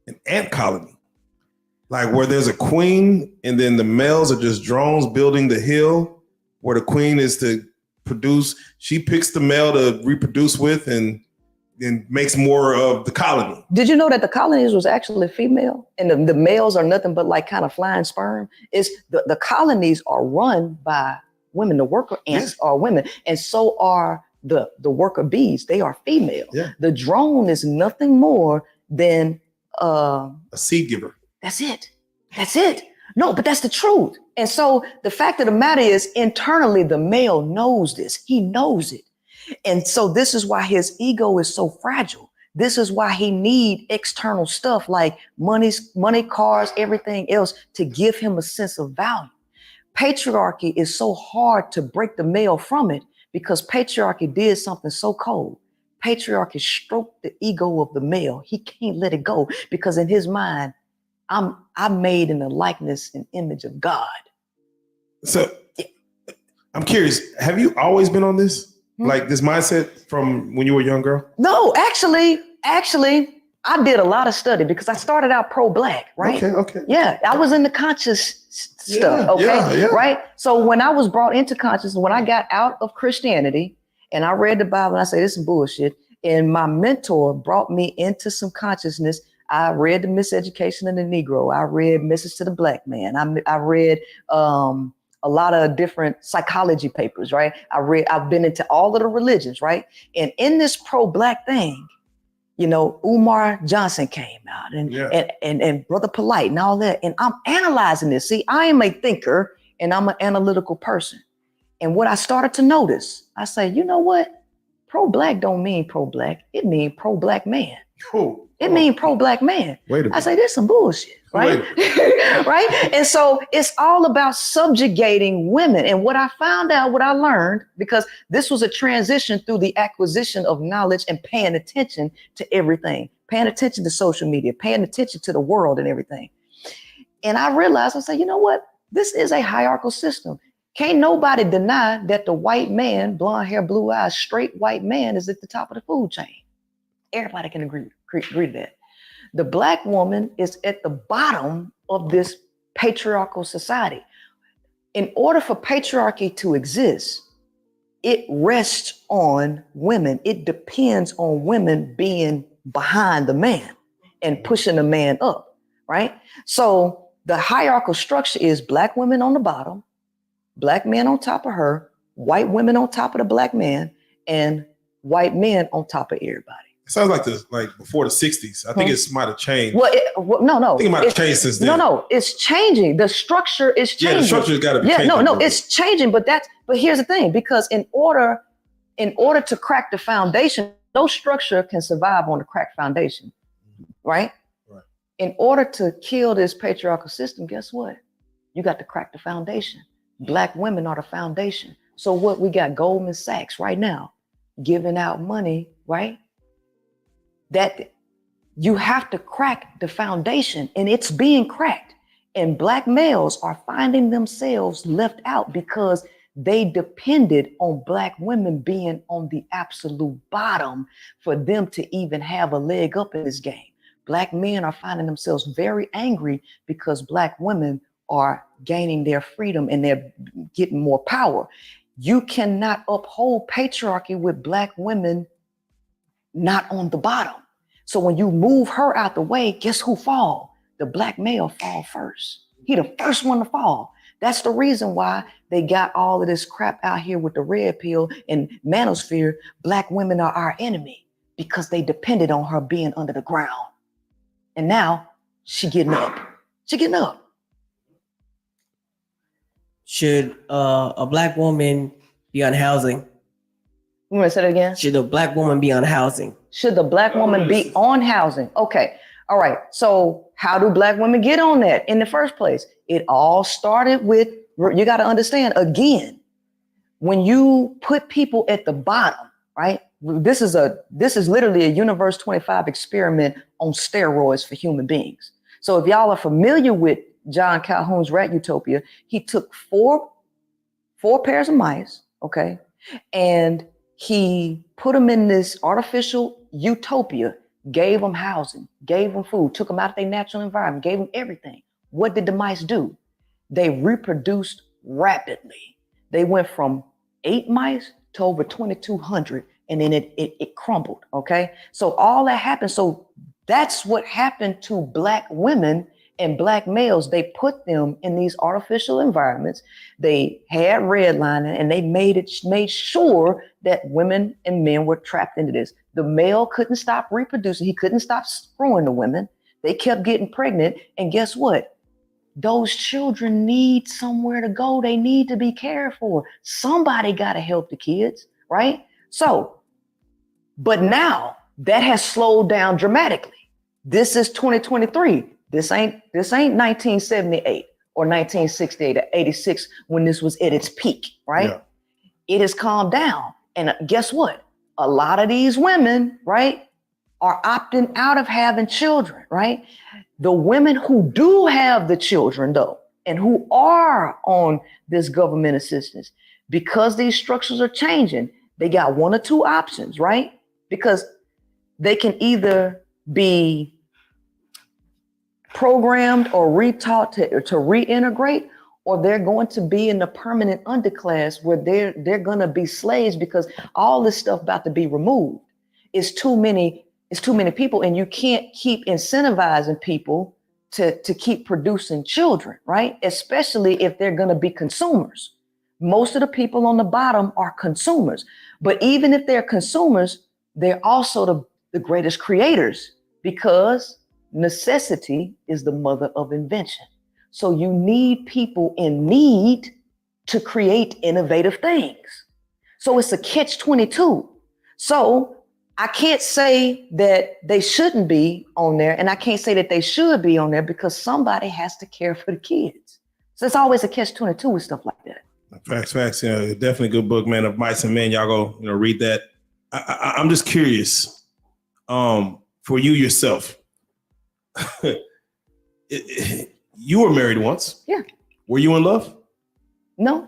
an ant colony. Like where there's a queen and then the males are just drones building the hill where the queen is to produce. She picks the male to reproduce with and then makes more of the colony. Did you know that the colonies was actually female and the males are nothing but like kind of flying sperm? It's the colonies are run by women. The worker ants are women. And so are the worker bees. They are female. Yeah. The drone is nothing more than a seed giver. That's it. No, but that's the truth. And so the fact of the matter is internally, the male knows this. He knows it. And so this is why his ego is so fragile. This is why he need external stuff like money, cars, everything else to give him a sense of value. Patriarchy is so hard to break the male from it because patriarchy did something so cold. Patriarchy stroked the ego of the male. He can't let it go because in his mind, I'm made in the likeness and image of God. So I'm curious, have you always been on this? Like this mindset from when you were a young girl? No, actually, I did a lot of study because I started out pro-Black, right? Okay. Yeah, I was in the conscious stuff, okay? Yeah. Right? So when I was brought into consciousness, when I got out of Christianity and I read the Bible and I say, this is bullshit. And my mentor brought me into some consciousness. I read The Miseducation of the Negro. I read Message to the Black Man. I read a lot of different psychology papers, right? I've been into all of the religions, right? And in this pro-Black thing, Umar Johnson came out and Brother Polite and all that. And I'm analyzing this. See, I am a thinker and I'm an analytical person. And what I started to notice, I say, you know what? Pro-Black don't mean pro-Black. It means pro-Black man. It means pro-Black man. I say, this some bullshit, right? Right? And so it's all about subjugating women. And what I found out, what I learned, because this was a transition through the acquisition of knowledge and paying attention to everything, paying attention to social media, paying attention to the world and everything. And I realized, I said, you know what? This is a hierarchical system. Can't nobody deny that the white man, blonde hair, blue eyes, straight white man is at the top of the food chain. Everybody can agree to that. The Black woman is at the bottom of this patriarchal society. In order for patriarchy to exist, it rests on women. It depends on women being behind the man and pushing the man up, right? So the hierarchical structure is Black women on the bottom, Black men on top of her, white women on top of the Black man, and white men on top of everybody. It sounds like before the 60s. I think it might have changed. Well, no. I think it might have changed since then. No, it's changing. The structure is changing. Yeah, the structure's got to be changing. No, it's changing. But here's the thing, because in order to crack the foundation, no structure can survive on the cracked foundation, right? Right. In order to kill this patriarchal system, guess what? You got to crack the foundation. Black women are the foundation. So what we got Goldman Sachs right now giving out money, right? That you have to crack the foundation, and it's being cracked. And Black males are finding themselves left out because they depended on Black women being on the absolute bottom for them to even have a leg up in this game. Black men are finding themselves very angry because Black women are gaining their freedom and they're getting more power. You cannot uphold patriarchy with Black women not on the bottom. So when you move her out the way, guess who fall? The Black male fall first. He the first one to fall. That's the reason why they got all of this crap out here with the red pill and manosphere. Black women are our enemy because they depended on her being under the ground. And now she getting up. Should a Black woman be on housing? You want to say that again? Should a Black woman be on housing? Should the Black woman be on housing? Okay. All right. So how do Black women get on that in the first place? It all started with, you got to understand, again, when you put people at the bottom, right? This is literally a Universe 25 experiment on steroids for human beings. So if y'all are familiar with John Calhoun's Rat Utopia, he took four pairs of mice, okay, and he put them in this artificial utopia, gave them housing, gave them food, took them out of their natural environment, gave them everything. What did the mice do? They reproduced rapidly. They went from 8 mice to over 2,200, and then it crumbled, okay? So all that happened. So that's what happened to Black women and Black males. They put them in these artificial environments. They had redlining, and they made sure that women and men were trapped into this. The male couldn't stop reproducing. He couldn't stop screwing the women. They kept getting pregnant. And guess what? Those children need somewhere to go. They need to be cared for. Somebody got to help the kids, right? So, but now that has slowed down dramatically. This is 2023. This ain't 1978 or 1968 or 86 when this was at its peak, right? Yeah. It has calmed down. And guess what? A lot of these women, right, are opting out of having children, right? The women who do have the children, though, and who are on this government assistance, because these structures are changing, they got one or two options, right? Because they can either be programmed or retaught to reintegrate, or they're going to be in the permanent underclass where they're going to be slaves, because all this stuff about to be removed. It's too many people, and you can't keep incentivizing people to keep producing children, right? Especially if they're going to be consumers. Most of the people on the bottom are consumers. But even if they're consumers, they're also the greatest creators, because necessity is the mother of invention. So you need people in need to create innovative things. So it's a catch-22. So I can't say that they shouldn't be on there, and I can't say that they should be on there, because somebody has to care for the kids. So it's always a catch-22 with stuff like that. Facts. Yeah, definitely a good book, man, of Mice and Men. Y'all go, read that. I'm just curious, for you yourself. You were married once. Yeah. Were you in love? No.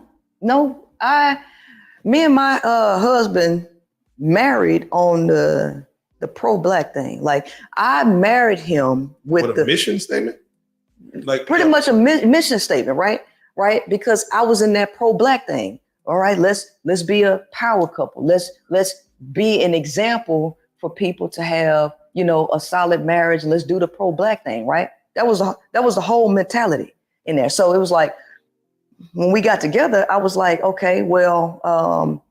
Me and my husband married on the pro-Black thing. Like, I married him with a mission statement? Like pretty much a mission statement, right? Right? Because I was in that pro-Black thing. All right, let's be a power couple. Let's be an example for people to have, a solid marriage. Let's do the pro-Black thing, right? That was the whole mentality in there. So it was like, when we got together, I was like, okay, well,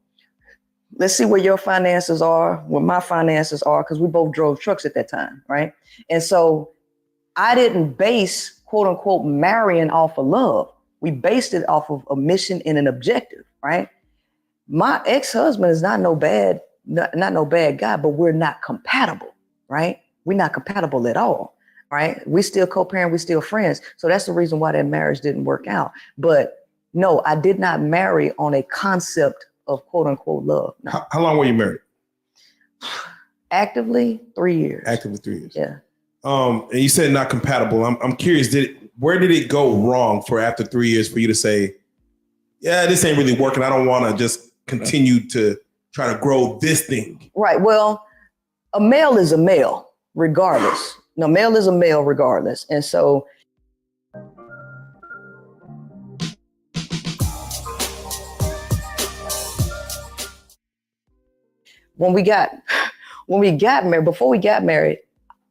let's see where your finances are, where my finances are, because we both drove trucks at that time, right? And so I didn't base, quote unquote, marrying off of love. We based it off of a mission and an objective, right? My ex-husband is not no bad guy, but we're not compatible, right? We're not compatible at all, right? We still co-parent, we still friends. So that's the reason why that marriage didn't work out. But no, I did not marry on a concept of quote unquote love. No. How long were you married? Actively 3 years. Actively 3 years. Yeah. And you said not compatible. I'm curious, where did it go wrong for after 3 years for you to say, yeah, this ain't really working. I don't want to just continue to try to grow this thing. Right. Well, a male is a male regardless. No, male is a male regardless. And so when we got married, before we got married,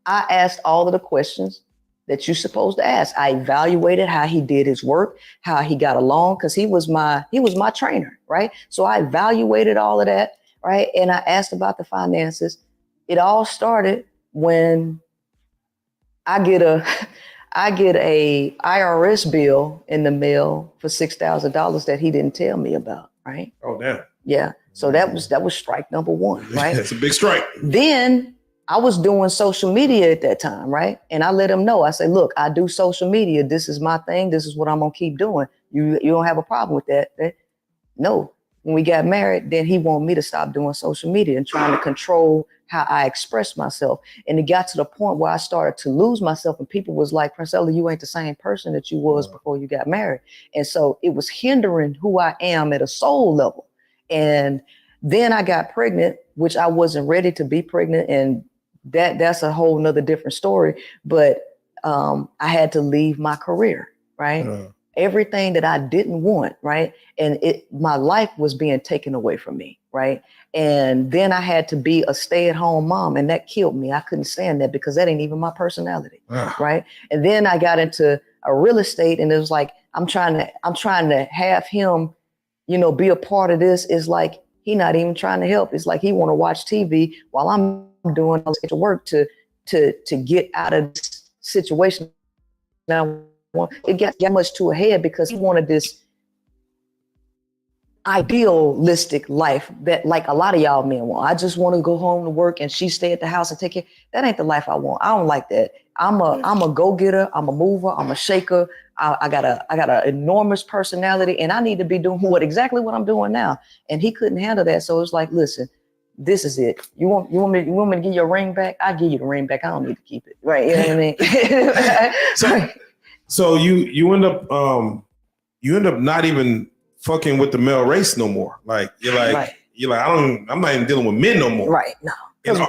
I asked all of the questions that you're supposed to ask. I evaluated how he did his work, how he got along, because he was my trainer, right? So I evaluated all of that, right? And I asked about the finances. It all started when I get a IRS bill in the mail for $6,000 that he didn't tell me about, right? Oh, damn. Yeah. So that was strike number one, right? That's a big strike. Then I was doing social media at that time, right? And I let him know. I said, look, I do social media. This is my thing. This is what I'm gonna keep doing. You don't have a problem with that? No. When we got married, then he wanted me to stop doing social media and trying to control how I express myself. And it got to the point where I started to lose myself, and people was like, Princella, you ain't the same person that you was before you got married. And so it was hindering who I am at a soul level. And then I got pregnant, which I wasn't ready to be pregnant. And that's a whole nother different story. But I had to leave my career, right? Everything that I didn't want, right? And my life was being taken away from me, right? And then I had to be a stay-at-home mom, and that killed me. I couldn't stand that because that ain't even my personality, right? And then I got into a real estate, and it was like I'm trying to have him, be a part of this. Is like he not even trying to help. It's like he want to watch TV while I'm doing all this work to get out of this situation. Now it got much too ahead because he wanted this idealistic life that like a lot of y'all men want. I just want to go home to work and she stay at the house and take care. That ain't the life I want. I don't like that. I'm a go-getter. I'm a mover. I'm a shaker. I got an enormous personality, and I need to be doing exactly what I'm doing now. And he couldn't handle that. So it's like, listen, this is it. You want me to give you a ring back? I'll give you the ring back. I don't need to keep it. Right. You know what I mean? So you end up not even fucking with the male race no more. Like you're like I'm not even dealing with men no more. Right. No. And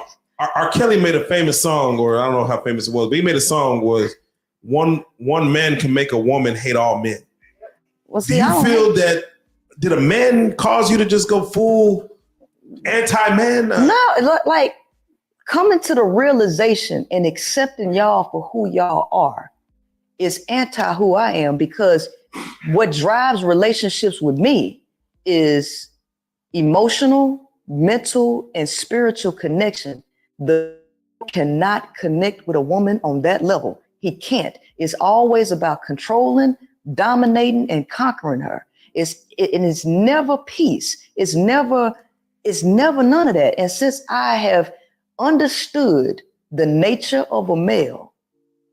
R. Kelly made a famous song, or I don't know how famous it was, but he made a song was one man can make a woman hate all men. Well, do you feel that did a man cause you to just go full anti-man? No, like coming to the realization and accepting y'all for who y'all are is anti who I am, because what drives relationships with me is emotional, mental, and spiritual connection. The cannot connect with a woman on that level. He can't. It's always about controlling, dominating, and conquering her. It's never peace. It's never none of that. And since I have understood the nature of a male,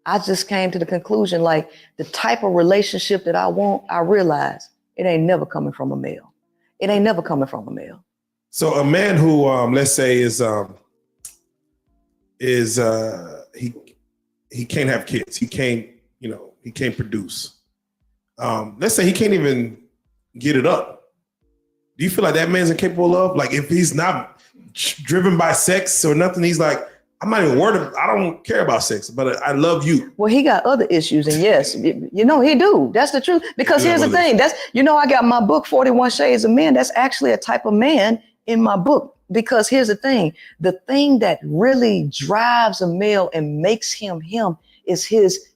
I just came to the conclusion, like the type of relationship that I want, I realize it ain't never coming from a male. It ain't never coming from a male. So a man who, let's say he can't have kids. He can't produce. Let's say he can't even get it up. Do you feel like that man's incapable of? Like if he's not driven by sex or nothing, he's like, I'm not even worried. I don't care about sex, but I love you. Well, he got other issues, and yes, he do. That's the truth. Because here's the thing. I got my book, 41 Shades of Men. That's actually a type of man in my book. Because here's the thing that really drives a male and makes him is his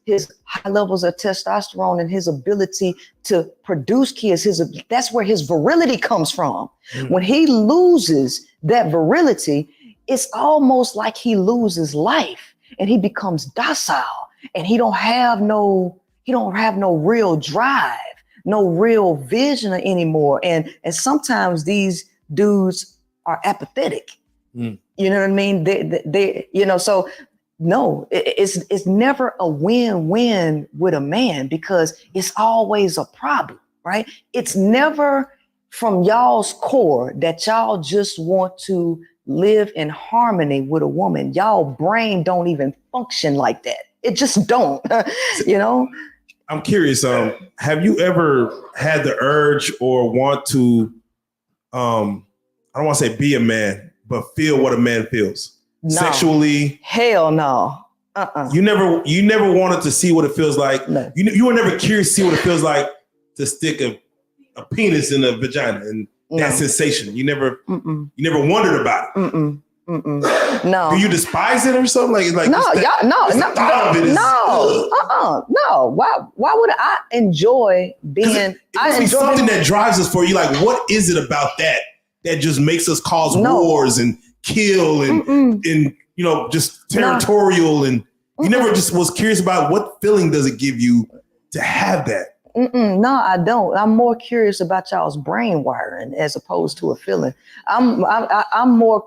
high levels of testosterone and his ability to produce kids. That's where his virility comes from. When he loses that virility, it's almost like he loses life and he becomes docile, and he don't have no real drive, no real vision anymore. And sometimes these dudes are apathetic. You know what I mean? They so no, it's never a win-win with a man, because it's always a problem, right? It's never from y'all's core that y'all just want to live in harmony with a woman. Y'all brain don't even function like that. It just don't, I'm curious. Have you ever had the urge or want to, I don't want to say be a man, but feel what a man feels sexually? Hell no. You never wanted to see what it feels like. No. You were never curious to see what it feels like to stick a penis in a vagina and that sensation. You never wondered about it. No. Do you despise it or something? Like no. Why would I enjoy being? It must be something that drives us for you. Like, what is it about that just makes us cause wars and kill and just territorial? And you never just was curious about what feeling does it give you to have that? No, I don't. I'm more curious about y'all's brain wiring as opposed to a feeling. I'm more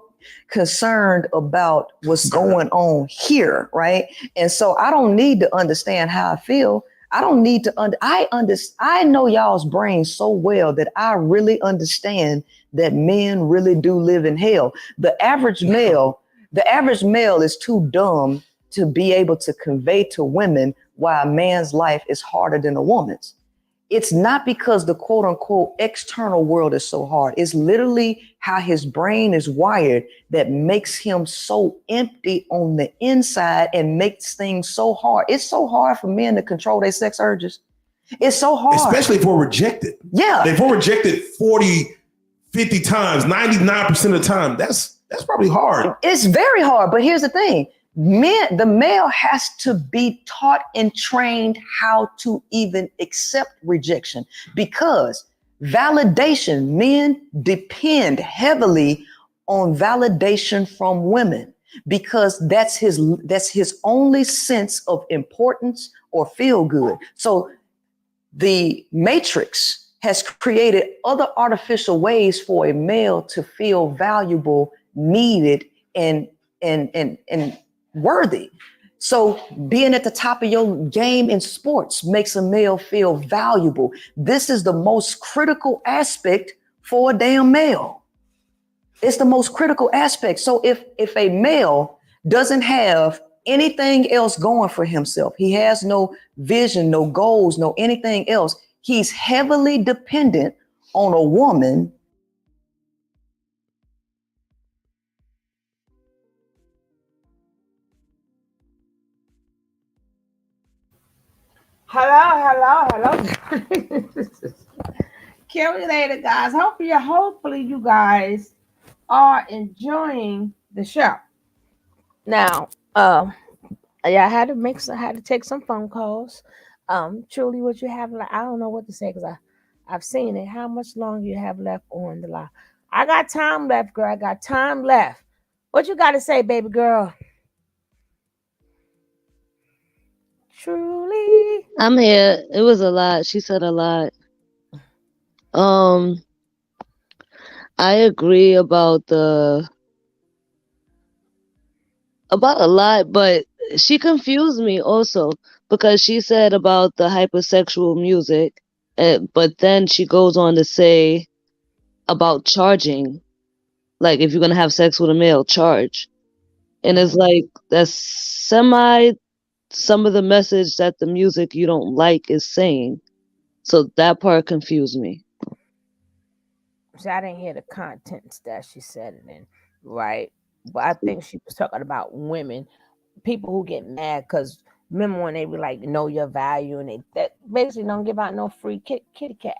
concerned about what's going on here, right? And so I don't need to understand how I feel. I don't need to I know y'all's brain so well that I really understand that men really do live in hell. The average male is too dumb to be able to convey to women why a man's life is harder than a woman's. It's not because the quote unquote external world is so hard. It's literally how his brain is wired that makes him so empty on the inside and makes things so hard. It's so hard for men to control their sex urges. It's so hard. Especially if we're rejected. Yeah. If we're rejected 40, 50 times, 99% of the time, that's probably hard. It's very hard. But here's the thing. The male has to be taught and trained how to even accept rejection, because validation, men depend heavily on validation from women, because that's his only sense of importance or feel good. So the Matrix has created other artificial ways for a male to feel valuable, needed, and worthy. So being at the top of your game in sports makes a male feel valuable. This is the most critical aspect for a damn male. It's the most critical aspect. So if a male doesn't have anything else going for himself, he has no vision, no goals, no anything else, he's heavily dependent on a woman. Hello. Carry later, guys. Hopefully you guys are enjoying the show. Now, I had to take some phone calls. Truly, what you have, I don't know what to say because I've seen it. How much longer you have left on the line? I got time left, girl. I got time left. What you got to say, baby girl? Truly. I'm here. It was a lot. She said a lot. I agree about a lot, but she confused me also because she said about the hypersexual music, but then she goes on to say about charging, like if you're gonna have sex with a male, charge, and it's like that's some of the message that the music you don't like is saying. So that part confused me. So I didn't hear the contents that she said it in, right? But I think she was talking about women, people who get mad because remember when they were like, know your value, and they that basically don't give out no free kitty cat.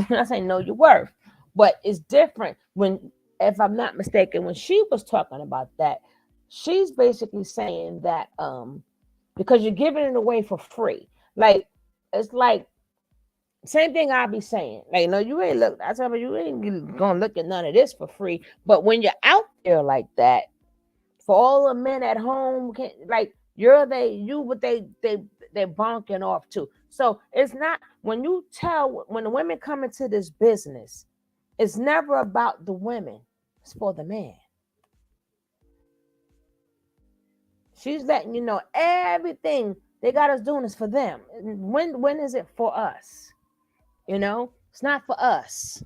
I say know your worth, but it's different when, if I'm not mistaken, when she was talking about that, she's basically saying that because you're giving it away for free. Like, it's like, same thing I be saying. Like, no, you ain't look. I tell you, you ain't gonna look at none of this for free. But when you're out there like that, for all the men at home, like you're but they're bonking off too. So it's not when the women come into this business, it's never about the women. It's for the man. She's letting you know everything they got us doing is for them. When is it for us? You know, it's not for us.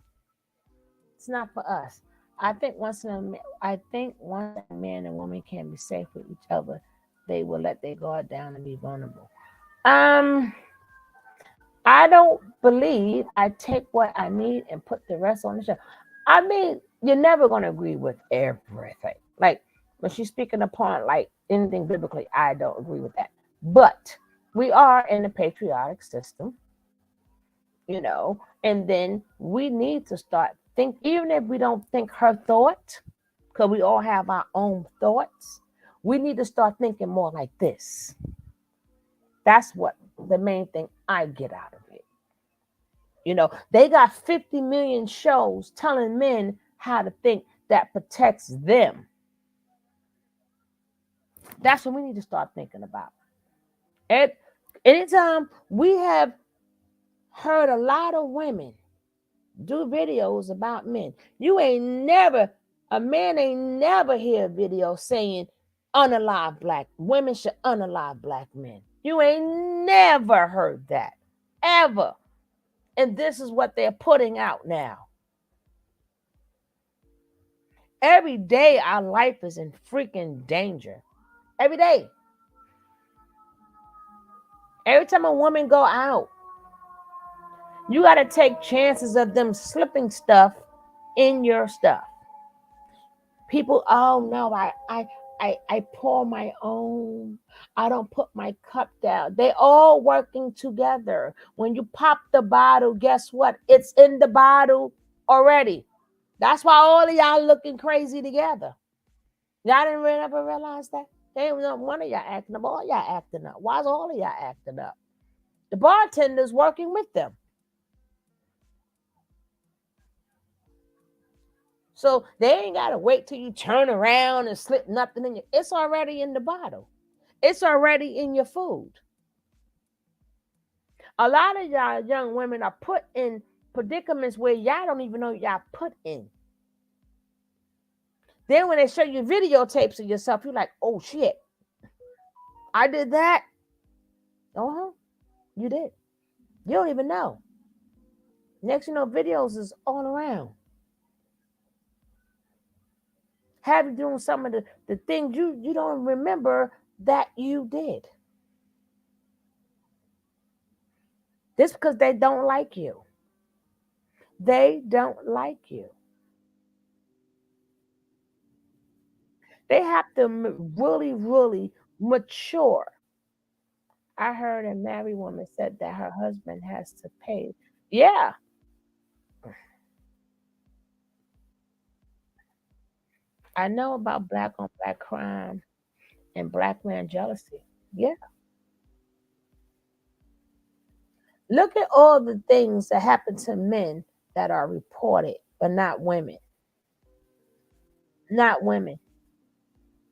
It's not for us. I think once a man and woman can be safe with each other, they will let their guard down and be vulnerable. I don't believe I take what I need and put the rest on the shelf. I mean, you're never going to agree with everything. Like when she's speaking upon like anything biblically, I don't agree with that. But we are in a patriotic system, you know, and then we need to start think, even if we don't think her thought, because we all have our own thoughts, we need to start thinking more like this. That's what the main thing I get out of it. You know, they got 50 million shows telling men how to think that protects them. That's what we need to start thinking about. Anytime we have heard a lot of women do videos about men, a man ain't never hear a video saying unalive black women should unalive black men. You ain't never heard that, ever. And this is what they're putting out now. Every day our life is in freaking danger. Every day. Every time a woman go out, you got to take chances of them slipping stuff in your stuff. People, oh no, I pour my own. I don't put my cup down. They all working together. When you pop the bottle, guess what? It's in the bottle already. That's why all of y'all looking crazy together. Y'all didn't ever realize that? They ain't one of y'all acting up. All y'all acting up. Why is all of y'all acting up? The bartender's working with them. So they ain't got to wait till you turn around and slip nothing in you. It's already in the bottle. It's already in your food. A lot of y'all young women are put in predicaments where y'all don't even know y'all put in. Then when they show you videotapes of yourself, you're like, oh shit, I did that. Uh-huh. You did. You don't even know. Next you know, videos is all around. Have you doing some of the things you don't remember that you did. This because they don't like you. They don't like you. They have to really, really mature. I heard a married woman said that her husband has to pay. Yeah. I know about black on black crime and black man jealousy. Yeah. Look at all the things that happen to men that are reported, but not women. Not women.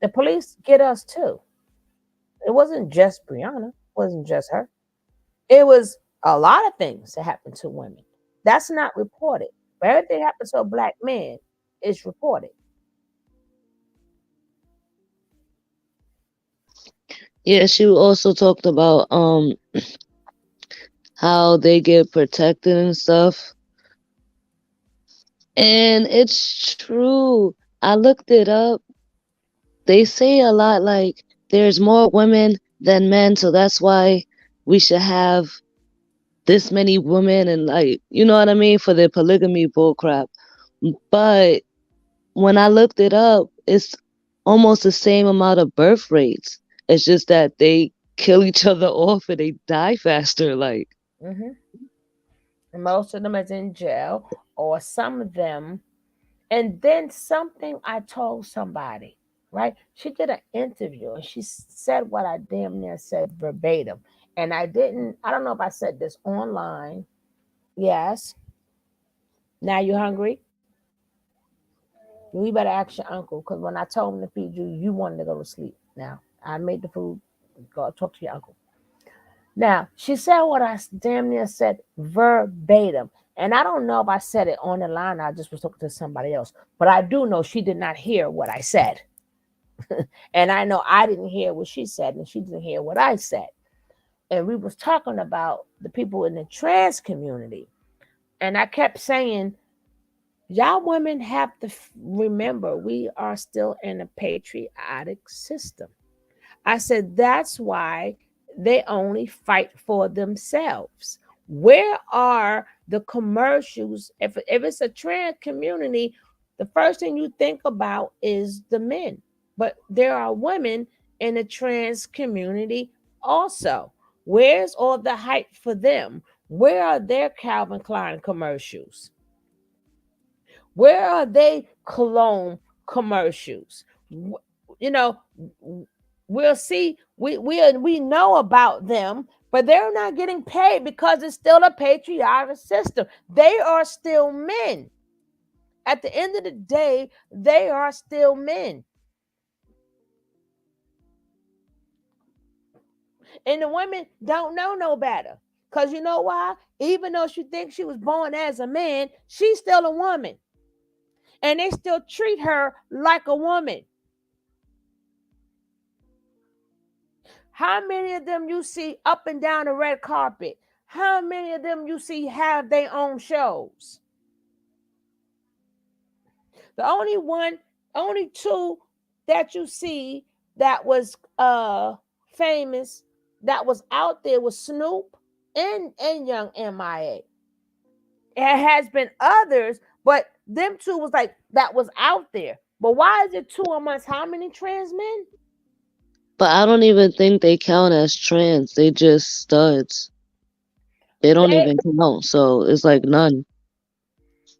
The police get us too. It wasn't just Brianna. It wasn't just her. It was a lot of things that happened to women. That's not reported. But everything happens to a black man is reported. Yeah, she also talked about how they get protected and stuff. And it's true. I looked it up. They say a lot like there's more women than men, so that's why we should have this many women and like, you know what I mean, for the polygamy bullcrap. But when I looked it up, it's almost the same amount of birth rates. It's just that they kill each other off and they die faster. Like, most of them is in jail, or some of them. And then something I told somebody, right? She did an interview and she said what I damn near said verbatim. And I don't know if I said this online. Yes. Now you hungry? We better ask your uncle, because when I told him to feed you, you wanted to go to sleep. Now, I made the food. Go talk to your uncle. Now, she said what I damn near said verbatim. And I don't know if I said it on the line. I just was talking to somebody else. But I do know she did not hear what I said. And I know I didn't hear what she said, and she didn't hear what I said. And we was talking about the people in the trans community. And I kept saying, y'all women have to remember we are still in a patriotic system. I said, that's why they only fight for themselves. Where are the commercials? If it's a trans community, the first thing you think about is the men. But there are women in the trans community also. Where's all the hype for them? Where are their Calvin Klein commercials? Where are they cologne commercials? You know, we'll see. We know about them, but they're not getting paid because it's still a patriotic system. They are still men. At the end of the day, they are still men. And the women don't know no better. Because you know why? Even though she thinks she was born as a man, she's still a woman. And they still treat her like a woman. How many of them you see up and down the red carpet? How many of them you see have their own shows? The only two that you see that was famous, that was out there, was Snoop and Young MIA. It has been others, but them two was like that was out there. But why is it two amongst how many trans men? But I don't even think they count as trans. They just studs. They don't even count. So it's like none.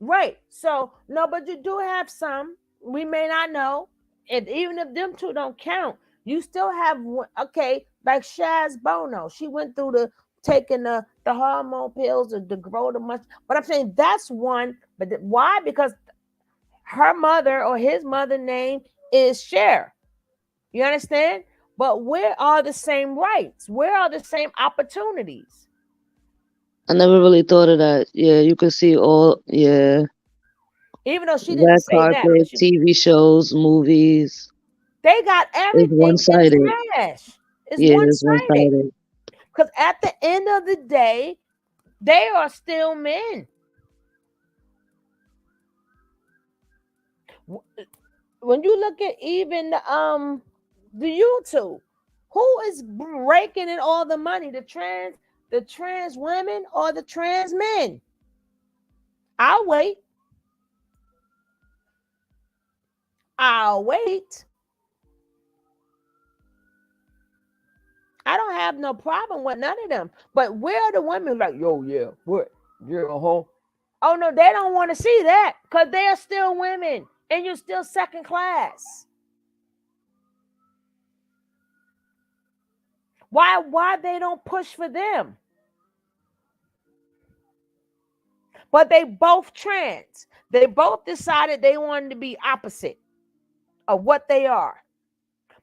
Right. So no, but you do have some. We may not know. And even if them two don't count, you still have okay, like Shaz Bono. She went through taking the hormone pills to grow the much. But I'm saying that's one. But why? Because her mother or his mother name is Cher. You understand? But where are the same rights? Where are the same opportunities? I never really thought of that. Yeah, you could see all. Yeah. Even though she didn't say that, carpet, TV shows, movies. They got everything. It's one-sided. Trash. It's one-sided. Because at the end of the day, they are still men. When you look at even the YouTube, who is raking in all the money? The trans women or the trans men? I'll wait. I don't have no problem with none of them. But where are the women like, yo, yeah, what? You're a hoe. Oh, no, they don't want to see that because they're still women and you're still second class. Why they don't push for them? But they both trans. They both decided they wanted to be opposite of what they are.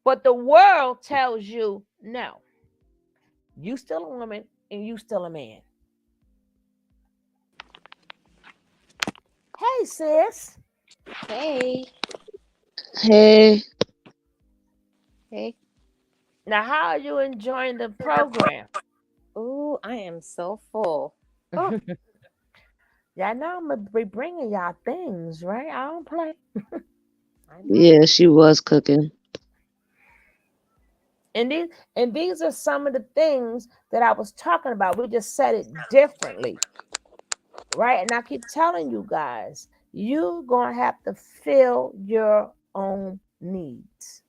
But the world tells you, no, you still a woman and you still a man. Hey, sis. Hey. Now, how are you enjoying the program? Ooh, I am so full. Oh. Yeah, I know I'm gonna be bringing y'all things, right? I don't play. Yeah, she was cooking. And these are some of the things that I was talking about. We just said it differently, right? And I keep telling you guys, you're gonna have to fill your own needs.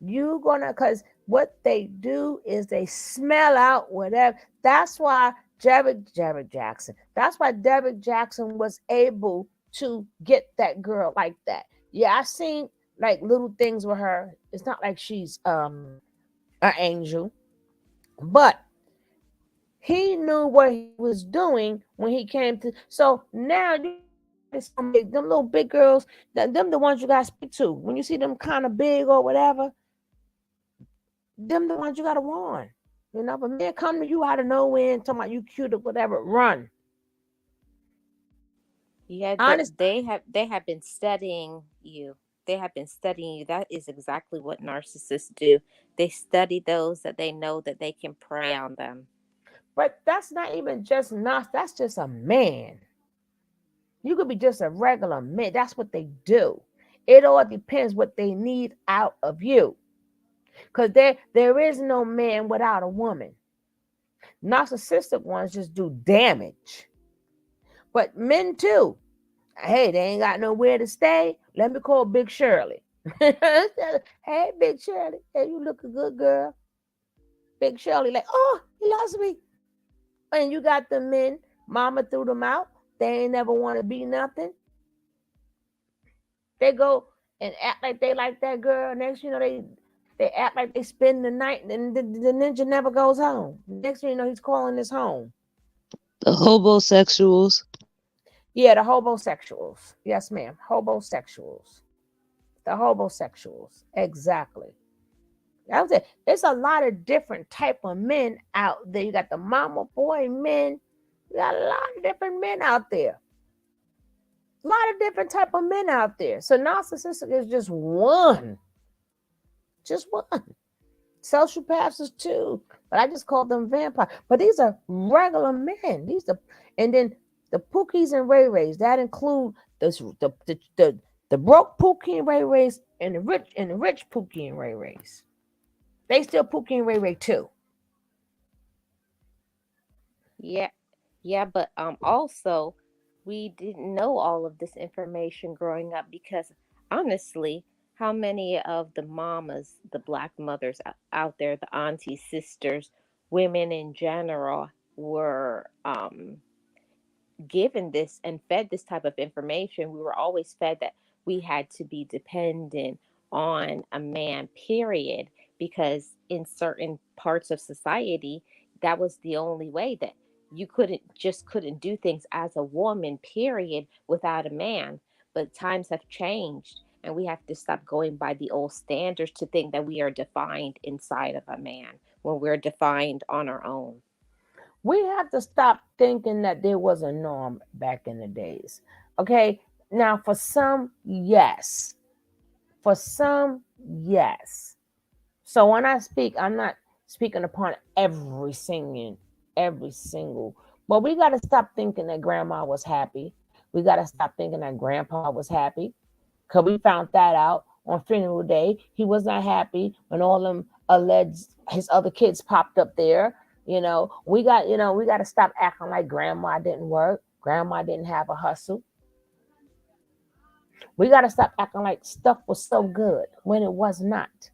You're gonna, because what they do is they smell out whatever. That's why Derrick Jackson. That's why Derrick Jackson was able to get that girl like that. Yeah, I seen like little things with her. It's not like she's an angel, but he knew what he was doing when he came to. So now them little big girls, them the ones you gotta speak to. When you see them kind of big or whatever, them the ones you gotta warn. You know, but men come to you out of nowhere and talking about you cute or whatever, run. Yeah, Honest, they have been studying you. They have been studying you. That is exactly what narcissists do. They study those that they know that they can prey on them. but that's not even just not. That's just a man. You could be just a regular man. That's what they do. It all depends what they need out of you. Because there is no man without a woman. Narcissistic ones just do damage. But men too. Hey, they ain't got nowhere to stay. Let me call Big Shirley. Hey, Big Shirley. Hey, you look a good girl. Big Shirley, like, oh, he loves me. And you got the men, mama threw them out. They ain't never want to be nothing. They go and act like they like that girl. Next, you know, they act like they spend the night, and the ninja never goes home. Next thing you know, he's calling his home. The hobosexuals. Yeah, the hobosexuals. Yes, ma'am. Hobosexuals. The hobosexuals. Exactly. That was it. There's a lot of different type of men out there. You got the mama boy men. You got a lot of different men out there. A lot of different type of men out there. So narcissistic is just one. Just one. Sociopaths is two. But I just call them vampire. But these are regular men. And then the Pookies and Ray Rays. That include the broke Pookie and Ray Rays and the rich Pookie and Ray Rays. They still Pookie and Ray Ray too. Yeah, but also we didn't know all of this information growing up because honestly, how many of the mamas, the black mothers out there, the aunties, sisters, women in general were given this and fed this type of information? We were always fed that we had to be dependent on a man, period, because in certain parts of society, that was the only way that you couldn't do things as a woman, period, without a man. But times have changed and we have to stop going by the old standards to think that we are defined inside of a man when we're defined on our own. We have to stop thinking that there was a norm back in the days. Okay. Now, for some, yes. For some, yes. So when I speak, I'm not speaking upon every single. But we got to stop thinking that grandma was happy. We got to stop thinking that grandpa was happy. Because we found that out on funeral day. He was not happy when all them alleged his other kids popped up there. We got to stop acting like grandma didn't work. Grandma didn't have a hustle. We got to stop acting like stuff was so good when it was not.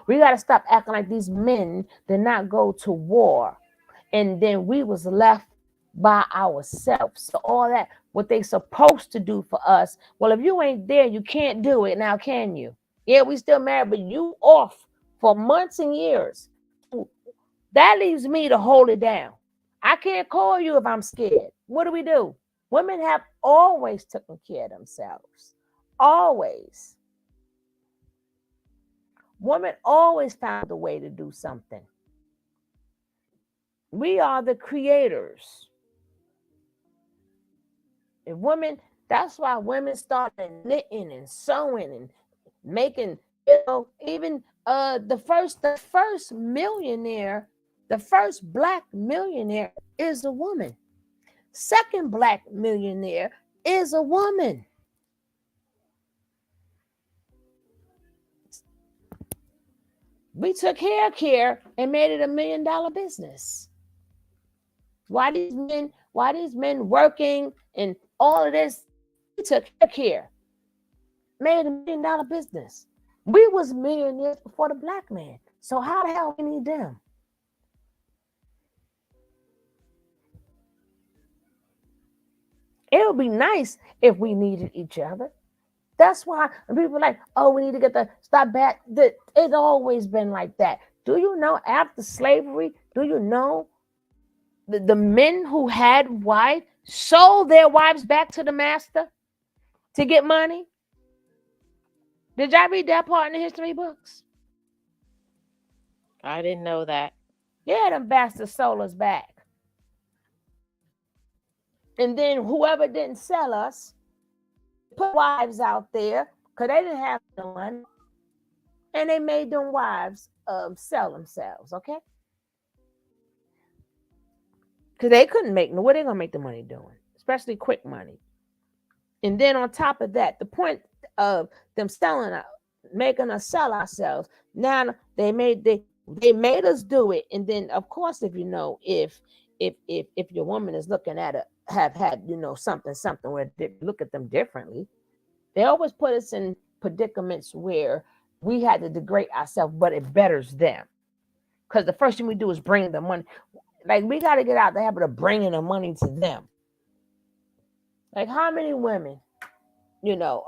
We got to stop acting like these men did not go to war and then we was left by ourselves. So all that, what they supposed to do for us, well, if you ain't there, you can't do it now, can you? Yeah, we still married, but you off for months and years. That leaves me to hold it down. I can't call you if I'm scared. What do? Women have always taken care of themselves. Always. Women always found a way to do something. We are the creators. And women, that's why women started knitting and sewing and making, even the first millionaire, the first black millionaire is a woman. Second black millionaire is a woman. We took hair care and made it $1 million business. Why these men working and all of this? We took hair care, made it $1 million business. We was millionaires before the black man. So how the hell we need them? It would be nice if we needed each other. That's why when people are like, oh, we need to get the stop back. That it's always been like that. Do you know after slavery? Do you know the men who had wives sold their wives back to the master to get money? Did y'all read that part in the history books? I didn't know that. Yeah, them bastards sold us back. And then whoever didn't sell us put wives out there because they didn't have no money. And they made them wives sell themselves, okay? Because they couldn't make no, what are they gonna make the money doing? Especially quick money. And then on top of that, the point of them selling out, making us sell ourselves. Now they made us do it. And then of course, if you know, if your woman is looking at it, have had, you know, something where they look at them differently, they always put us in predicaments where we had to degrade ourselves, but it betters them. Because the first thing we do is bring the money. Like, we got to get out the habit of bringing the money to them. Like, how many women, you know,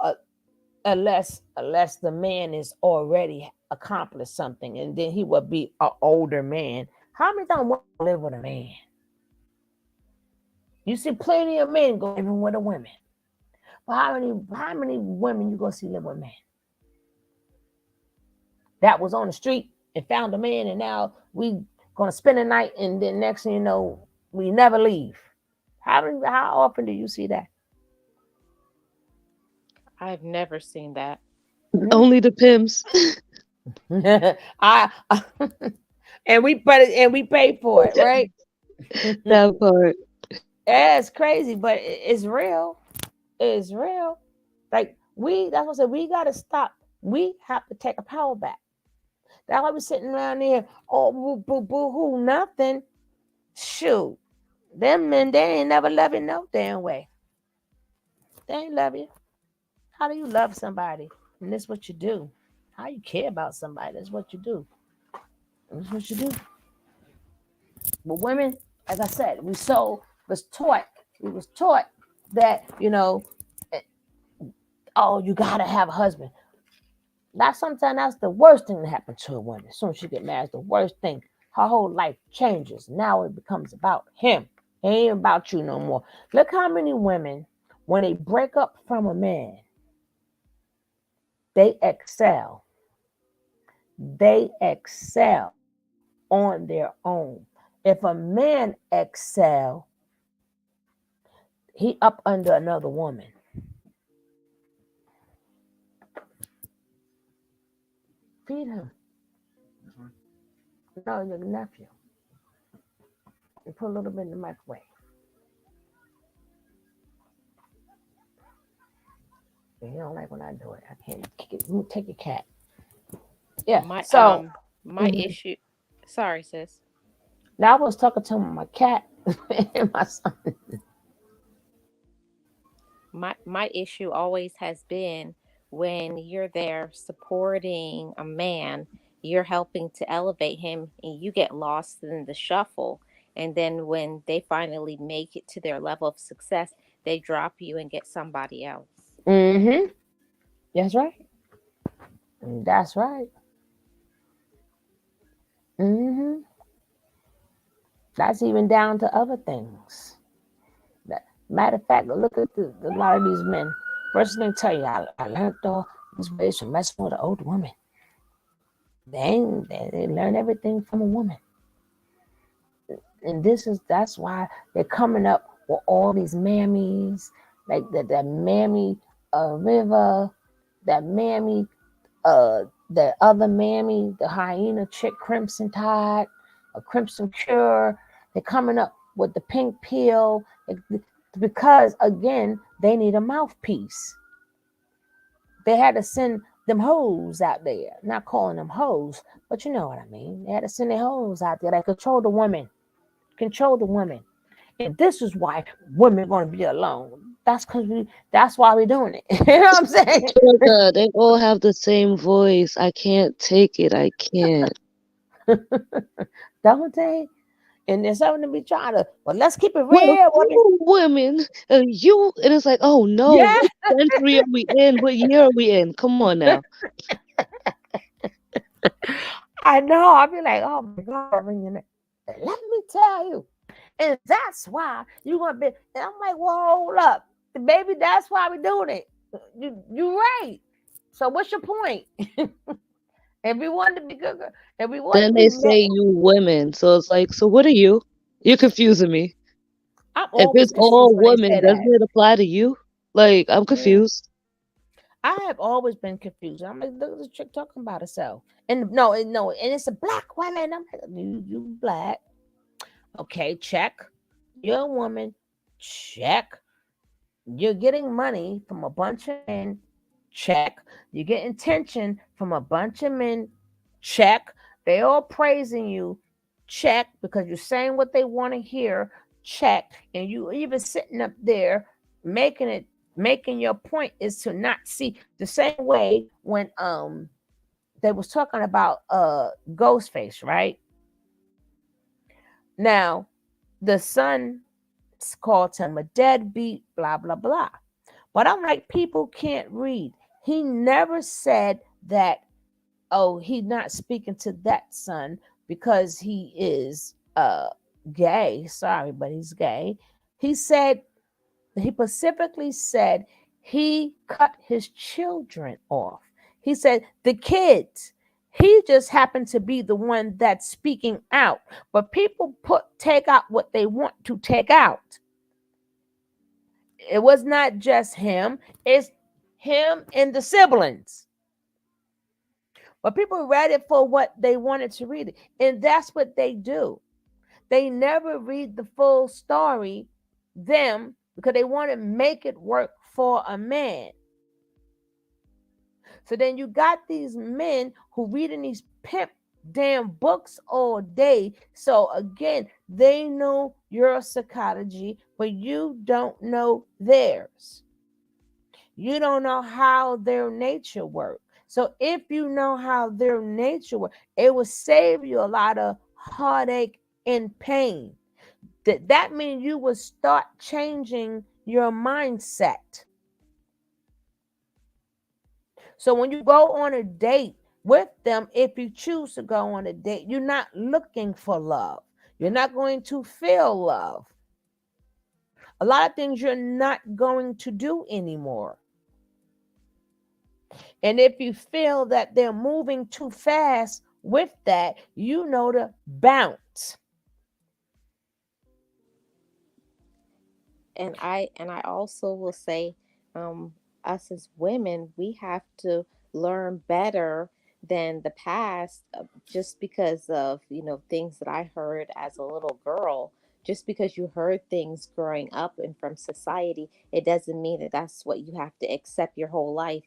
unless the man is already accomplished something and then he would be an older man, how many times want to live with a man? You see plenty of men go living with a woman. But how many women you gonna see live with men? That was on the street and found a man, and now we gonna spend the night, and then next thing you know, we never leave. How often do you see that? I've never seen that. Only the pimps. And we pay for it, right? That part. Yeah, it's crazy, but it's real. It's real. Like that's what I said. We gotta stop. We have to take a power back. That's why we're sitting around there, oh boo hoo, nothing. Shoot, them men, they ain't never love you no damn way. They ain't love you. How do you love somebody? And that's what you do. How you care about somebody? That's what you do. That's what you do. But women, as I said, we was taught that, you know, oh, you gotta have a husband. Sometimes that's the worst thing that happened to a woman. As soon as she get married, it's the worst thing. Her whole life changes. Now it becomes about him. It ain't about you no more. Look how many women, when they break up from a man, they excel. They excel on their own. If a man excel, he up under another woman. Feed him. No, your nephew. And put a little bit in the microwave. And he don't like when I do it. I can't kick it. Take your cat. Yeah. My issue. Sorry, sis. Now I was talking to my cat and my son. My issue always has been when you're there supporting a man, you're helping to elevate him, and you get lost in the shuffle. And then when they finally make it to their level of success, they drop you and get somebody else. Mm-hmm. That's right. That's right. Mm-hmm. That's even down to other things. Matter of fact, look at a lot of these men. First thing I tell you, I learned all these ways from messing with an old woman. They learn everything from a woman. And that's why they're coming up with all these mammies, like that mammy River, that mammy, the other mammy, the hyena chick, Crimson Tide, a Crimson Cure. They're coming up with the pink pill because, again, they need a mouthpiece. They had to send them hoes out there, not calling them hoes, but you know what I mean. They had to send their hoes out there. They control the women. And this is why women are going to be alone. That's why we're doing it. You know what I'm saying? They all have the same voice. I can't take it. I can't. Don't they? And then some of them be trying to, well, let's keep it Well, real. you women, you, and it's like, oh no, Yeah. what century are we in? What year are we in? Come on now. I know. I'll be like, oh my God, ringing it. Let me tell you. And that's why you want to be. And I'm like, well, hold up. Baby, that's why we're doing it. You're right. So what's your point? Everyone to be good. Everyone Then to they be say you women, so it's like, so what are you? You're confusing me. I'm If always it's all confused when they women, say doesn't that. it apply to you? Like, I'm Yeah. confused. I have always been confused. I'm like, look at this chick talking about herself. And no, and it's a black woman. I'm like, you black. Okay, check. You're a woman. Check. You're getting money from a bunch of men. Check. You're getting attention from a bunch of men. Check. They all praising you. Check. Because you're saying what they want to hear. Check. And you even sitting up there making your point is to not see the same way when they was talking about Ghostface, right? Now the son called him a deadbeat, blah blah blah. But I'm like, people can't read. He never said that, oh, he's not speaking to that son because he is gay. Sorry, but he's gay. He specifically said he cut his children off. He said the kids. He just happened to be the one that's speaking out. But people take out what they want to take out. It was not just him, it's him and the siblings. But people read it for what they wanted to read it. And that's what they do. They never read the full story, because they want to make it work for a man. So then you got these men who reading these pimp damn books all day. So again, they know your psychology, but you don't know theirs. You don't know how their nature works. So if you know how their nature works, it will save you a lot of heartache and pain. That means you will start changing your mindset. So when you go on a date with them, if you choose to go on a date, you're not looking for love. You're not going to feel love. A lot of things you're not going to do anymore. And if you feel that they're moving too fast with that, you know to bounce. And I also will say, us as women, we have to learn better than the past, just because of things that I heard as a little girl. Just because you heard things growing up and from society, it doesn't mean that that's what you have to accept your whole life.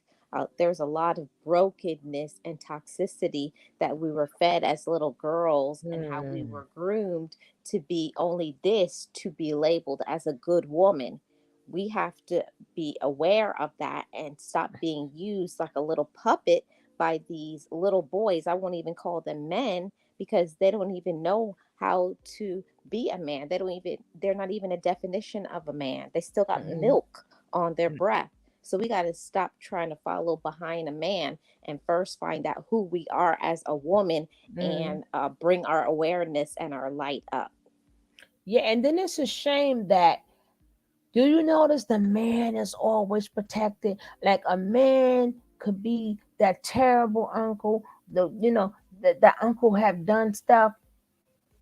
There's a lot of brokenness and toxicity that we were fed as little girls, and how we were groomed to be only this, to be labeled as a good woman. We have to be aware of that and stop being used like a little puppet by these little boys. I won't even call them men, because they don't even know how to be a man. They're not even a definition of a man. They still got milk on their breath. So we got to stop trying to follow behind a man and first find out who we are as a woman, and bring our awareness and our light up. Yeah, and then it's a shame that, do you notice the man is always protected? Like a man could be that terrible uncle, the uncle have done stuff.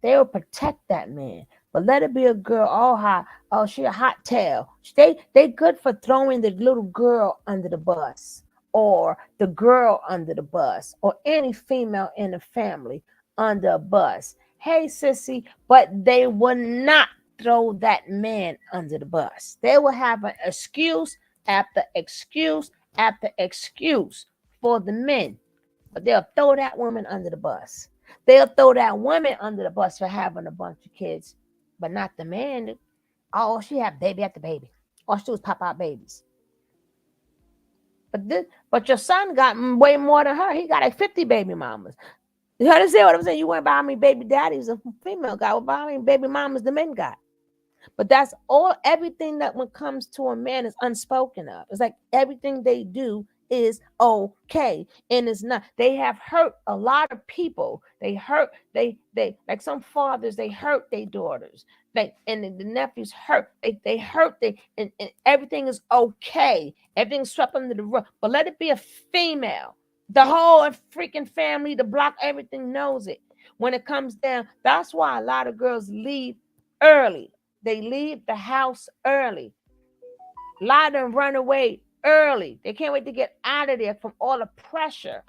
They will protect that man. But let it be a girl, she a hot tail. They good for throwing the little girl under the bus, or the girl under the bus, or any female in the family under a bus. Hey, sissy, but they will not throw that man under the bus. They will have an excuse after excuse after excuse for the men, but they'll throw that woman under the bus. They'll throw that woman under the bus for having a bunch of kids, but not the man. Oh, she had baby after baby. All she do is pop out babies. But your son got way more than her. He got like 50 baby mamas. You understand what I'm saying? You went by how many baby daddies a female got, or by how many baby mamas the men got. But that's all, everything that when comes to a man is unspoken of. It's like everything they do is okay. And it's not, they have hurt a lot of people. They hurt, they like some fathers, they hurt their daughters. And the nephews hurt, they hurt, and everything is okay. Everything's swept under the rug. But let it be a female. The whole freaking family, the block, everything knows it. When it comes down, that's why a lot of girls leave early. They leave the house early. A lot of them run away early. They can't wait to get out of there from all the pressure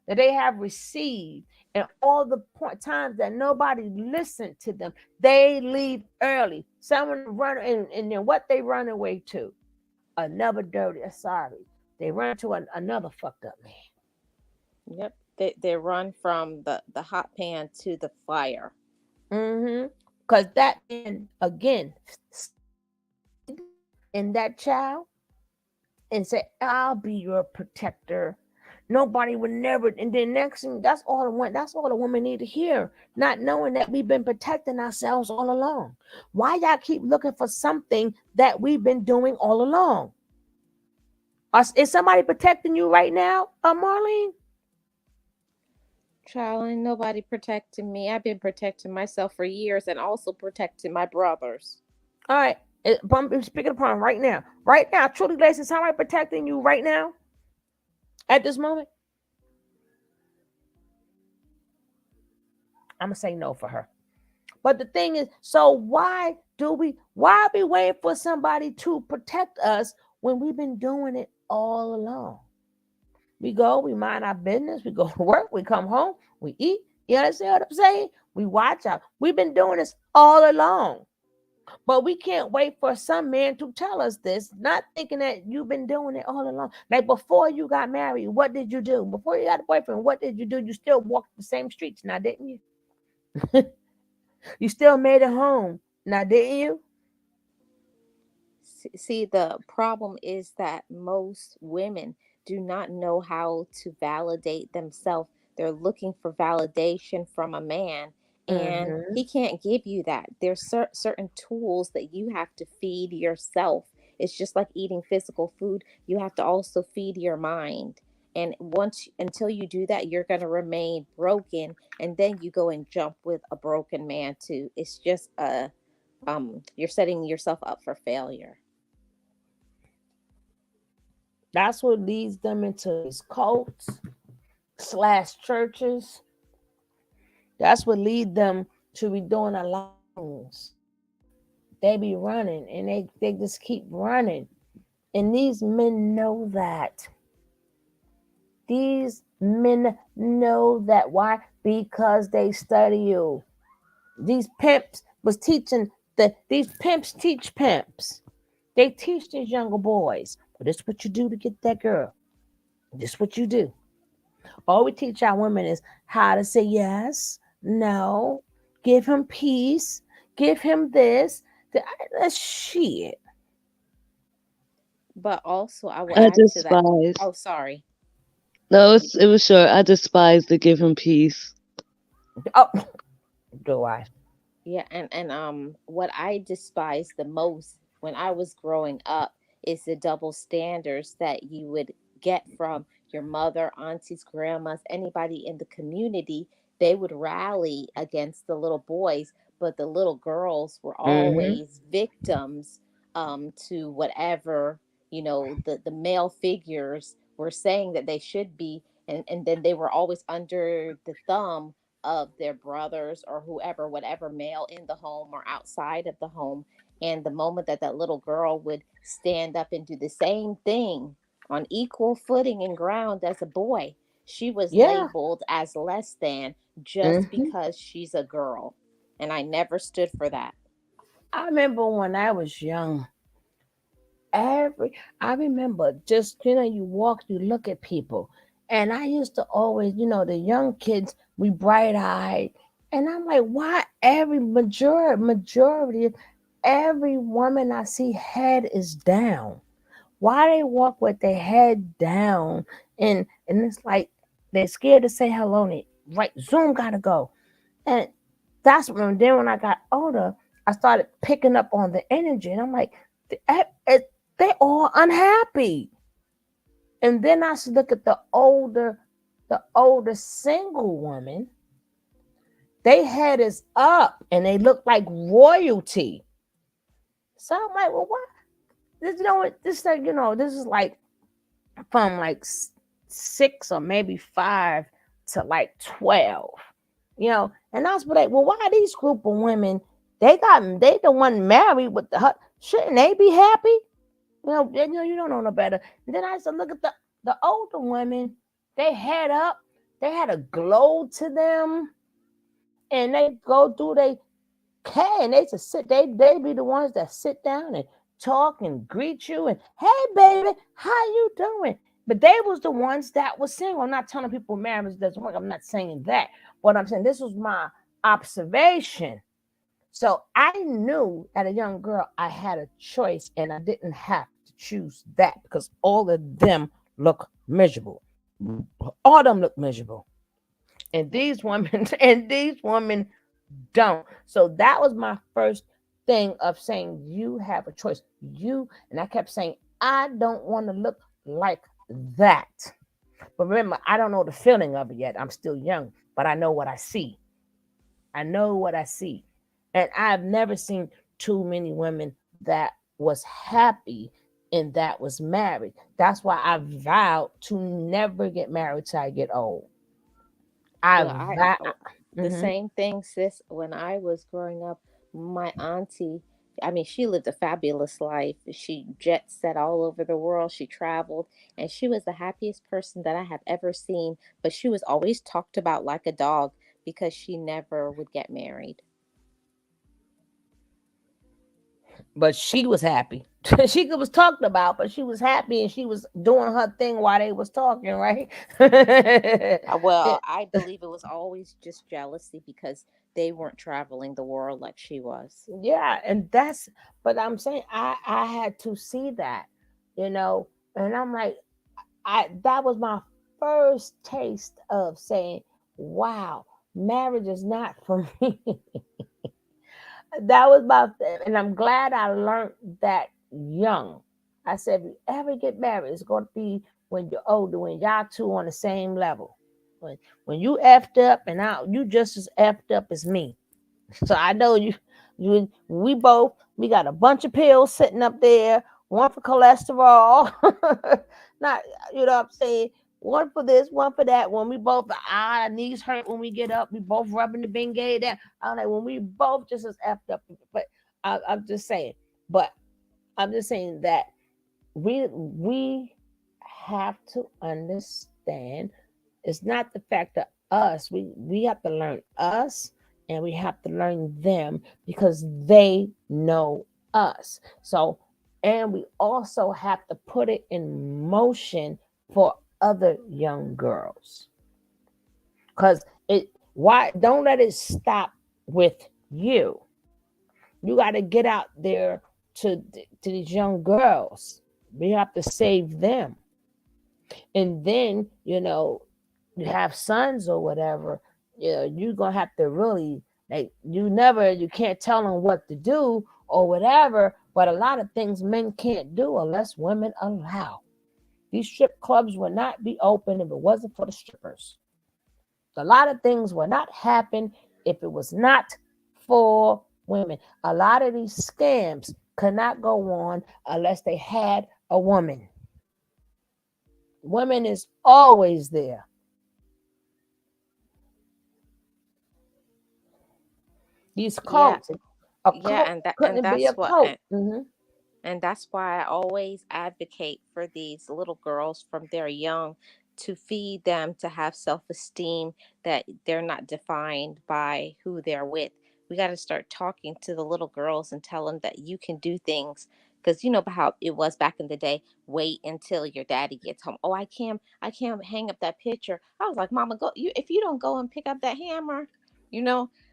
that they have received and all the times that nobody listened to them. They leave early. Someone run, and then what they run away to? Another dirty, sorry. They run to another fucked up man. Yep. They run from the hot pan to the fire. Mm-hmm. Because that, and again, in that child, and say, I'll be your protector. Nobody would never, and then next thing, that's all the women need to hear. Not knowing that we've been protecting ourselves all along. Why y'all keep looking for something that we've been doing all along? Is somebody protecting you right now, Marlene? Child, ain't nobody protecting me. I've been protecting myself for years and also protecting my brothers. All right. I'm speaking upon right now. Right now, truly, Lacey, is somebody protecting you right now? At this moment? I'm going to say no for her. But the thing is, so why are we waiting for somebody to protect us when we've been doing it all along? We go, we mind our business, we go to work, we come home, we eat. You understand what I'm saying? We watch out. We've been doing this all along. But we can't wait for some man to tell us this, not thinking that you've been doing it all along. Like before you got married, what did you do? Before you got a boyfriend, what did you do? You still walked the same streets now, didn't you? You still made it home now, didn't you? See, the problem is that most women do not know how to validate themselves. They're looking for validation from a man, and he can't give you that. There's certain tools that you have to feed yourself. It's just like eating physical food. You have to also feed your mind. And until you do that, you're going to remain broken. And then you go and jump with a broken man too. It's just you're setting yourself up for failure. That's what leads them into these cults / churches. That's what lead them to be doing a lot of things. They be running and they just keep running. And these men know that. These men know that. Why? Because they study you. These pimps was teaching these pimps teach pimps. They teach these younger boys. Well, this is what you do to get that girl. This is what you do. All we teach our women is how to say yes, no, give him peace, give him this. That's shit. But also, I will I add to that. despise. Oh, sorry. No, it was short. I despise the give him peace. Oh, do I? Yeah, and what I despise the most when I was growing up is the double standards that you would get from your mother, aunties, grandmas, anybody in the community. They would rally against the little boys, but the little girls were always victims to whatever, the male figures were saying that they should be. And then they were always under the thumb of their brothers or whatever male in the home or outside of the home. And the moment that little girl would stand up and do the same thing on equal footing and ground as a boy, she was labeled as less than just because she's a girl. And I never stood for that. I remember when I was young, I remember just, you walk, you look at people. And I used to always, the young kids, we bright-eyed. And I'm like, why every majority, every woman I see head is down? Why they walk with their head down? And it's like they're scared to say hello right, Zoom gotta go. And that's when I got older, I started picking up on the energy, and I'm like, they all unhappy. And then I look at the older single woman. They head is up and they look like royalty. So I'm like, well, what? This, this is like from like 6 or maybe 5 to like 12. And I was like, well, why are these group of women? They the one married with shouldn't they be happy? You don't know no better. And then I used to look at the older women. They head up. They had a glow to them, and they go through they care, and they just sit. They be the ones that sit down and talk and greet you and, hey baby, how you doing? But they was the ones that was single. I'm not telling people marriage doesn't work. I'm not saying that. But I'm saying this was my observation. So I knew at a young girl I had a choice, and I didn't have to choose that because all of them look miserable. All of them look miserable. And these women don't. So that was my first thing of saying you have a choice. And I kept saying, I don't want to look like that. But remember, I don't know the feeling of it yet. I'm still young, but I know what I see. And I've never seen too many women that was happy and that was married. That's why I vowed to never get married till I get old. The same thing, sis. When I was growing up, my auntie, I mean, she lived a fabulous life. She jet set all over the world. She traveled, and she was the happiest person that I have ever seen. But she was always talked about like a dog because she never would get married. But she was happy. She was talked about, but she was happy, and she was doing her thing while they was talking, right? Well, I believe it was always just jealousy because they weren't traveling the world like she was. Yeah, but I'm saying I had to see that, and I'm like, that was my first taste of saying, wow, marriage is not for me. That was and I'm glad I learned that young. I said, if you ever get married, it's going to be when you're older, when y'all two on the same level. When you effed up and you just as effed up as me. So I know we got a bunch of pills sitting up there, one for cholesterol, not, what I'm saying, one for this, one for that. When we both, our knees hurt when we get up, we both rubbing the Bengay down. I'm like, when we both just as effed up. But I'm just saying that we have to understand it's not the fact that us, we have to learn us, and we have to learn them because they know us. So, and we also have to put it in motion for other young girls. Because don't let it stop with you. You got to get out there to these young girls. We have to save them. And then, you have sons or whatever, you're going to have to really, you can't tell them what to do or whatever, but a lot of things men can't do unless women allow. These strip clubs would not be open if it wasn't for the strippers. A lot of things would not happen if it was not for women. A lot of these scams could not go on unless they had a woman. Women is always there. These cults. And that's why I always advocate for these little girls from they're young to feed them to have self-esteem, that they're not defined by who they're with. We got to start talking to the little girls and tell them that you can do things. Because you know how it was back in the day. Wait until your daddy gets home. Oh, I can't hang up that picture. I was like, Mama, go. If you don't go and pick up that hammer,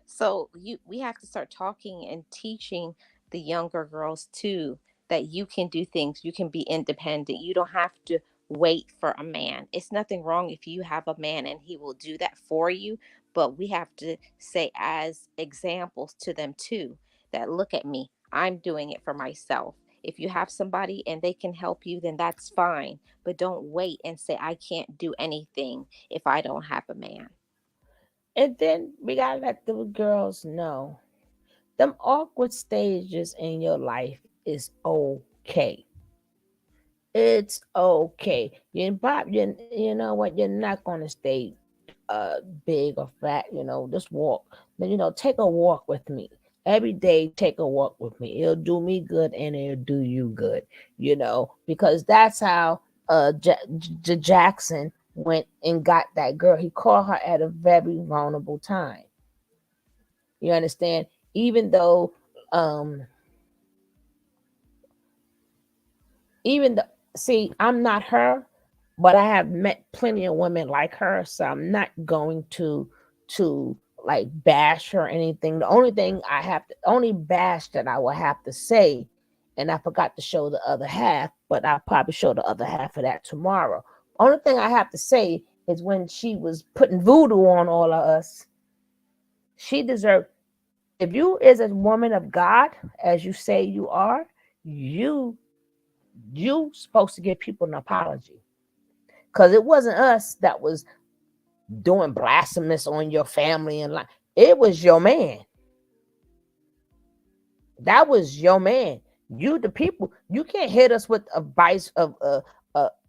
So we have to start talking and teaching the younger girls too that you can do things. You can be independent. You don't have to wait for a man. It's nothing wrong if you have a man and he will do that for you, but we have to say as examples to them too, that look at me, I'm doing it for myself. If you have somebody and they can help you, then that's fine. But don't wait and say, I can't do anything if I don't have a man. And then we gotta let the girls know them awkward stages in your life is okay. It's okay. You know what? You're not gonna stay big or fat. Just walk. Take a walk with me every day. Take a walk with me. It'll do me good and it'll do you good. Because that's how Jackson went and got that girl. He caught her at a very vulnerable time. You understand? Even though see, I'm not her, but I have met plenty of women like her, so I'm not going to like bash her or anything. The only bash that I will have to say, and I forgot to show the other half, but I'll probably show the other half of that tomorrow. Only thing I have to say is when she was putting voodoo on all of us, she deserved. If you is a woman of God, as you say you are, you supposed to give people an apology, because it wasn't us that was doing blasphemous on your family and life. It was your man. That was your man. You, the people, you can't hit us with advice of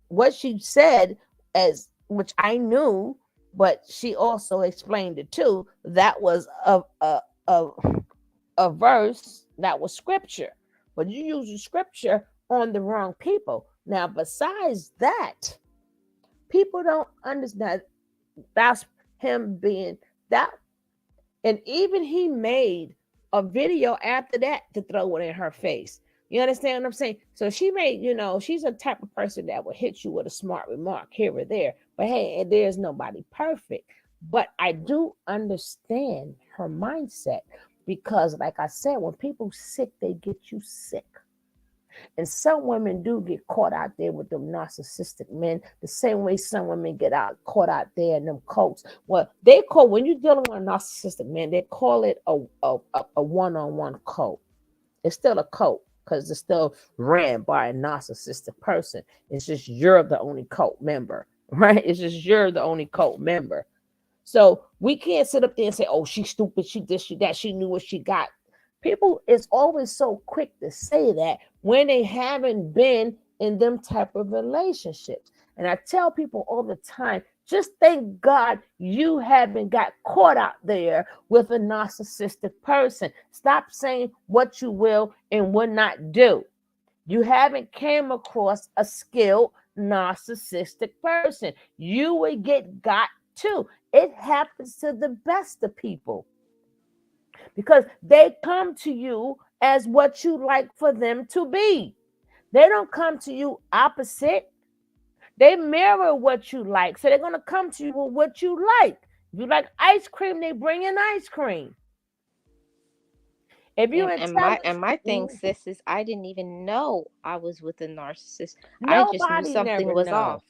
what she said, as which I knew, but she also explained it too. That was a verse that was scripture, but you use the scripture on the wrong people. Now, besides that, people don't understand. That's him being that. And even he made a video after that to throw it in her face. You understand what I'm saying? So she made, she's a type of person that will hit you with a smart remark here or there. But hey, there's nobody perfect. But I do understand her mindset, because like I said, when people sick, they get you sick. And some women do get caught out there with them narcissistic men, the same way some women get caught out there in them cults. Well, when you're dealing with a narcissistic man, they call it a one-on-one cult. It's still a cult because it's still ran by a narcissistic person. It's just you're the only cult member, right? It's just you're the only cult member. So we can't sit up there and say, oh, she's stupid, she this, she that, she knew what she got. People is always so quick to say that when they haven't been in them type of relationships. And I tell people all the time, just thank God you haven't got caught out there with a narcissistic person. Stop saying what you will and will not do. You haven't came across a skilled narcissistic person. You will get got too. It happens to the best of people, because they come to you as what you like for them to be. They don't come to you opposite. They mirror what you like. So they're going to come to you with what you like. If you like ice cream, they bring in ice cream. If you and my thing, sis, is I didn't even know I was with a narcissist. I just knew something was off.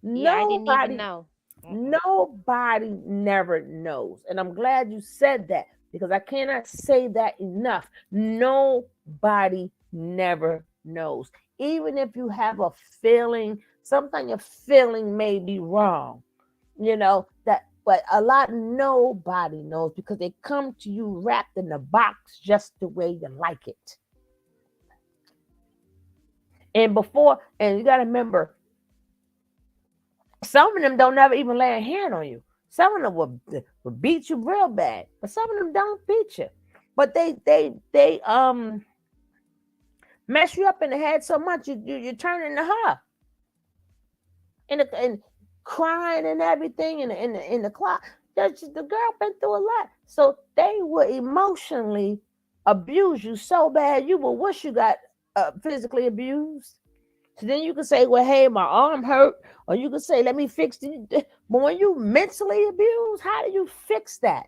Yeah, I didn't even know. Nobody never knows. And I'm glad you said that, because I cannot say that enough. Nobody never knows. Even if you have a feeling, something you're feeling may be wrong, but nobody knows, because they come to you wrapped in a box just the way you like it. And you got to remember, some of them don't ever even lay a hand on you. Some of them will beat you real bad, but some of them don't beat you. But they mess you up in the head so much you turn into her, and crying and everything in the clock. The girl been through a lot, so they will emotionally abuse you so bad you will wish you got physically abused. So then you can say, well, hey, my arm hurt. Or you can say, let me fix it. But when you mentally abused, how do you fix that?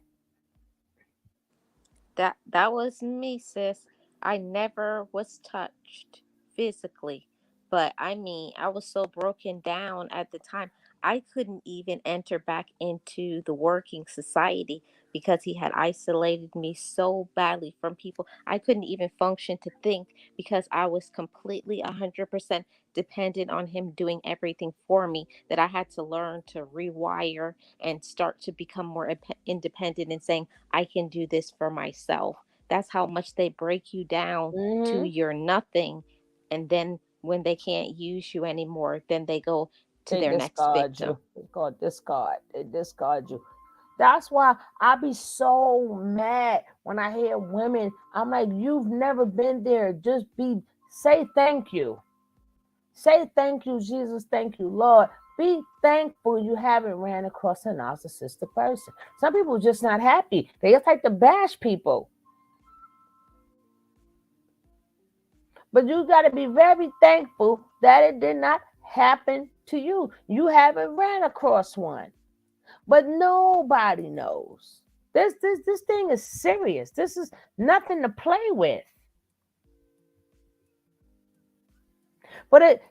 That was me, sis. I never was touched physically, But I mean, I was so broken down at the time. I couldn't even enter back into the working society because he had isolated me so badly from people. I couldn't even function to think because I was completely 100% dependent on him doing everything for me, that I had to learn to rewire and start to become more independent and saying, I can do this for myself. That's how much they break you down to Mhm. your nothing. And then when they can't use you anymore, then they go to They their next discard victim. you. It's called discard. They discard you. That's why I be so mad when I hear women. I'm like, you've never been there. Just say thank you. Say thank you, Jesus. Thank you, Lord. Be thankful you haven't ran across a narcissistic person. Some people are just not happy. They just like to bash people. But you got to be very thankful that it did not happen to you. You haven't ran across one. But nobody knows. This thing is serious. This is nothing to play with. But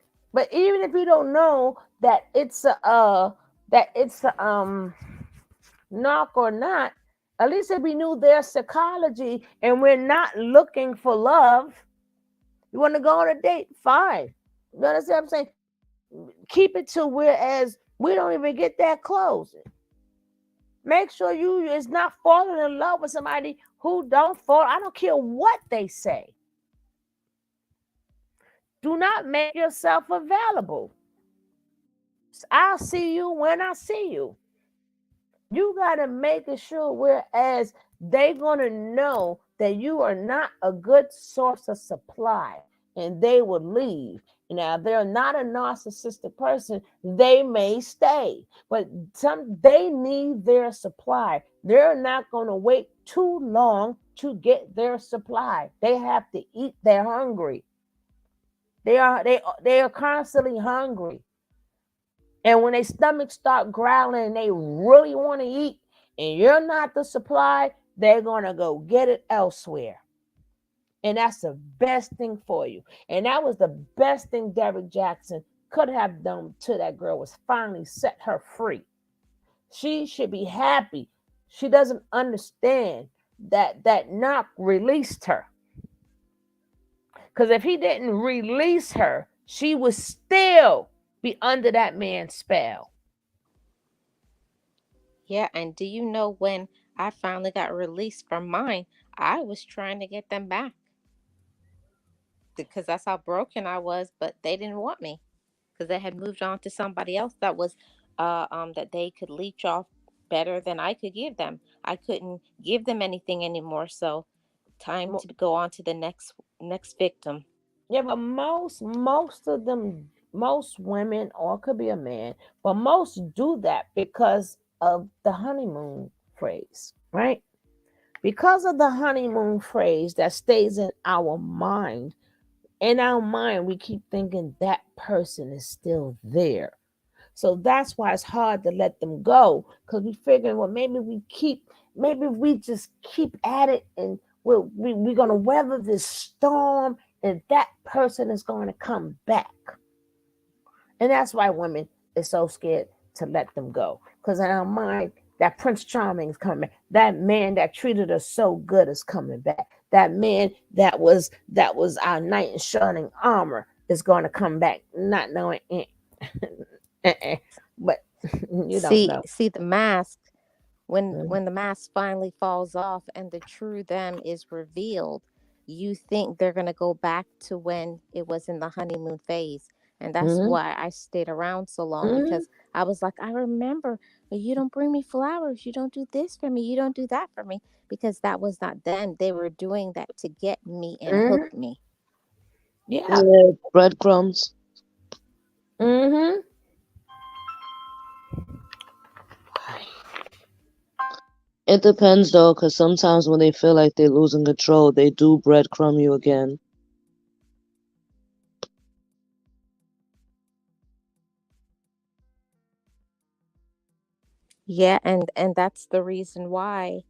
even if you don't know that it's a knock or not, at least if we knew their psychology and we're not looking for love. You want to go on a date? Fine. You understand what I'm saying? Keep it to whereas we don't even get that close. Make sure you is not falling in love with somebody who don't fall. I don't care what they say. Do not make yourself available. I'll see you when I see you. You got to make it sure whereas they're going to know that you are not a good source of supply and they will leave. Now, if they're not a narcissistic person, they may stay, but they need their supply. They're not going to wait too long to get their supply. They have to eat. They're hungry. They are constantly hungry. And when their stomachs start growling and they really want to eat and you're not the supply, they're going to go get it elsewhere. And that's the best thing for you. And that was the best thing Derrick Jackson could have done to that girl, was finally set her free. She should be happy. She doesn't understand that knock released her. Because if he didn't release her, she would still be under that man's spell. Yeah, and do you know when I finally got released from mine, I was trying to get them back because that's how broken I was, but they didn't want me because they had moved on to somebody else that was that they could leech off better than I could give them. I couldn't give them anything anymore, so time to go on to the next victim. Yeah, but most of them, most women, or it could be a man, but most do that because of the honeymoon phrase, right? Because of the honeymoon phrase that stays in our mind. In our mind, we keep thinking that person is still there. So that's why it's hard to let them go, because we figure, well, maybe we just keep at it and we're going to weather this storm and that person is going to come back. And that's why women are so scared to let them go, because in our mind, that Prince Charming is coming back. That man that treated us so good is coming back. That man that was our knight in shining armor is going to come back, not knowing but you don't know. See the mask when the mask finally falls off and the true them is revealed, you think they're going to go back to when it was in the honeymoon phase. And that's why I stayed around so long, because I was like, I remember, but you don't bring me flowers, you don't do this for me, you don't do that for me, because that was not them. They were doing that to get me and hook me. Yeah. Breadcrumbs. It depends though, because sometimes when they feel like they're losing control, they do breadcrumb you again. Yeah, and that's the reason why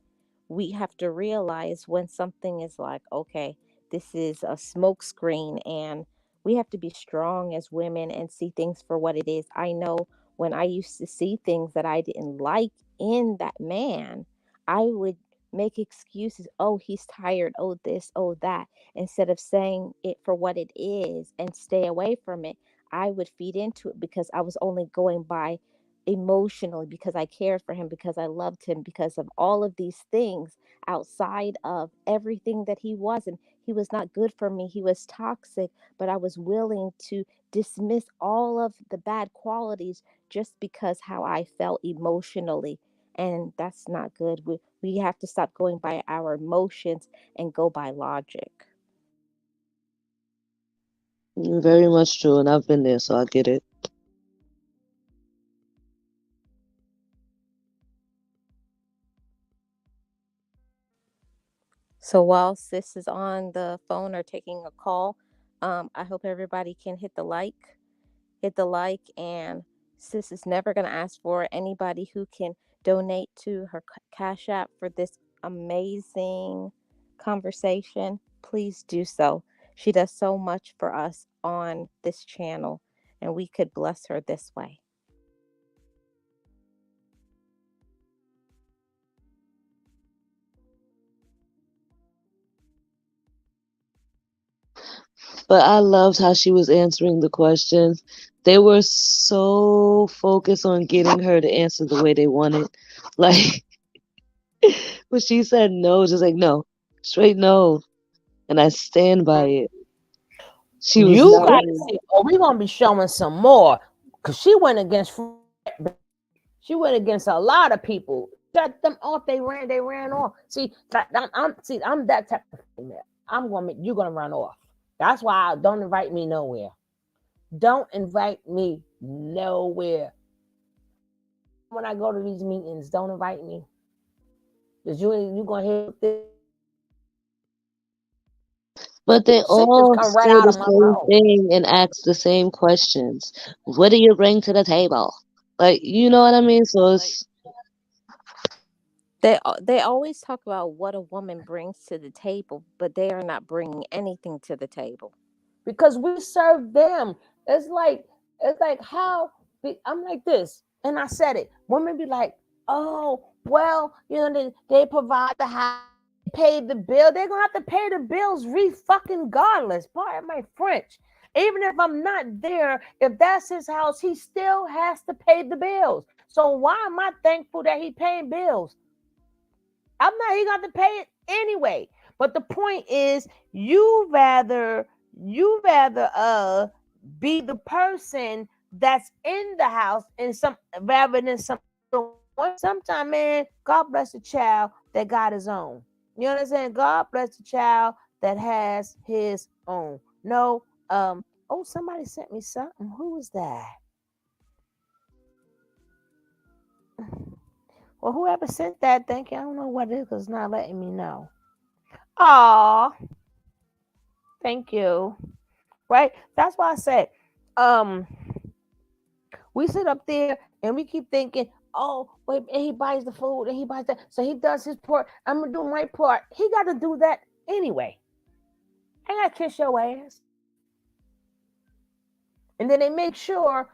we have to realize when something is like, okay, this is a smoke screen and We have to be strong as women and see things for what it is. I know when I used to see things that I didn't like in that man, I would make excuses. Oh, he's tired. Oh, this, oh, that. Instead of saying it for what it is and stay away from it, I would feed into it because I was only going by emotionally, because I cared for him, because I loved him, because of all of these things outside of everything that he was. And he was not good for me. He was toxic, but I was willing to dismiss all of the bad qualities just because how I felt emotionally. And that's not good. We have to stop going by our emotions and go by logic. Very much true, and I've been there, so I get it. So while sis is on the phone or taking a call, I hope everybody can hit the like, and sis is never going to ask for anybody who can donate to her Cash App for this amazing conversation. Please do so. She does so much for us on this channel, and we could bless her this way. But I loved how she was answering the questions. They were so focused on getting her to answer the way they wanted. Like, when she said no, just like, no, straight no. And I stand by it. She was You got so to see. Oh, we're gonna be showing some more because she went against a lot of people. Shut them off. They ran off. See, I'm that type of female. You're gonna run off. That's why don't invite me nowhere. Don't invite me nowhere. When I go to these meetings, don't invite me. Because you gonna hear this. But they all come say right out the of my same mouth. thing and ask the same questions. What do you bring to the table? Like, you know what I mean? So it's They always talk about what a woman brings to the table, but they are not bringing anything to the table. Because we serve them. It's like how I'm like this, and I said it. Women be like, oh, well, they provide the house, pay the bill. They're gonna have to pay the bills fucking regardless. Pardon my French. Even if I'm not there, if that's his house, he still has to pay the bills. So why am I thankful that he paying bills? I'm not. He got to pay it anyway. But the point is, you rather be the person that's in the house and rather than some. Sometimes, man, God bless the child that got his own. You understand? God bless the child that has his own. No, oh, somebody sent me something. Who was that? Well, whoever sent that, thank you. I don't know what it is because it's not letting me know. Aw, thank you. Right? That's why I said, we sit up there and we keep thinking, oh, wait, and he buys the food and he buys that. So he does his part. I'm going to do my part. He got to do that anyway. I got to kiss your ass. And then they make sure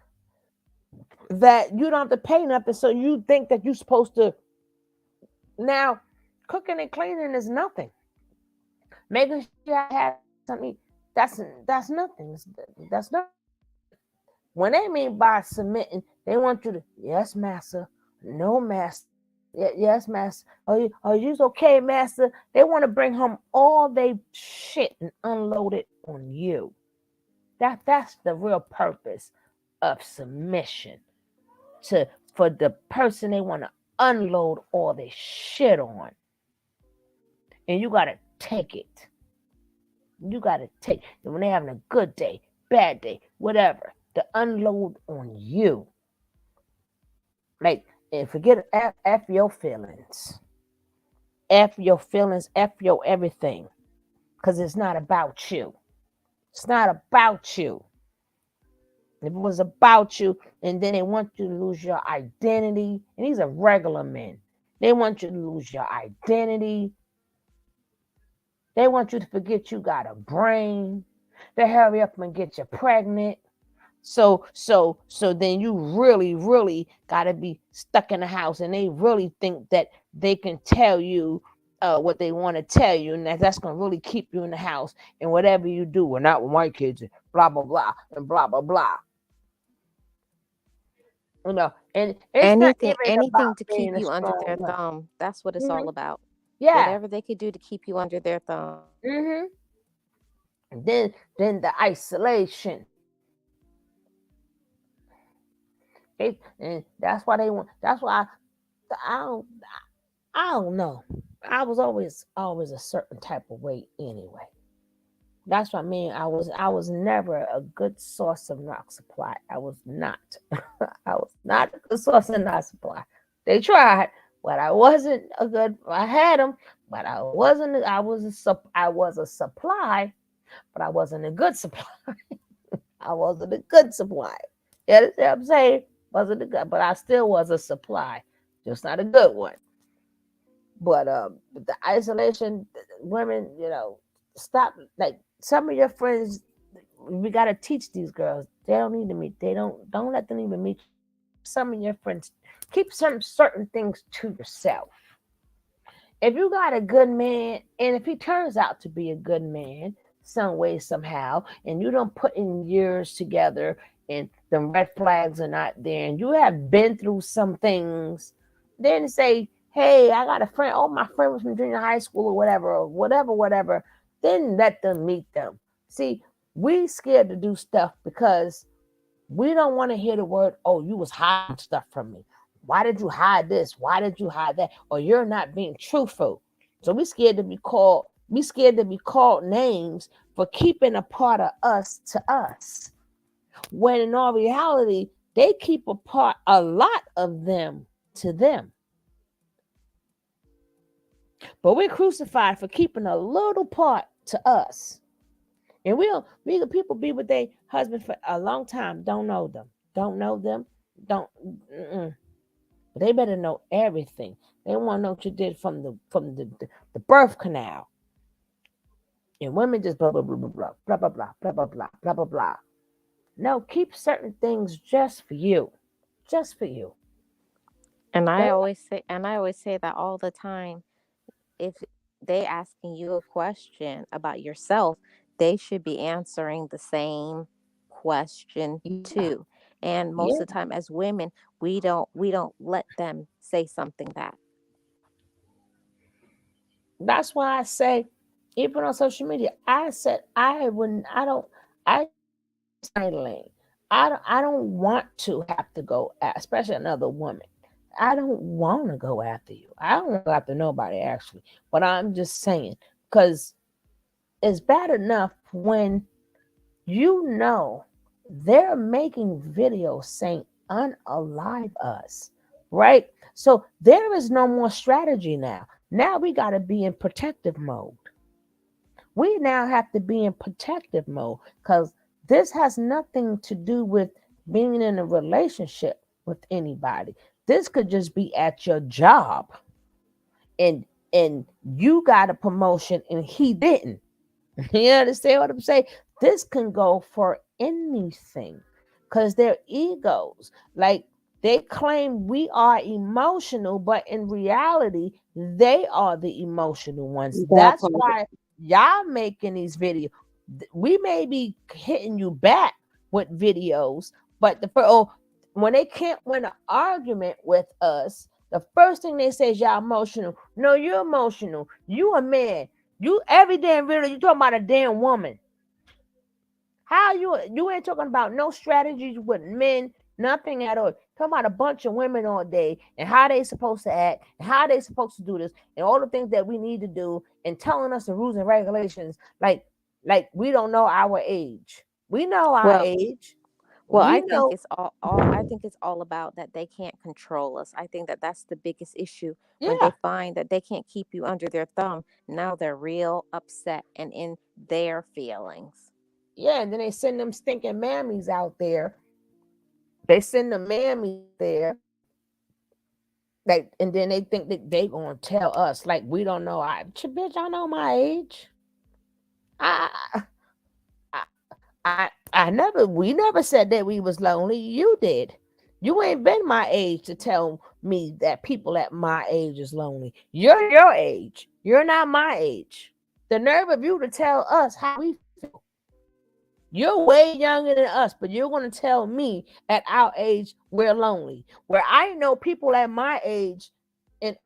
that you don't have to pay nothing. So you think that you're supposed to. Now, cooking and cleaning is nothing. Making sure I have something, that's nothing. That's not. When they mean by submitting, they want you to, yes, master, no, master, yes, master. Are you okay, master? They want to bring home all they shit and unload it on you. That's the real purpose of submission. For the person they want to unload all their shit on. And you got to take it. You got to take it. When they're having a good day, bad day, whatever, to unload on you. Like, and forget F your feelings. F your feelings, F your everything. Because it's not about you. It's not about you. If it was about you, and then they want you to lose your identity, and these are regular men. They want you to lose your identity. They want you to forget you got a brain. to hurry up and get you pregnant. So then you really gotta be stuck in the house, and they really think that they can tell you what they want to tell you, and that's gonna really keep you in the house. And whatever you do, we're not with my kids, and blah blah blah, and blah blah blah. You know, and it's not even Anything about to being keep a you under strong their woman. thumb. That's what it's all about. Yeah. Whatever they could do to keep you under their thumb. And then the isolation. And that's why they want. That's why I don't know. I was always a certain type of way anyway. That's what I mean. I was never a good source of knock supply. I was not. I was not a good source of knock supply. They tried, but I wasn't a good. I had them, but I wasn't. I was a supply, but I wasn't a good supply. I wasn't a good supply. You understand what I'm saying? Wasn't a good, but I still was a supply, just not a good one. But the isolation, women, stop. Like some of your friends, we gotta teach these girls. They don't need to meet. They don't let them even meet. Some of your friends, keep some certain things to yourself. If you got a good man, and if he turns out to be a good man, some way, somehow, and you don't put in years together, and the red flags are not there, and you have been through some things, then say, hey, I got a friend. Oh, my friend was from junior high school or whatever. Then let them meet them. See, we scared to do stuff because we don't want to hear the word, oh, you was hiding stuff from me. Why did you hide this? Why did you hide that? Or you're not being truthful. So we scared to be called. We scared to be called names for keeping a part of us to us. When in all reality, they keep a lot of them to them. But we're crucified for keeping a little part to us. And people be with their husband for a long time, don't know them. But they better know everything. They want to know what you did from the birth canal. And women just blah blah blah blah blah blah blah blah blah blah blah blah blah blah. No, keep certain things just for you. Just for you. And I always say that all the time. If they asking you a question about yourself, they should be answering the same question too. And most of the time as women, we don't let them say something back. That's why I say, even on social media, I said I don't want to have to go, especially another woman. I don't want to go after you. I don't want to go after nobody, actually. But I'm just saying, because it's bad enough when they're making videos saying unalive us, right? So there is no more strategy now. Now we got to be in protective mode. We now have to be in protective mode because this has nothing to do with being in a relationship with anybody. This could just be at your job, and you got a promotion and he didn't. You understand what I'm saying? This can go for anything because their egos, like they claim we are emotional, but in reality, they are the emotional ones. That's why y'all making these videos. We may be hitting you back with videos, but when they can't win an argument with us, the first thing they say is y'all emotional. No, you're emotional. You a man. You every damn video you talking about a damn woman. How you ain't talking about no strategies with men, nothing at all. Talking about a bunch of women all day and how they supposed to act and how they supposed to do this and all the things that we need to do and telling us the rules and regulations like we don't know our age. We know our age. Well, I think it's all about that they can't control us. I think that that's the biggest issue. When they find that they can't keep you under their thumb, now they're real upset and in their feelings. Yeah, and then they send them stinking mammies out there. They send the mammies there. And then they think that they gonna tell us like we don't know. Bitch, I know my age. We never said that we was lonely. You did. You ain't been my age to tell me that people at my age is lonely. You're your age. You're not my age. The nerve of you to tell us how we feel. You're way younger than us, but you're going to tell me at our age we're lonely. Where I know people at my age and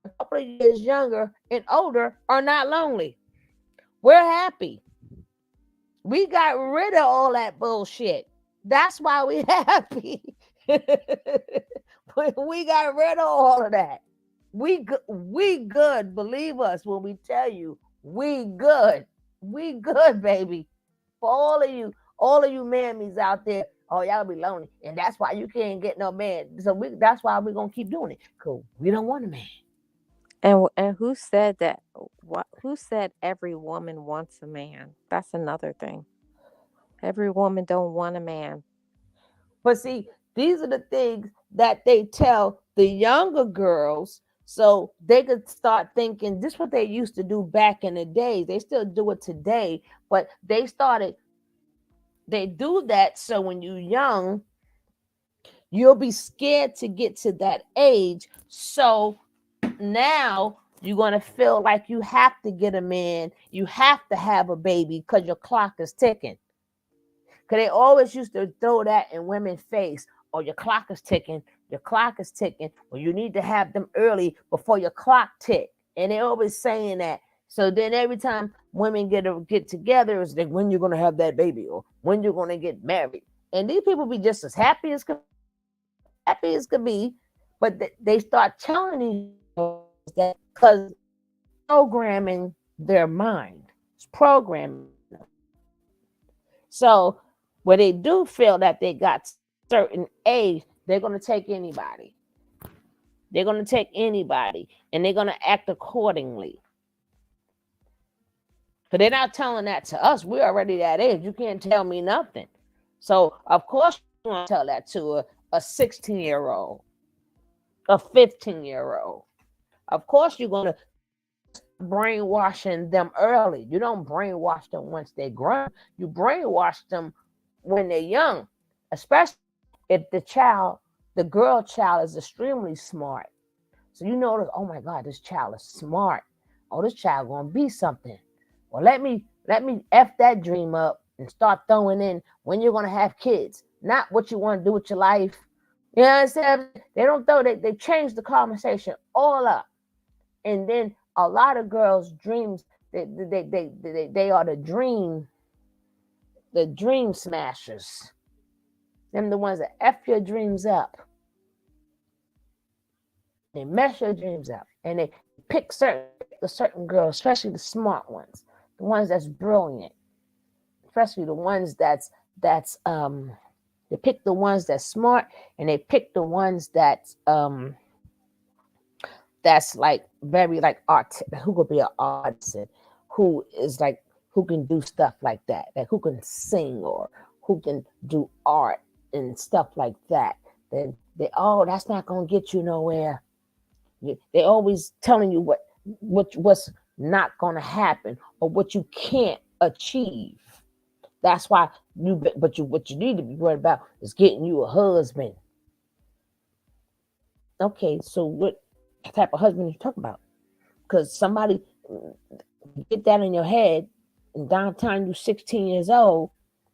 a couple of years younger and older are not lonely. We're happy. We got rid of all that bullshit. That's why we're happy. We got rid of all of that. We good. Believe us when we tell you we good. We good, baby. For all of you mammies out there, oh, y'all be lonely. And that's why you can't get no man. So that's why we're going to keep doing it. Cool. We don't want a man. And who said that? Who said every woman wants a man? That's another thing. Every woman don't want a man. But see, these are the things that they tell the younger girls so they could start thinking this is what they used to do back in the day. They still do it today, but they do that so when you're young, you'll be scared to get to that age. So now you're going to feel like you have to get a man, you have to have a baby because your clock is ticking. Because they always used to throw that in women's face. Oh, your clock is ticking. Your clock is ticking. Well, you need to have them early before your clock tick. And they always saying that. So then every time women get together, it's like when you're going to have that baby or when you're going to get married. And these people be just as happy as could be. But they start telling you that because programming their mind. It's programming. So where they do feel that they got certain age, they're going to take anybody. They're going to take anybody and they're going to act accordingly. Because they're not telling that to us. We're already that age. You can't tell me nothing. So, of course, you want to tell that to a 16-year-old, a 15-year-old. Of course, you're going to brainwashing them early. You don't brainwash them once they're grown. You brainwash them when they're young, especially if the girl child is extremely smart. So you notice, oh my God, this child is smart. Oh, this child gonna be something. Well, let me F that dream up and start throwing in when you're gonna have kids, not what you want to do with your life. You know what I'm saying? They don't throw, they change the conversation all up. And then a lot of girls' dreams, they are the dream smashers. Them the ones that F your dreams up. They mess your dreams up. And they pick certain girls, especially the smart ones, the ones that's brilliant, especially the ones they pick the ones that's smart, and they pick the ones that's like very like art, who could be an artist, who is like who can do stuff like that, like who can sing or who can do art and stuff like that. Then that's not gonna get you nowhere. They always telling you what's not gonna happen or what you can't achieve. That's why what you need to be worried about is getting you a husband. Okay, so what type of husband you talking about? Because somebody get that in your head, and downtown you 16 years old,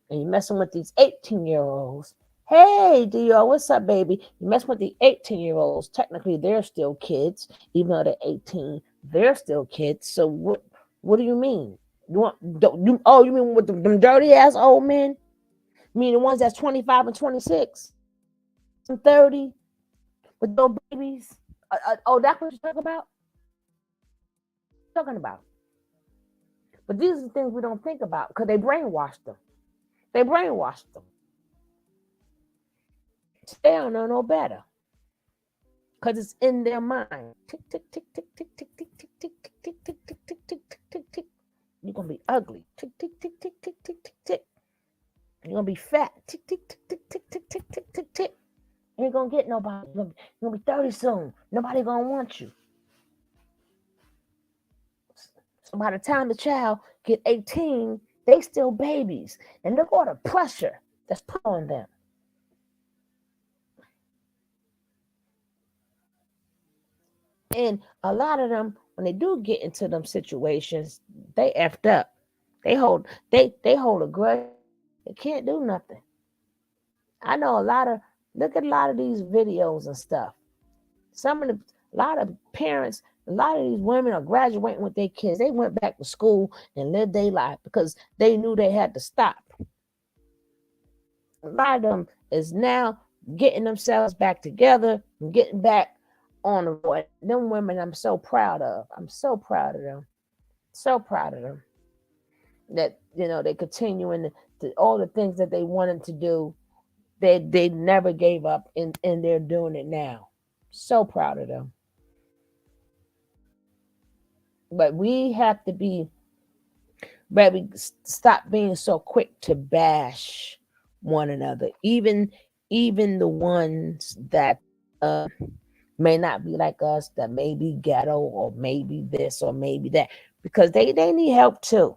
and you're messing with these 18-year-olds. Hey, Dior, what's up, baby? You mess with the 18-year-olds. Technically, they're still kids, even though they're 18. They're still kids. So what do you mean? You mean with them dirty ass old men? You mean the ones that's 25 and 26 and 30 with no babies? That's what you're talking about? But these are the things we don't think about because they brainwashed them. They don't know no better because it's in their mind. Tick, tick, tick, tick, tick, tick, tick, tick, tick, tick, tick, tick, tick, tick, tick, tick, tick, tick. You're gonna be ugly. Tick, tick, tick, tick, tick, tick, tick, tick. You're gonna be fat. Tick, tick, tick, tick, tick, tick, tick, tick, tick, tick. You ain't gonna get nobody. You're gonna be 30 soon. Nobody gonna want you. So by the time the child get 18, They still babies. And look all the pressure that's put on them. And a lot of them, when they do get into them situations, they effed up. They hold a grudge. They can't do nothing. I know look at a lot of these videos and stuff. A lot of parents, a lot of these women are graduating with their kids. They went back to school and lived their life because they knew they had to stop. A lot of them is now getting themselves back together and getting back on the road. Them women I'm so proud of. I'm so proud of them. So proud of them. That, they continuing to all the things that they wanted to do. They never gave up and they're doing it now. So proud of them. But we have to be, baby, stop being so quick to bash one another. Even the ones that may not be like us, that may be ghetto or maybe this or maybe that, because they need help too.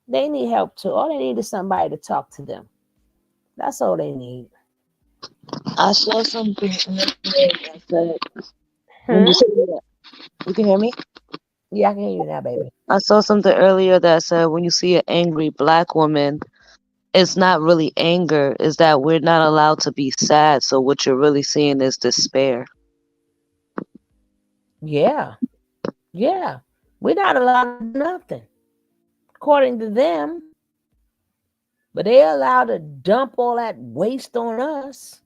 They need help too. All they need is somebody to talk to them. That's all they need. I saw something that said, when you say that, you can hear me? Yeah, I can hear you now, baby. I saw something earlier that said when you see an angry Black woman, it's not really anger, it's that we're not allowed to be sad. So what you're really seeing is despair. Yeah. Yeah. We're not allowed to do nothing, according to them. But they're allowed to dump all that waste on us.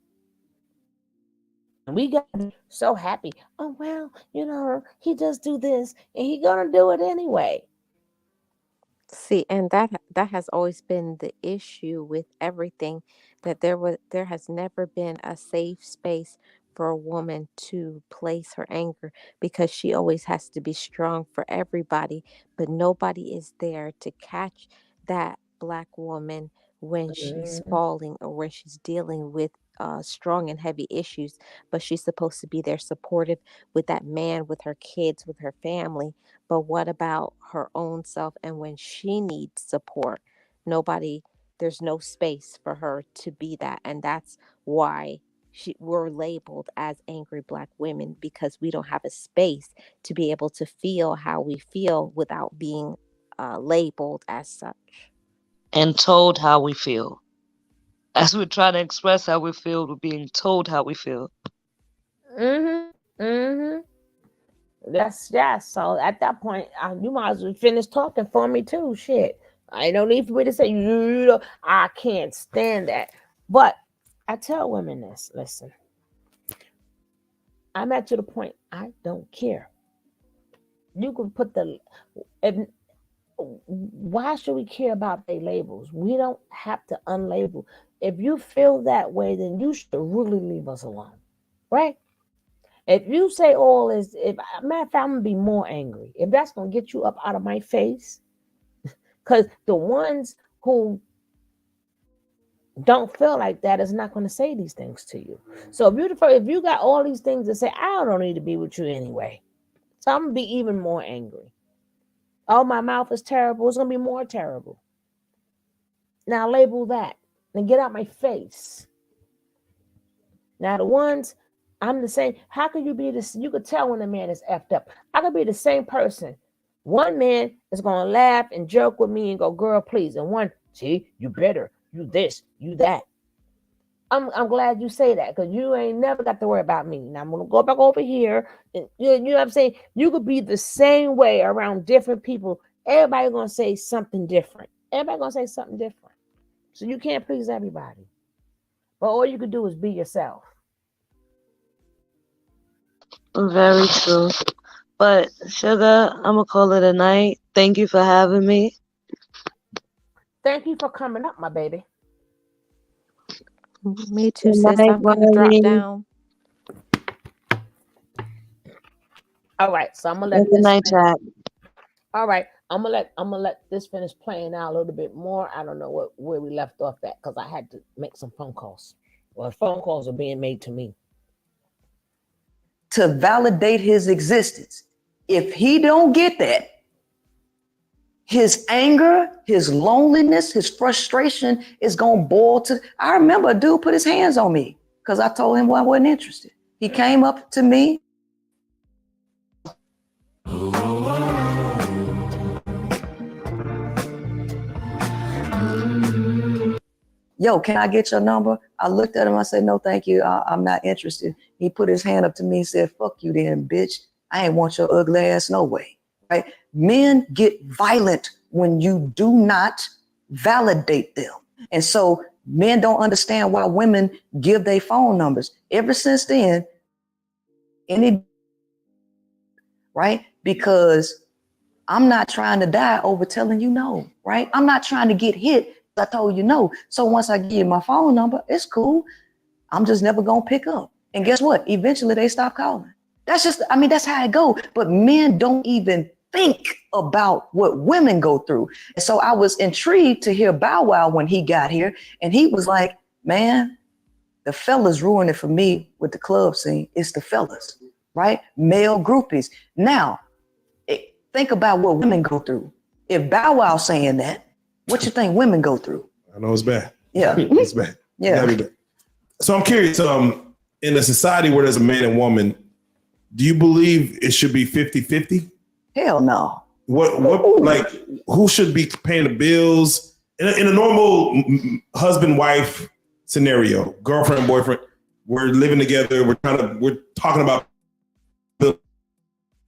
And we got so happy. Oh, well, he just do this and he gonna do it anyway. See, and that has always been the issue with everything, that there has never been a safe space for a woman to place her anger, because she always has to be strong for everybody, but nobody is there to catch that Black woman when she's falling or when she's dealing with strong and heavy issues. But she's supposed to be there supportive with that man, with her kids, with her family. But what about her own self? And when she needs support, there's no space for her to be that. And that's why we're labeled as angry Black women, because we don't have a space to be able to feel how we feel without being labeled as such. And told how we feel. As we're trying to express how we feel, we're being told how we feel. That's so at that point, you might as well finish talking for me too. Shit. I don't need for me to say, I can't stand that. But I tell women this, listen, I'm at to the point, I don't care. You can put why should we care about their labels? We don't have to unlabel. If you feel that way, then you should really leave us alone, right? If you say all is, matter of fact, I'm gonna be more angry. If that's gonna get you up out of my face, because the ones who don't feel like that is not gonna say these things to you. So if you got all these things to say, I don't need to be with you anyway. So I'm gonna be even more angry. Oh, my mouth is terrible. It's gonna be more terrible. Now label that and get out my face. Now the ones I'm the same. How can you be this? You could tell when a man is effed up. I could be the same person. One man is gonna laugh and joke with me and go, girl, please. And one, see, you better, you this, you that. I'm glad you say that, because you ain't never got to worry about me. Now I'm gonna go back over here. And you know what I'm saying? You could be the same way around different people. Everybody gonna say something different. Everybody gonna say something different. So you can't please everybody. But all you could do is be yourself. Very true. But Sugar, I'm gonna call it a night. Thank you for having me. Thank you for coming up, my baby. Me too, sis. I'm gonna drop down. All right, so I'm gonna let Good night, chat. All right, I'm gonna let this finish playing out a little bit more. I don't know where we left off at, because I had to make some phone calls. Well, phone calls are being made to me to validate his existence. If he don't get that, his anger, his loneliness, his frustration is going to boil to. I remember a dude put his hands on me because I told him I wasn't interested. He came up to me. Yo, can I get your number? I looked at him. I said, no, thank you. I'm not interested. He put his hand up to me and said, fuck you then, bitch. I ain't want your ugly ass no way. Right? Men get violent when you do not validate them. And so men don't understand why women give their phone numbers. Ever since then, right? Because I'm not trying to die over telling you no, right? I'm not trying to get hit. I told you no. So once I give you my phone number, it's cool. I'm just never gonna pick up. And guess what? Eventually they stop calling. That's just, I mean, that's how it goes. But men don't even think about what women go through. And so I was intrigued to hear Bow Wow when he got here. And he was like, man, the fellas ruined it for me with the club scene. It's the fellas, right? Male groupies. Now, think about what women go through. If Bow Wow saying that, what you think women go through? I know it's bad. Yeah. It's bad. Yeah. Bad. So I'm curious, in a society where there's a man and woman, do you believe it should be 50-50? Hell no. What like who should be paying the bills? In a normal husband-wife scenario, girlfriend, boyfriend, we're living together, we're talking about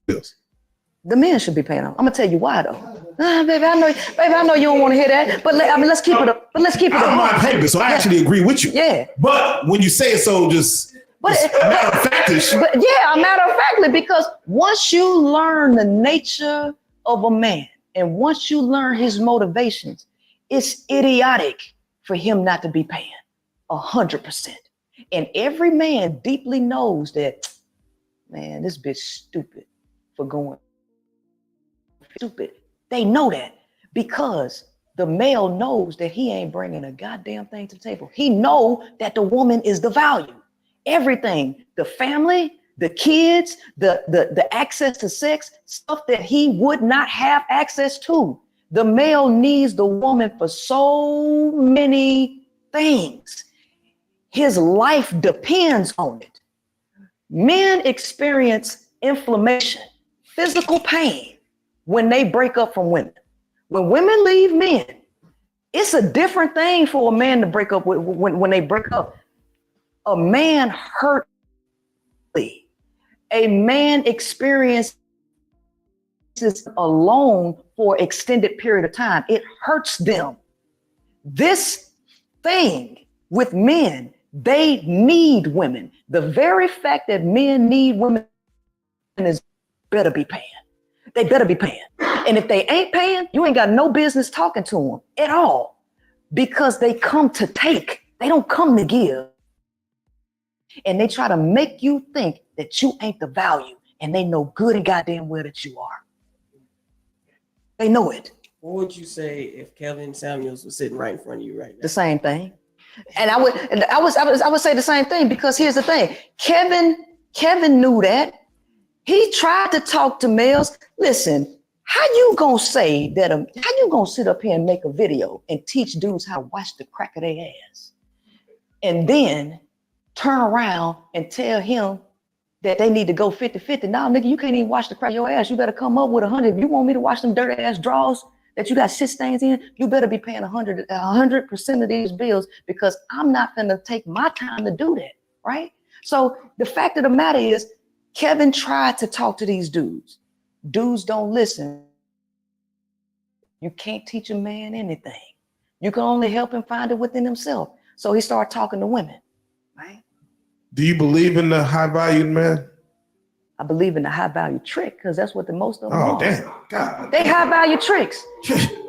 bills. The men should be paying them. I'm gonna tell you why though. Baby, I know you don't want to hear that, but let's keep it up. But let's keep it up. I don't mind paying bills, so I actually agree with you. Yeah. But when you say it so just matter of factish. But yeah, a matter of factly, because once you learn the nature of a man and once you learn his motivations, it's idiotic for him not to be paying 100%. And every man deeply knows that, man, this bitch stupid for going stupid. They know that because the male knows that he ain't bringing a goddamn thing to the table. He know that the woman is the value. Everything, the family, the kids, the access to sex, stuff that he would not have access to. The male needs the woman for so many things. His life depends on it. Men experience inflammation, physical pain when they break up from women. When women leave men, it's a different thing for a man to break up with when they break up. A man hurt. A man experiences alone for an extended period of time. It hurts them. This thing with men, they need women. The very fact that men need women is better be paying. They better be paying. And if they ain't paying, you ain't got no business talking to them at all, because they come to take. They don't come to give. And they try to make you think that you ain't the value, and they know good and goddamn well that you are. They know it. What would you say if Kevin Samuels was sitting right in front of you right now? The same thing. And I would say the same thing, because here's the thing. Kevin knew that. He tried to talk to males. Listen, how you gonna say that? How you gonna sit up here and make a video and teach dudes how to wash the crack of their ass, and then turn around and tell him that they need to go 50-50? Nah, nigga, you can't even wash the crack of your ass. You better come up with 100. If you want me to wash them dirty ass drawers that you got shit stains in, you better be paying 100% of these bills, because I'm not gonna take my time to do that, right? So the fact of the matter is, Kevin tried to talk to these dudes. Dudes don't listen. You can't teach a man anything. You can only help him find it within himself. So he started talking to women, right? Do you believe in the high valued man? I believe in the high value trick, because that's what the most of them Oh, are. damn. God. They high value tricks.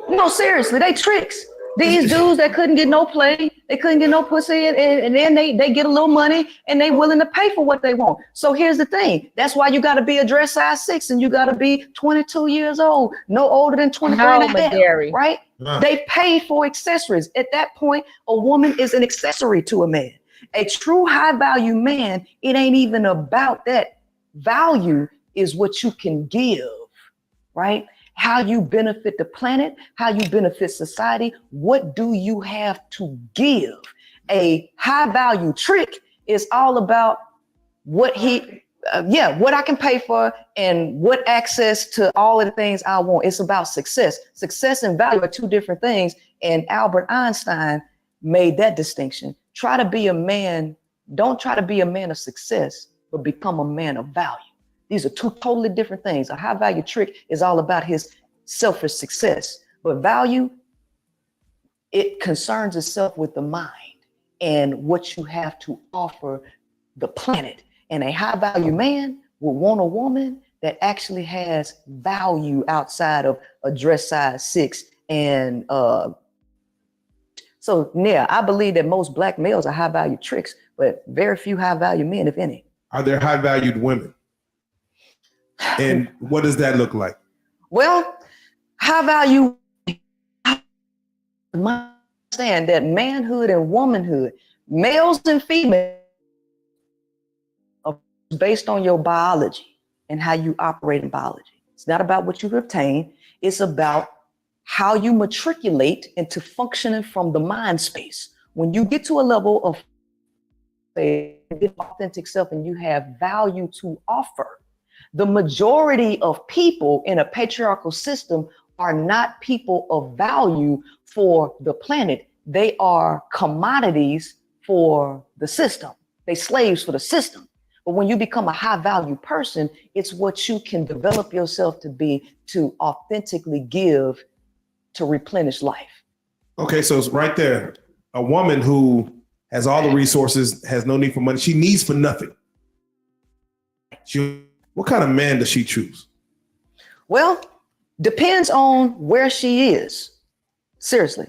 No, seriously, they tricks. These dudes that couldn't get no play, they couldn't get no pussy, and then they get a little money and they willing to pay for what they want. So here's the thing. That's why you got to be a dress size 6 and you got to be 22 years old, no older than 23 and a half, right? They pay for accessories. At that point, a woman is an accessory to a man. A true high value man, it ain't even about that. Value is what you can give, right? how you benefit the planet, how you benefit society. What do you have to give? A high value trick is all about what what I can pay for and what access to all of the things I want. It's about success. Success and value are two different things. And Albert Einstein made that distinction. Try to be a man. Don't try to be a man of success, but become a man of value. These are two totally different things. A high value trick is all about his selfish success, but value, it concerns itself with the mind and what you have to offer the planet. And a high value man will want a woman that actually has value outside of a dress size 6. And so yeah, I believe that most Black males are high value tricks, but very few high value men, if any. Are there high valued women? And what does that look like? Well, high value, understand that manhood and womanhood, males and females, are based on your biology and how you operate in biology. It's not about what you obtain. It's about how you matriculate into functioning from the mind space. When you get to a level of authentic self and you have value to offer, the majority of people in a patriarchal system are not people of value for the planet. They are commodities for the system. They slaves for the system. But when you become a high value person, it's what you can develop yourself to be, to authentically give, to replenish life. Okay, so it's right there. A woman who has all the resources, has no need for money. She needs for nothing. What kind of man does she choose? Well, depends on where she is. Seriously.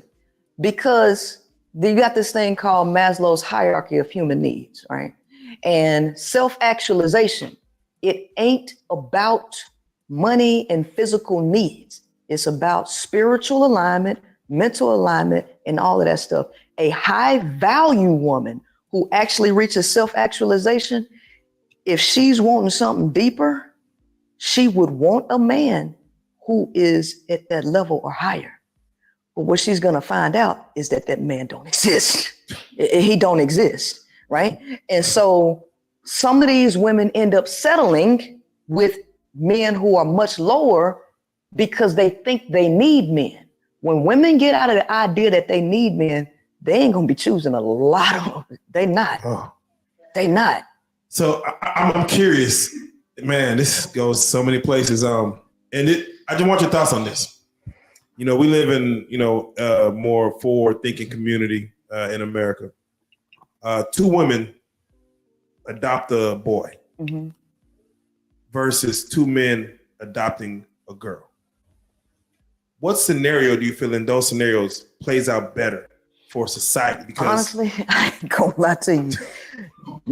Because you got this thing called Maslow's hierarchy of human needs, right? And self-actualization, it ain't about money and physical needs. It's about spiritual alignment, mental alignment, and all of that stuff. A high value woman who actually reaches self-actualization, if she's wanting something deeper, she would want a man who is at that level or higher. But what she's gonna find out is that that man don't exist. He don't exist, right? And so some of these women end up settling with men who are much lower because they think they need men. When women get out of the idea that they need men, they ain't gonna be choosing a lot of them. They not. Oh. They not. So I'm curious, man. This goes so many places. I just want your thoughts on this. You know, we live in more forward-thinking community in America. 2 women adopt a boy versus 2 men adopting a girl. What scenario do you feel in those scenarios plays out better for society? Because honestly, I ain't gonna lie to you.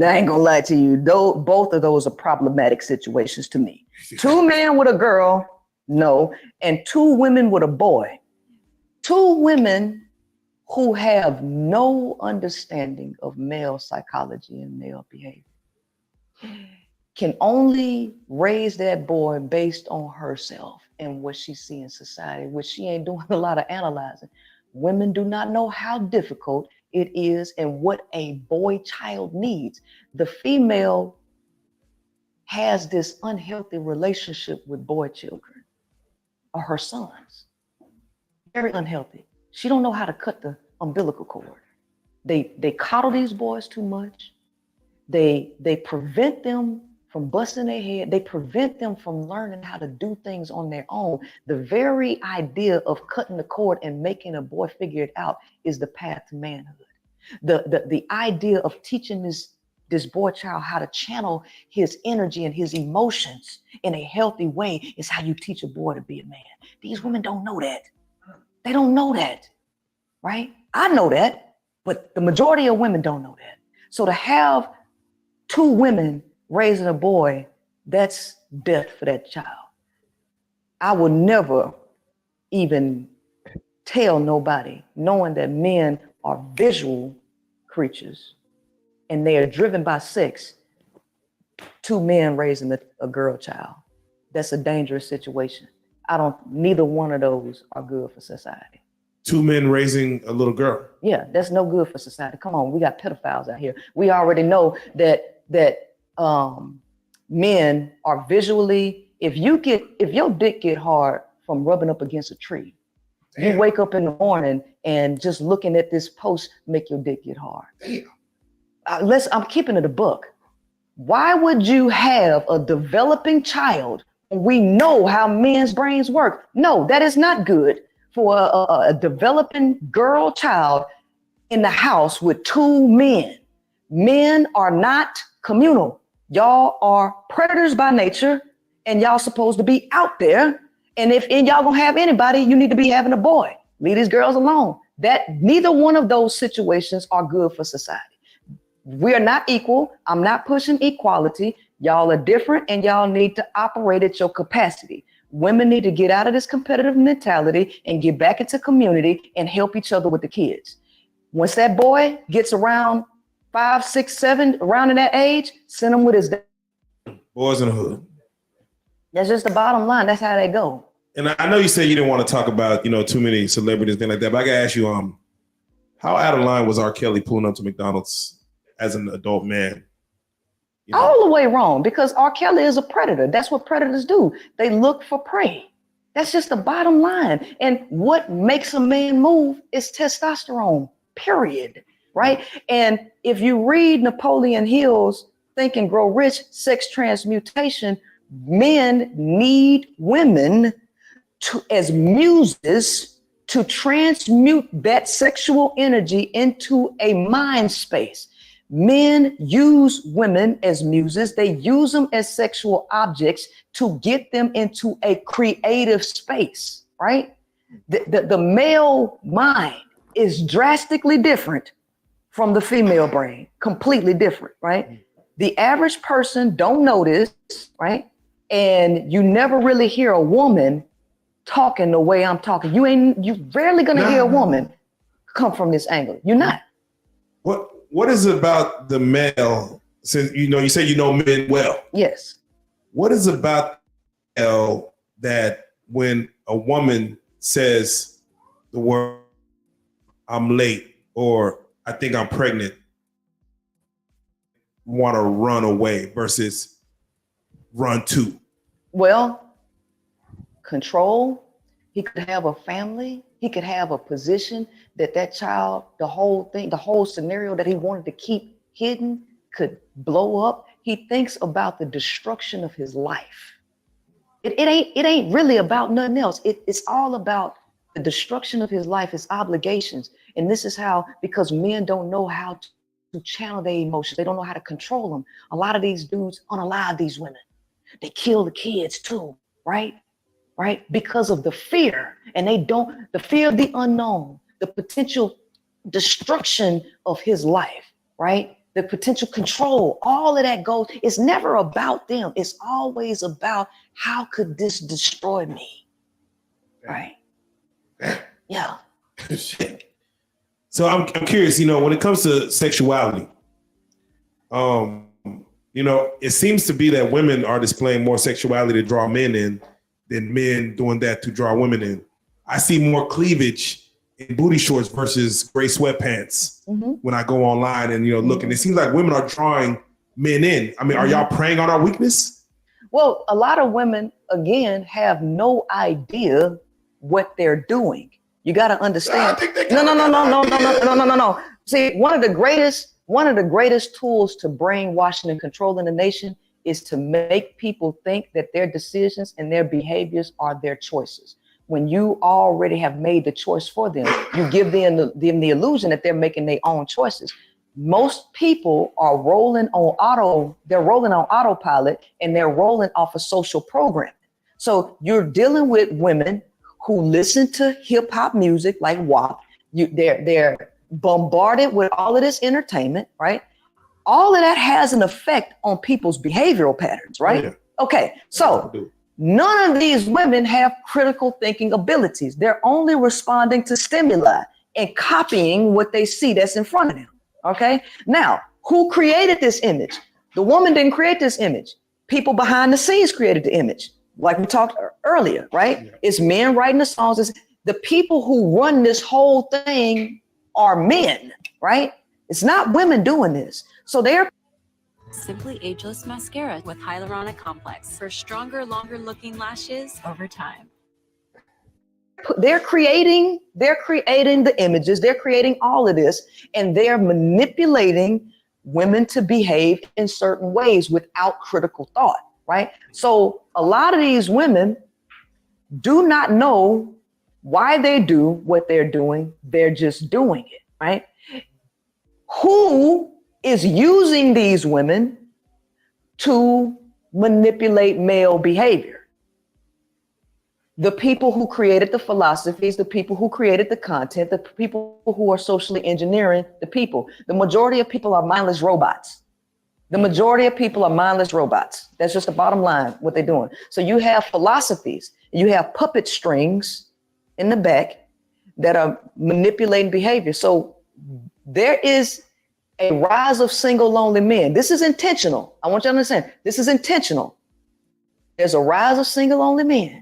I ain't gonna lie to you. Both of those are problematic situations to me. 2 men with a girl, no, and 2 women with a boy. 2 women who have no understanding of male psychology and male behavior can only raise that boy based on herself and what she sees in society, which she ain't doing a lot of analyzing. Women do not know how difficult it is and what a boy child needs. The female has this unhealthy relationship with boy children or her sons. Very unhealthy. She don't know how to cut the umbilical cord. They coddle these boys too much. They prevent them from busting their head. They prevent them from learning how to do things on their own. The very idea of cutting the cord and making a boy figure it out is the path to manhood. The idea of teaching this boy child how to channel his energy and his emotions in a healthy way is how you teach a boy to be a man. These women don't know that. They don't know that, right? I know that, but the majority of women don't know that. So to have 2 women raising a boy, that's death for that child. I will never even tell nobody, knowing that men are visual creatures and they are driven by sex, 2 men raising a girl child. That's a dangerous situation. Neither one of those are good for society. Two men raising a little girl. Yeah, that's no good for society. Come on, we got pedophiles out here. We already know that men are visually, if your dick get hard from rubbing up against a tree, you wake up in the morning and just looking at this post make your dick get hard. I'm keeping it a buck. Why would you have a developing child when we know how men's brains work? No, that is not good for a developing girl child in the house with two men. Men are not communal. Y'all are predators by nature, and y'all supposed to be out there. And if y'all gonna have anybody, you need to be having a boy. Leave these girls alone. Neither one of those situations are good for society. We are not equal. I'm not pushing equality. Y'all are different, and y'all need to operate at your capacity. Women need to get out of this competitive mentality and get back into community and help each other with the kids. Once that boy gets around 5, 6, 7, around in that age, send him with his dad. Boys in the hood. That's just the bottom line. That's how they go. And I know you said you didn't want to talk about, too many celebrities, things like that, but I gotta ask you, how out of line was R. Kelly pulling up to McDonald's as an adult man? All the way wrong, because R. Kelly is a predator. That's what predators do. They look for prey. That's just the bottom line. And what makes a man move is testosterone, period, right? And if you read Napoleon Hill's Think and Grow Rich, Sex Transmutation, men need women as muses to transmute that sexual energy into a mind space. Men use women as muses. They use them as sexual objects to get them into a creative space, right? The male mind is drastically different from the female brain, completely different, right? The average person don't know this, right? And you never really hear a woman talking the way I'm talking. You rarely gonna hear a woman come from this angle. You're not. What is it about the male, since you say men well? Yes. What is it about male that when a woman says the word "I'm late" or "I think I'm pregnant," want to run away versus run to? Well, control. He could have a family. He could have a position that child, the whole scenario that he wanted to keep hidden could blow up. He thinks about the destruction of his life. It ain't really about nothing else. It's all about the destruction of his life, his obligations. And this is how, because men don't know how to channel their emotions. They don't know how to control them. A lot of these dudes unalive these women. They kill the kids too, right? Right? Because of the fear. And the fear of the unknown, the potential destruction of his life, right? The potential control, all of that goes, it's never about them. It's always about how could this destroy me? Right? Yeah. So I'm curious, when it comes to sexuality, it seems to be that women are displaying more sexuality to draw men in than men doing that to draw women in. I see more cleavage in booty shorts versus gray sweatpants when I go online and looking. It seems like women are drawing men in. I mean, are y'all preying on our weakness? Well, a lot of women, again, have no idea what they're doing. You got to understand. No. See, one of the greatest tools to brainwashing and controlling the nation is to make people think that their decisions and their behaviors are their choices. When you already have made the choice for them, you give them the illusion that they're making their own choices. Most people are rolling on autopilot, and they're rolling off of social programming. So you're dealing with women who listen to hip hop music like WAP. They're bombarded with all of this entertainment, right? All of that has an effect on people's behavioral patterns, right? Yeah. Okay, so none of these women have critical thinking abilities. They're only responding to stimuli and copying what they see that's in front of them, okay? Now, who created this image? The woman didn't create this image. People behind the scenes created the image. like we talked earlier, right? It's men writing the songs. It's the people who run this whole thing are men, right? It's not women doing this. So they're Simply Ageless Mascara with Hyaluronic Complex for stronger, longer looking lashes over time. they're creating the images, they're creating all of this, and they're manipulating women to behave in certain ways without critical thought, right? So a lot of these women do not know why they do what they're doing. They're just doing it, right? Who is using these women to manipulate male behavior? The people who created the philosophies, the people who created the content, the people who are socially engineering the people. The majority of people are mindless robots. The majority of people are mindless robots. That's just the bottom line, what they're doing. So you have philosophies, you have puppet strings in the back that are manipulating behavior. So there is a rise of single lonely men. This is intentional. I want you to understand, this is intentional. There's a rise of single lonely men.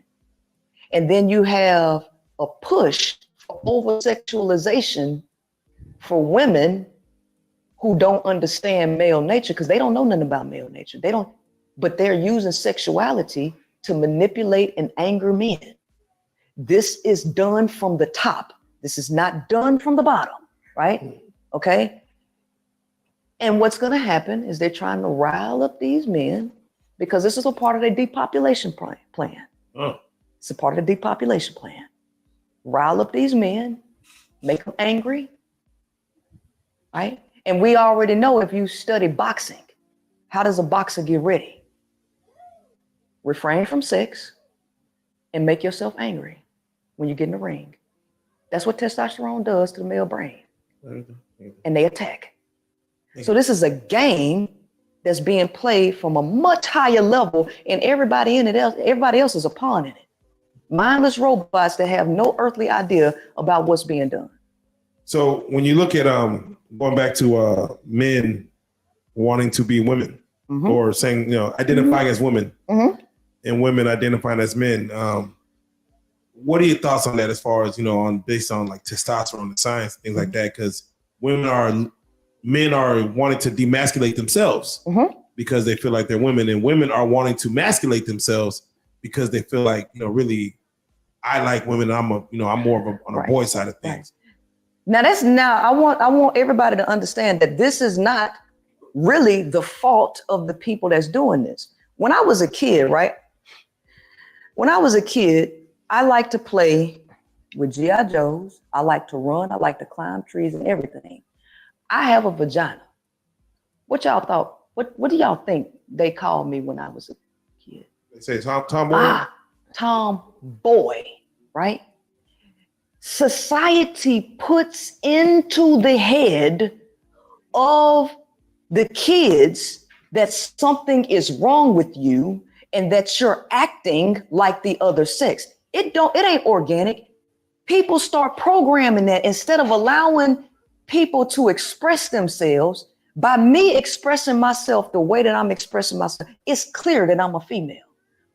And then you have a push for over-sexualization for women who don't understand male nature because they don't know nothing about male nature. But they're using sexuality to manipulate and anger men. This is done from the top. This is not done from the bottom, right? Okay. And what's going to happen is they're trying to rile up these men because this is a part of their depopulation plan. Oh. It's a part of the depopulation plan. Rile up these men, make them angry, right? And we already know if you study boxing, how does a boxer get ready? Refrain from sex and make yourself angry when you get in the ring. That's what testosterone does to the male brain. And they attack. So this is a game that's being played from a much higher level, and everybody else is a pawn in it. Mindless robots that have no earthly idea about what's being done. So when you look at going back to men wanting to be women, or saying, identifying as women, and women identifying as men, what are your thoughts on that as far as, based on like testosterone and science, things like that? Because men are wanting to demasculate themselves because they feel like they're women, and women are wanting to masculate themselves because they feel like, really, I like women. And I'm more of on the boy side of things. Right. Now I want everybody to understand that this is not really the fault of the people that's doing this. When I was a kid, right? When I was a kid, I liked to play with G.I. Joes. I like to run. I like to climb trees and everything. I have a vagina. What y'all thought? What do y'all think they called me when I was a kid? They say tomboy. Tomboy, right? Society puts into the head of the kids that something is wrong with you and that you're acting like the other sex. It ain't organic. People start programming that instead of allowing people to express themselves. By me expressing myself the way that I'm expressing myself, it's clear that I'm a female.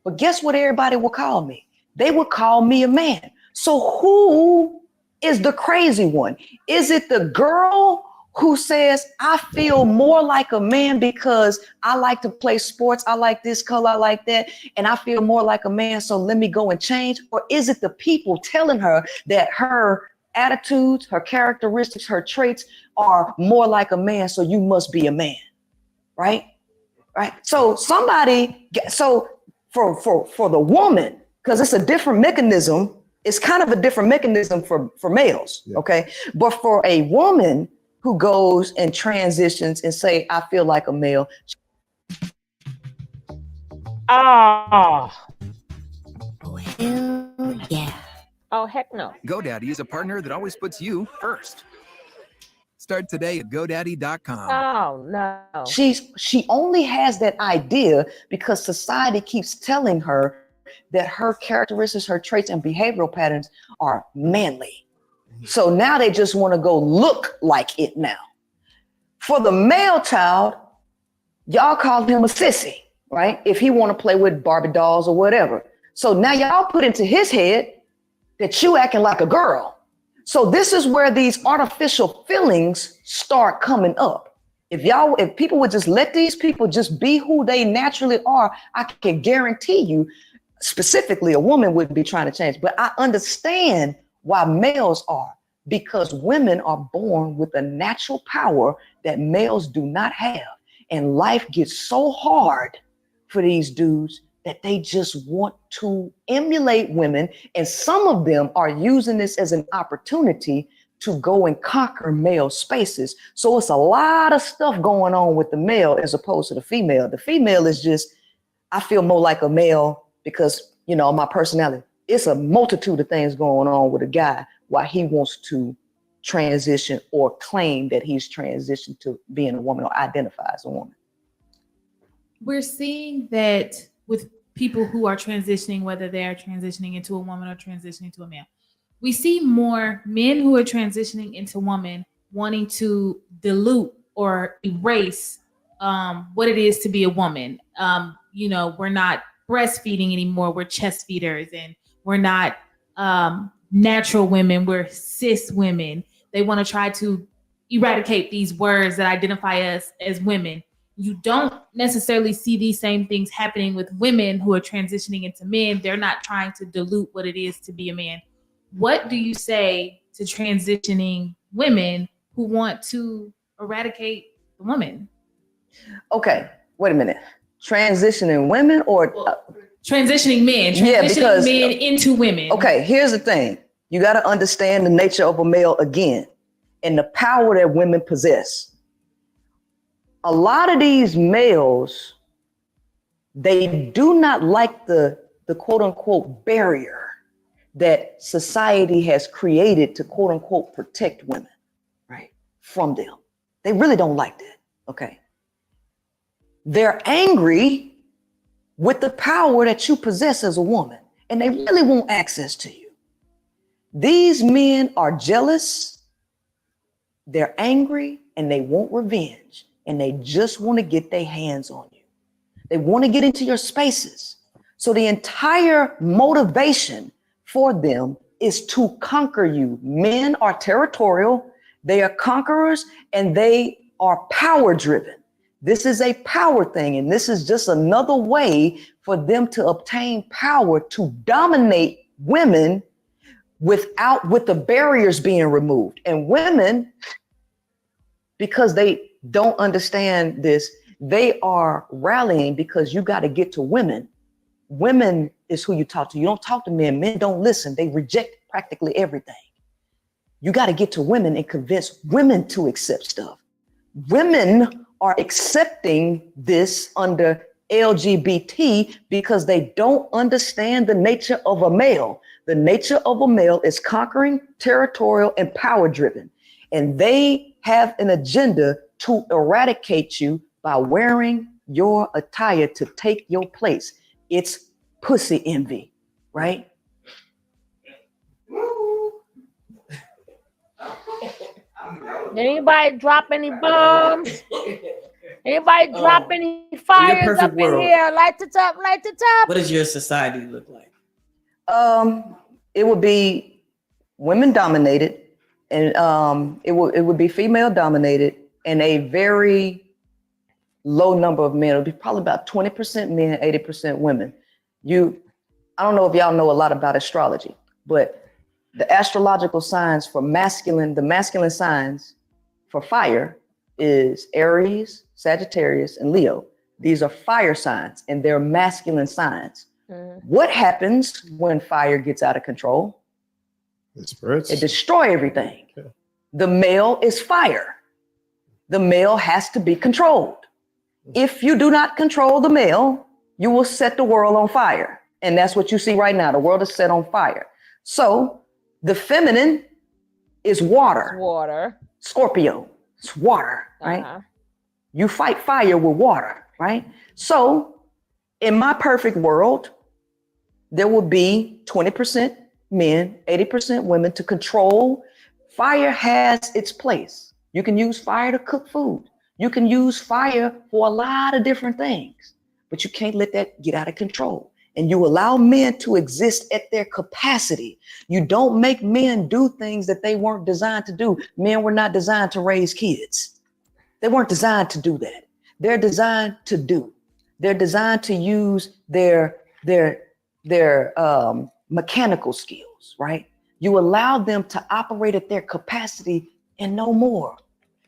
But guess what everybody will call me? They would call me a man. So who is the crazy one? Is it the girl who says, I feel more like a man because I like to play sports, I like this color, I like that, and I feel more like a man, so let me go and change? Or is it the people telling her that her attitudes, her characteristics, her traits are more like a man, so you must be a man, right? Right. So for the woman, because it's a different mechanism, it's kind of a different mechanism for males, okay? But for a woman who goes and transitions and say, I feel like a male. Oh, Hell yeah. oh, heck no. GoDaddy is a partner that always puts you first. Start today at GoDaddy.com. Oh, no. She only has that idea because society keeps telling her that her characteristics, her traits, and behavioral patterns are manly. So now they just want to go look like it now. For the male child, y'all call him a sissy. right? If he want to play with Barbie dolls or whatever. So now y'all put into his head that you acting like a girl. So this is where these artificial feelings start coming up. If people would just let these people just be who they naturally are, I can guarantee you, specifically a woman wouldn't be trying to change. But I understand why males are, because women are born with a natural power that males do not have. And life gets so hard for these dudes that they just want to emulate women. And some of them are using this as an opportunity to go and conquer male spaces. So it's a lot of stuff going on with the male as opposed to the female. The female is just, I feel more like a male because, you know, my personality. It's a multitude of things going on with a guy while he wants to transition or claim that he's transitioned to being a woman or identify as a woman. We're seeing that with people who are transitioning, whether they are transitioning into a woman or transitioning to a male. We see more men who are transitioning into women wanting to dilute or erase what it is to be a woman. You know, we're not breastfeeding anymore. We're chest feeders, and we're not natural women. We're cis women. They want to try to eradicate these words that identify us as women. You don't necessarily see these same things happening with women who are transitioning into men. They're not trying to dilute what it is to be a man. What do you say to transitioning women who want to eradicate the woman? Okay, wait a minute. Transitioning women or transitioning men? Transitioning men into women. Okay, here's the thing. You got to understand the nature of a male again and the power that women possess. A lot of these males, they do not like the quote unquote barrier that society has created to quote unquote protect women, right, from them. They really don't like that, okay? They're angry with the power that you possess as a woman, and they really want access to you. These men are jealous, they're angry, and they want revenge, and they just want to get their hands on you. They want to get into your spaces. So the entire motivation for them is to conquer you. Men are territorial, they are conquerors, and they are power driven. This is a power thing, and this is just another way for them to obtain power to dominate women with the barriers being removed. And women, because they don't understand this, they are rallying because you got to get to women. Women is who you talk to. You don't talk to men. Men don't listen. They reject practically everything. You got to get to women and convince women to accept stuff. Women are accepting this under LGBT because they don't understand the nature of a male. The nature of a male is conquering, territorial, and power driven. And they have an agenda to eradicate you by wearing your attire to take your place. It's pussy envy, right? Anybody drop any bombs? Anybody drop any fires up in here? Light it up, light it up. What does your society look like? It would be women dominated, and it would be female dominated, and a very low number of men. It would be probably about 20% men, 80% women. I don't know if y'all know a lot about astrology, but the astrological signs for the masculine signs for fire is Aries, Sagittarius, and Leo. These are fire signs, and they're masculine signs. What happens when fire gets out of control? It spreads. It destroys everything. Okay. The male is fire. The male has to be controlled. If you do not control the male, you will set the world on fire. And that's what you see right now. The world is set on fire. So the feminine is water. Water. Scorpio. It's water, right? You fight fire with water, right? So in my perfect world, there will be 20% men, 80% women to control. Fire has its place. You can use fire to cook food. You can use fire for a lot of different things. but you can't let that get out of control. And you allow men to exist at their capacity. You don't make men do things that they weren't designed to do. Men were not designed to raise kids. They weren't designed to do that. They're designed to do. They're designed to use their mechanical skills, right? You allow them to operate at their capacity and no more.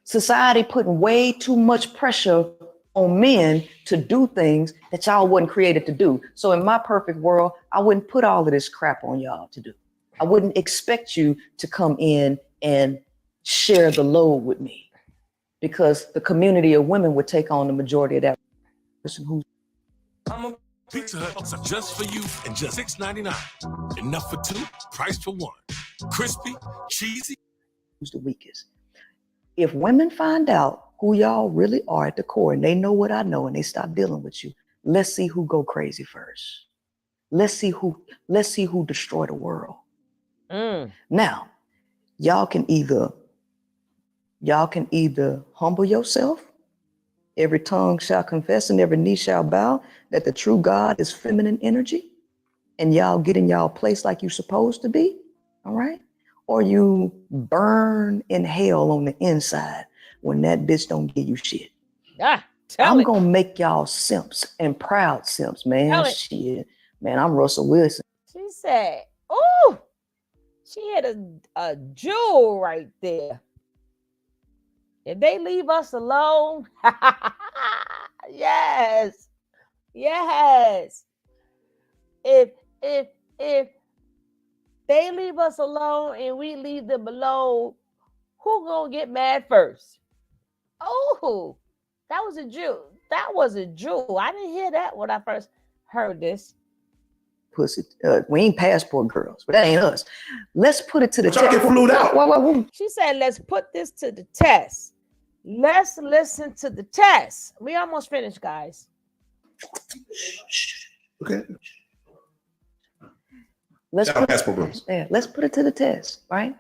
Society putting way too much pressure on men to do things that y'all wasn't created to do. So in my perfect world, I wouldn't put all of this crap on y'all to do. I wouldn't expect you to come in and share the load with me, because the community of women would take on the majority of that person who's Pizza Hut are just for you and just $6.99. Enough for two, price for one. Crispy, cheesy. Who's the weakest. If women find out who y'all really are at the core, and they know what I know, and they stop dealing with you, let's see who go crazy first. Let's see who destroy the world. Now, y'all can either humble yourself. Every tongue shall confess and every knee shall bow that the true God is feminine energy, and y'all get in y'all place like you're supposed to be, all right? Or you burn in hell on the inside when that bitch don't give you shit. I'm gonna make y'all simps and proud simps, man. Shit, man, I'm Russell Wilson. She said, "Oh, she had a jewel right there. If they leave us alone, yes. If they leave us alone and we leave them alone, who gonna get mad first?" Oh, that was a jewel. That was a jewel. I didn't hear that when I first heard this. Pussy, we ain't passport girls, but that ain't us. Let's put it to the test. Y'all get flued out. She said, "Let's put this to the test. Let's listen to the test." We almost finished, guys. Okay. Let's put it to the test, right?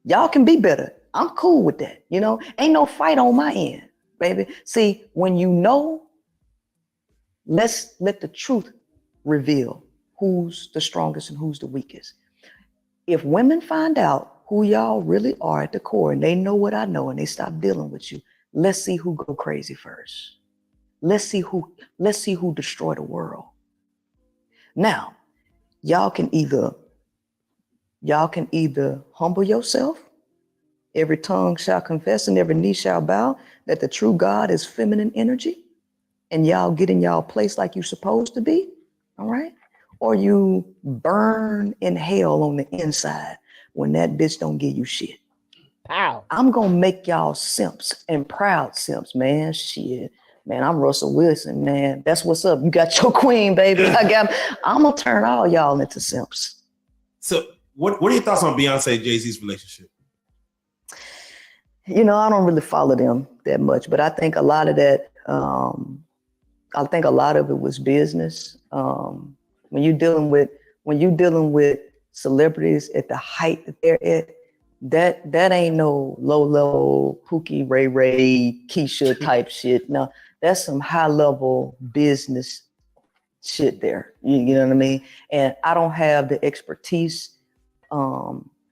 Y'all can be better. I'm cool with that. You know, ain't no fight on my end, baby. See, when you know, let's let the truth reveal who's the strongest and who's the weakest. If women find out who y'all really are at the core, and they know what I know, and they stop dealing with you, let's see who go crazy first. Let's see who destroy the world. Now, y'all can either humble yourself. Every tongue shall confess and every knee shall bow that the true God is feminine energy, and y'all get in y'all place like you're supposed to be, all right? Or you burn in hell on the inside when that bitch don't give you shit. Pow. I'm gonna make y'all simps and proud simps, man. Shit. Man, I'm Russell Wilson, man. That's what's up. You got your queen, baby. I'm gonna turn all y'all into simps. So what are your thoughts on Beyonce and Jay-Z's relationship? You know, I don't really follow them that much, but I think a lot of that, it was business. When you're dealing with celebrities at the height that they're at, that ain't no low level Pookie, Ray, Keisha type shit. No, that's some high level business shit there. You know what I mean? And I don't have the expertise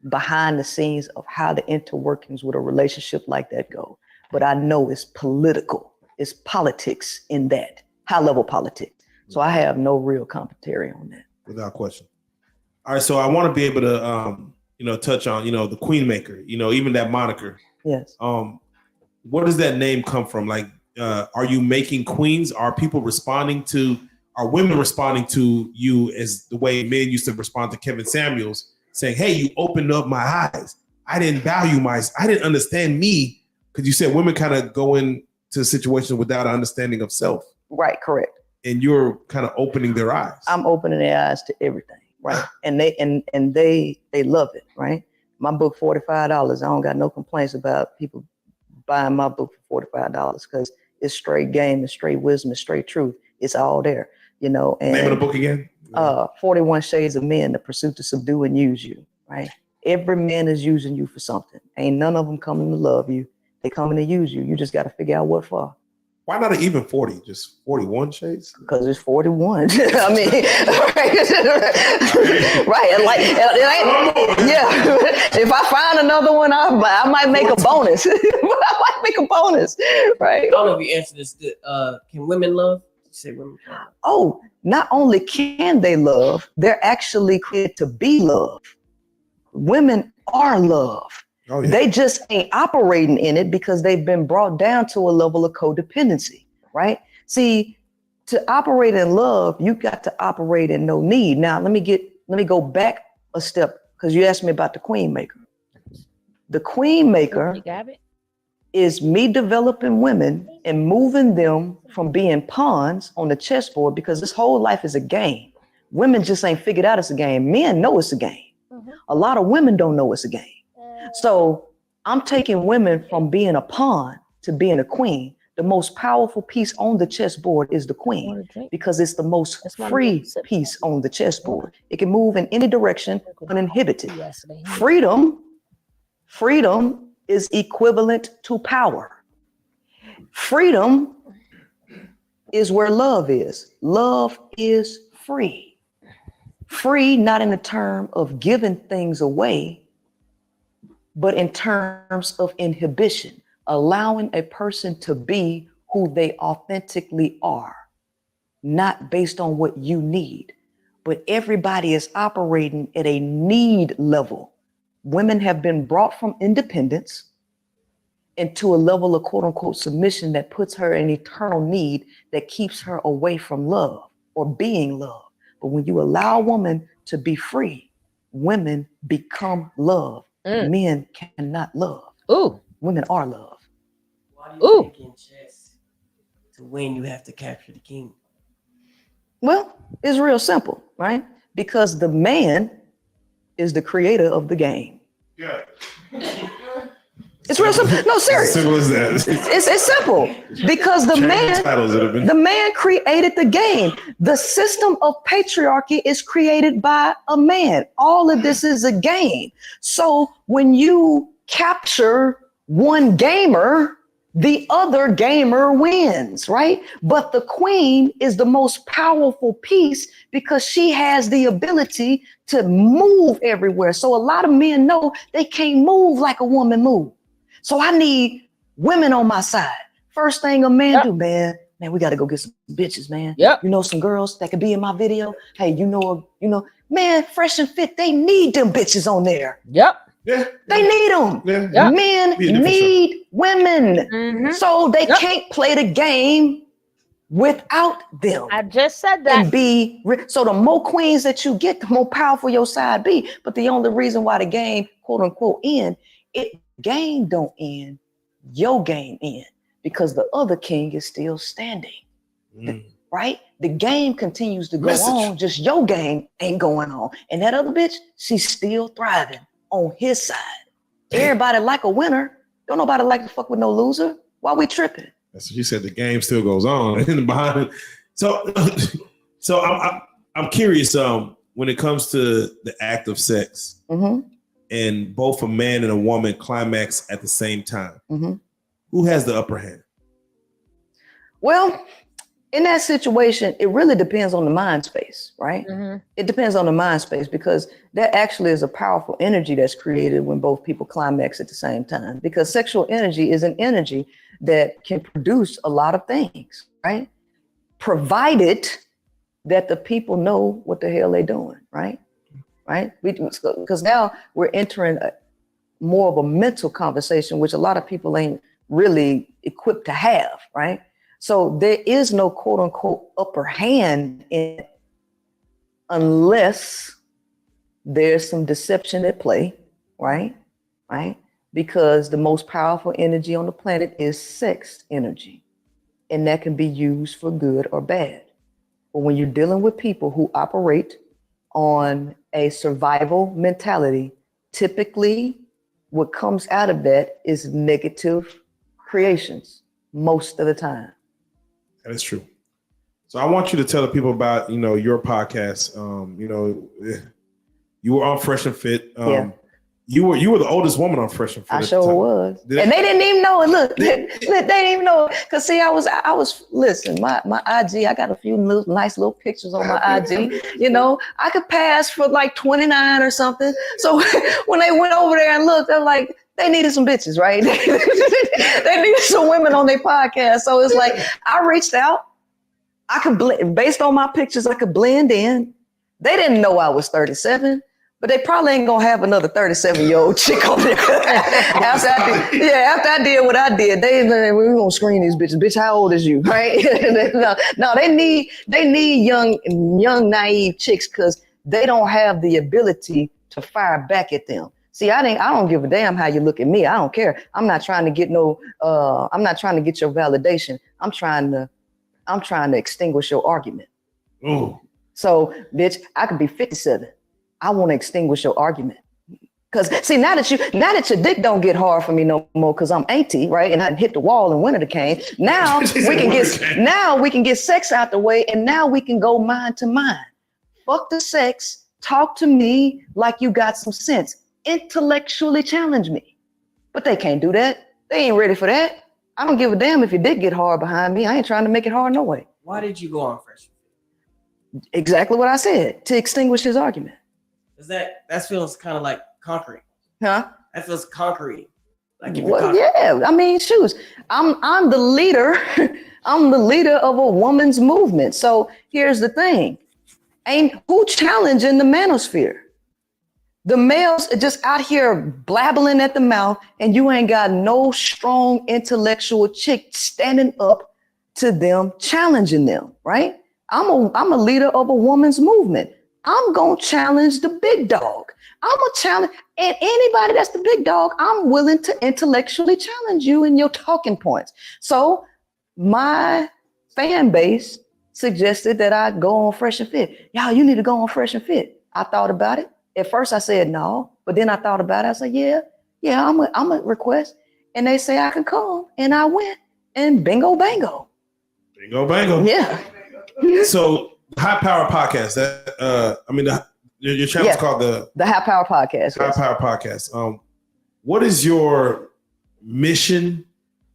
behind the scenes of how the interworkings with a relationship like that go. But I know it's political. It's politics in that, high level politics. So I have no real commentary on that. Without question. All right, so I want to be able to touch on, the Queen Maker, even that moniker. Yes. Where does that name come from? Like, are you making queens? Are women responding to you as the way men used to respond to Kevin Samuels, saying, "Hey, you opened up my eyes. I didn't understand me," because you said women kind of go into situations without an understanding of self. Right, correct. And you're kind of opening their eyes. I'm opening their eyes to everything, right? And they love it, right? My book, $45. I don't got no complaints about people buying my book for $45 because it's straight game, it's straight wisdom, it's straight truth. It's all there, And name of the book again? 41 Shades of Men: The Pursuit to Subdue and Use You, right? Every man is using you for something. Ain't none of them coming to love you. They coming to use you. You just got to figure out what for. Why not even 40? Just 41 shades? Because it's 41. I mean, right. Yeah. If I find another one, I might make a bonus. Right? I don't know if you answered this. Can women love? You say women can love. Oh, not only can they love, they're actually created to be loved. Women are love. Oh, yeah. They just ain't operating in it because they've been brought down to a level of codependency, right? See, to operate in love, you got to operate in no need. Now, let me go back a step because you asked me about the queen maker. The queen maker is me developing women and moving them from being pawns on the chessboard because this whole life is a game. Women just ain't figured out it's a game. Men know it's a game. A lot of women don't know it's a game. So I'm taking women from being a pawn to being a queen. The most powerful piece on the chessboard is the queen because it's the most free piece on the chessboard. It can move in any direction uninhibited. Freedom is equivalent to power. Freedom is where love is. Love is free. Free, not in the term of giving things away, but in terms of inhibition, allowing a person to be who they authentically are, not based on what you need. But everybody is operating at a need level. Women have been brought from independence into a level of quote unquote submission that puts her in eternal need that keeps her away from love or being loved. But when you allow a woman to be free, women become love. Men cannot love. Ooh. Women are love. Why do you think in chess to win you have to capture the king? Well, it's real simple, right? Because the man is the creator of the game. Yeah. It's real simple. No, serious. Simple as that. It's simple because the man created the game. The system of patriarchy is created by a man. All of this is a game. So when you capture one gamer, the other gamer wins, right? But the queen is the most powerful piece because she has the ability to move everywhere. So a lot of men know they can't move like a woman moves. So I need women on my side. First thing a man do, man, we got to go get some bitches, man. Yep. You know, some girls that could be in my video. Hey, man, Fresh and Fit, they need them bitches on there. Yep. Yeah. They need them. Yeah. Men need women. So they can't play the game without them. I just said that. And so the more queens that you get, the more powerful your side be. But the only reason why the game, quote unquote, game don't end, your game end, because the other king is still standing. Right? The game continues to go on, just your game ain't going on. And that other bitch, she's still thriving on his side. Everybody like a winner. Don't nobody like to fuck with no loser. Why we tripping? That's what you said. The game still goes on behind it. So I'm curious. When it comes to the act of sex, and both a man and a woman climax at the same time, who has the upper hand? Well, in that situation, it really depends on the mind space, right? It depends on the mind space because that actually is a powerful energy that's created when both people climax at the same time. Because sexual energy is an energy that can produce a lot of things, right? Provided that the people know what the hell they're doing, right? Right? Because now we're entering more of a mental conversation, which a lot of people ain't really equipped to have, right? So there is no quote unquote upper hand in it unless there's some deception at play, right? Right? Because the most powerful energy on the planet is sex energy, and that can be used for good or bad. But when you're dealing with people who operate on a survival mentality, typically what comes out of that is negative creations most of the time. That is true. So I want you to tell the people about, your podcast. You were on Fresh and Fit. You were the oldest woman on Fresh and Fit. I at the sure time. was. Did And they- they didn't even know it. Look, they didn't even know it. Cause see, I was listen, my IG, I got a few nice little pictures on my IG. You know, I could pass for like 29 or something. So when they went over there and looked, they're like, they needed some bitches, right? They needed some women on their podcast. So it's like I reached out. I could based on my pictures, I could blend in. They didn't know I was 37. But they probably ain't gonna have another 37-year-old chick on there. after I did what I did, we're gonna screen these bitches. Bitch, how old is you? Right? no, they need young, naive chicks because they don't have the ability to fire back at them. See, I don't give a damn how you look at me. I don't care. I'm not trying to get I'm not trying to get your validation. I'm trying to extinguish your argument. Ooh. So, bitch, I could be 57. I want to extinguish your argument. Cause see, now that your dick don't get hard for me no more, cause I'm auntie, right? And I hit the wall and winter came. Now we can get sex out the way, and now we can go mind to mind. Fuck the sex. Talk to me like you got some sense. Intellectually challenge me. But they can't do that. They ain't ready for that. I don't give a damn if your dick get hard behind me. I ain't trying to make it hard no way. Why did you go on Fresh? Exactly what I said, to extinguish his argument. Is that feels kind of like concrete? Huh? That feels concrete. Like Well, yeah. I mean, shoes. I'm the leader. I'm the leader of a woman's movement. So here's the thing: who challenging the manosphere? The males are just out here blabbling at the mouth, and you ain't got no strong intellectual chick standing up to them, challenging them. Right? I'm a leader of a woman's movement. I'm going to challenge the big dog. I'm going to challenge, and anybody that's the big dog, I'm willing to intellectually challenge you in your talking points. So my fan base suggested that I go on Fresh and Fit. Y'all, you need to go on Fresh and Fit. I thought about it. At first I said no, but then I thought about it. I said, yeah, I'm a request. And they say I can come, and I went, and bingo, bango. Bingo, bango. Yeah. So High Power Podcast. Your channel's called the High Power Podcast. High Power Podcast. What is your mission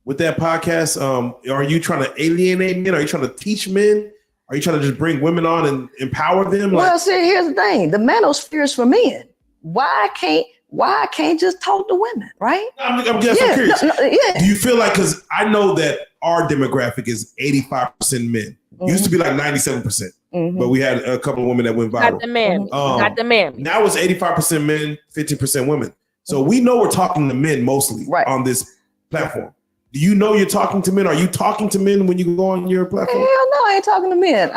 with that podcast? Are you trying to alienate men? Are you trying to teach men? Are you trying to just bring women on and empower them? Well, see, here's the thing: the manosphere is for men. Why I can't just talk to women, right? I'm curious. Do you feel like, because I know that our demographic is 85% men. Used to be like 97%. But we had a couple of women that went viral. Got the man. Got the man. Now it's 85% men, 15% women. So we know we're talking to men mostly on this platform. Do you know you're talking to men? Are you talking to men when you go on your platform? Hell no, I ain't talking to men.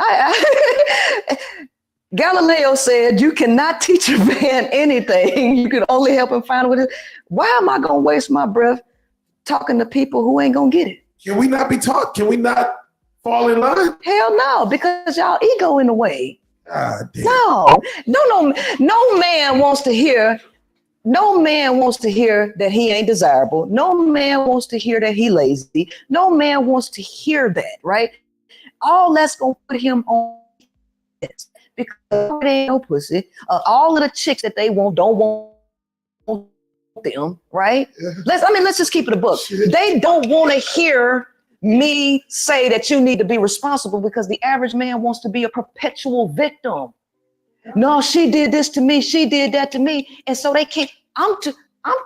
Galileo said you cannot teach a man anything. You can only help him find what it is. Why am I going to waste my breath talking to people who ain't going to get it? Can we not be taught? Can we not fall in line? Hell no, because y'all ego in the way. God damn. No man wants to hear. No man wants to hear that he ain't desirable. No man wants to hear that he lazy. No man wants to hear that, right? All that's gonna put him on this because it ain't no pussy. All of the chicks that they want don't want them, right? Let's just keep it a book. They don't want to hear me say that you need to be responsible because the average man wants to be a perpetual victim. No, she did this to me. She did that to me. And so they can't, I'm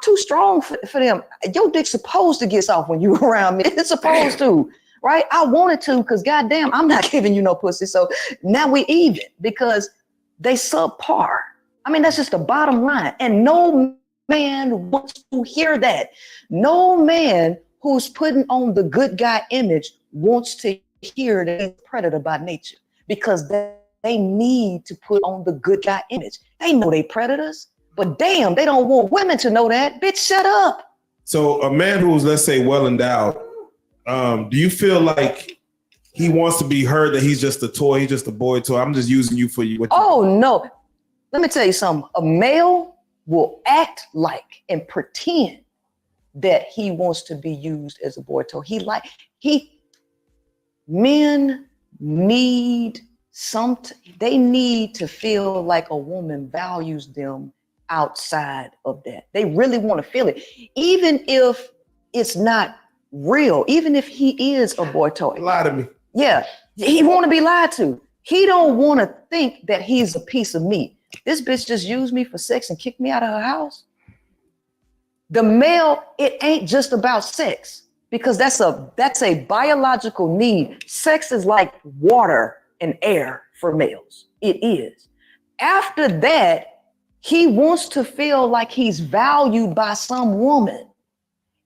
too strong for them. Your dick's supposed to get soft when you around me. It's supposed to, right? I wanted to, because goddamn, I'm not giving you no pussy. So now we even because they subpar. I mean, that's just the bottom line. And no man wants to hear that. No man who's putting on the good guy image wants to hear that he's a predator by nature because they need to put on the good guy image. They know they predators, but damn, they don't want women to know that. Bitch, shut up. So a man who's, let's say, well endowed, do you feel like he wants to be heard that he's just a toy, he's just a boy toy? I'm just using you for you. Oh, no. Let me tell you something. A male will act like and pretend that he wants to be used as a boy toy. Men need they need to feel like a woman values them outside of that. They really want to feel it. Even if it's not real, even if he is a boy toy. Lie to me. Yeah, he want to be lied to. He don't want to think that he's a piece of meat. This bitch just used me for sex and kicked me out of her house. The male, it ain't just about sex, because that's a biological need. Sex is like water and air for males. It is. After that, he wants to feel like he's valued by some woman.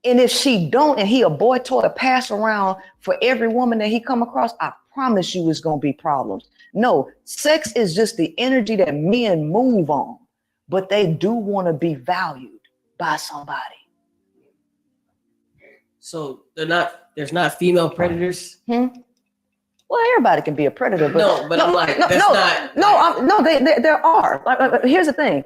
And if she don't, and he a boy toy to pass around for every woman that he come across, I promise you it's going to be problems. No, sex is just the energy that men move on, but they do want to be valued by somebody. So there's not female predators. Well, everybody can be a predator, but there are. Here's the thing: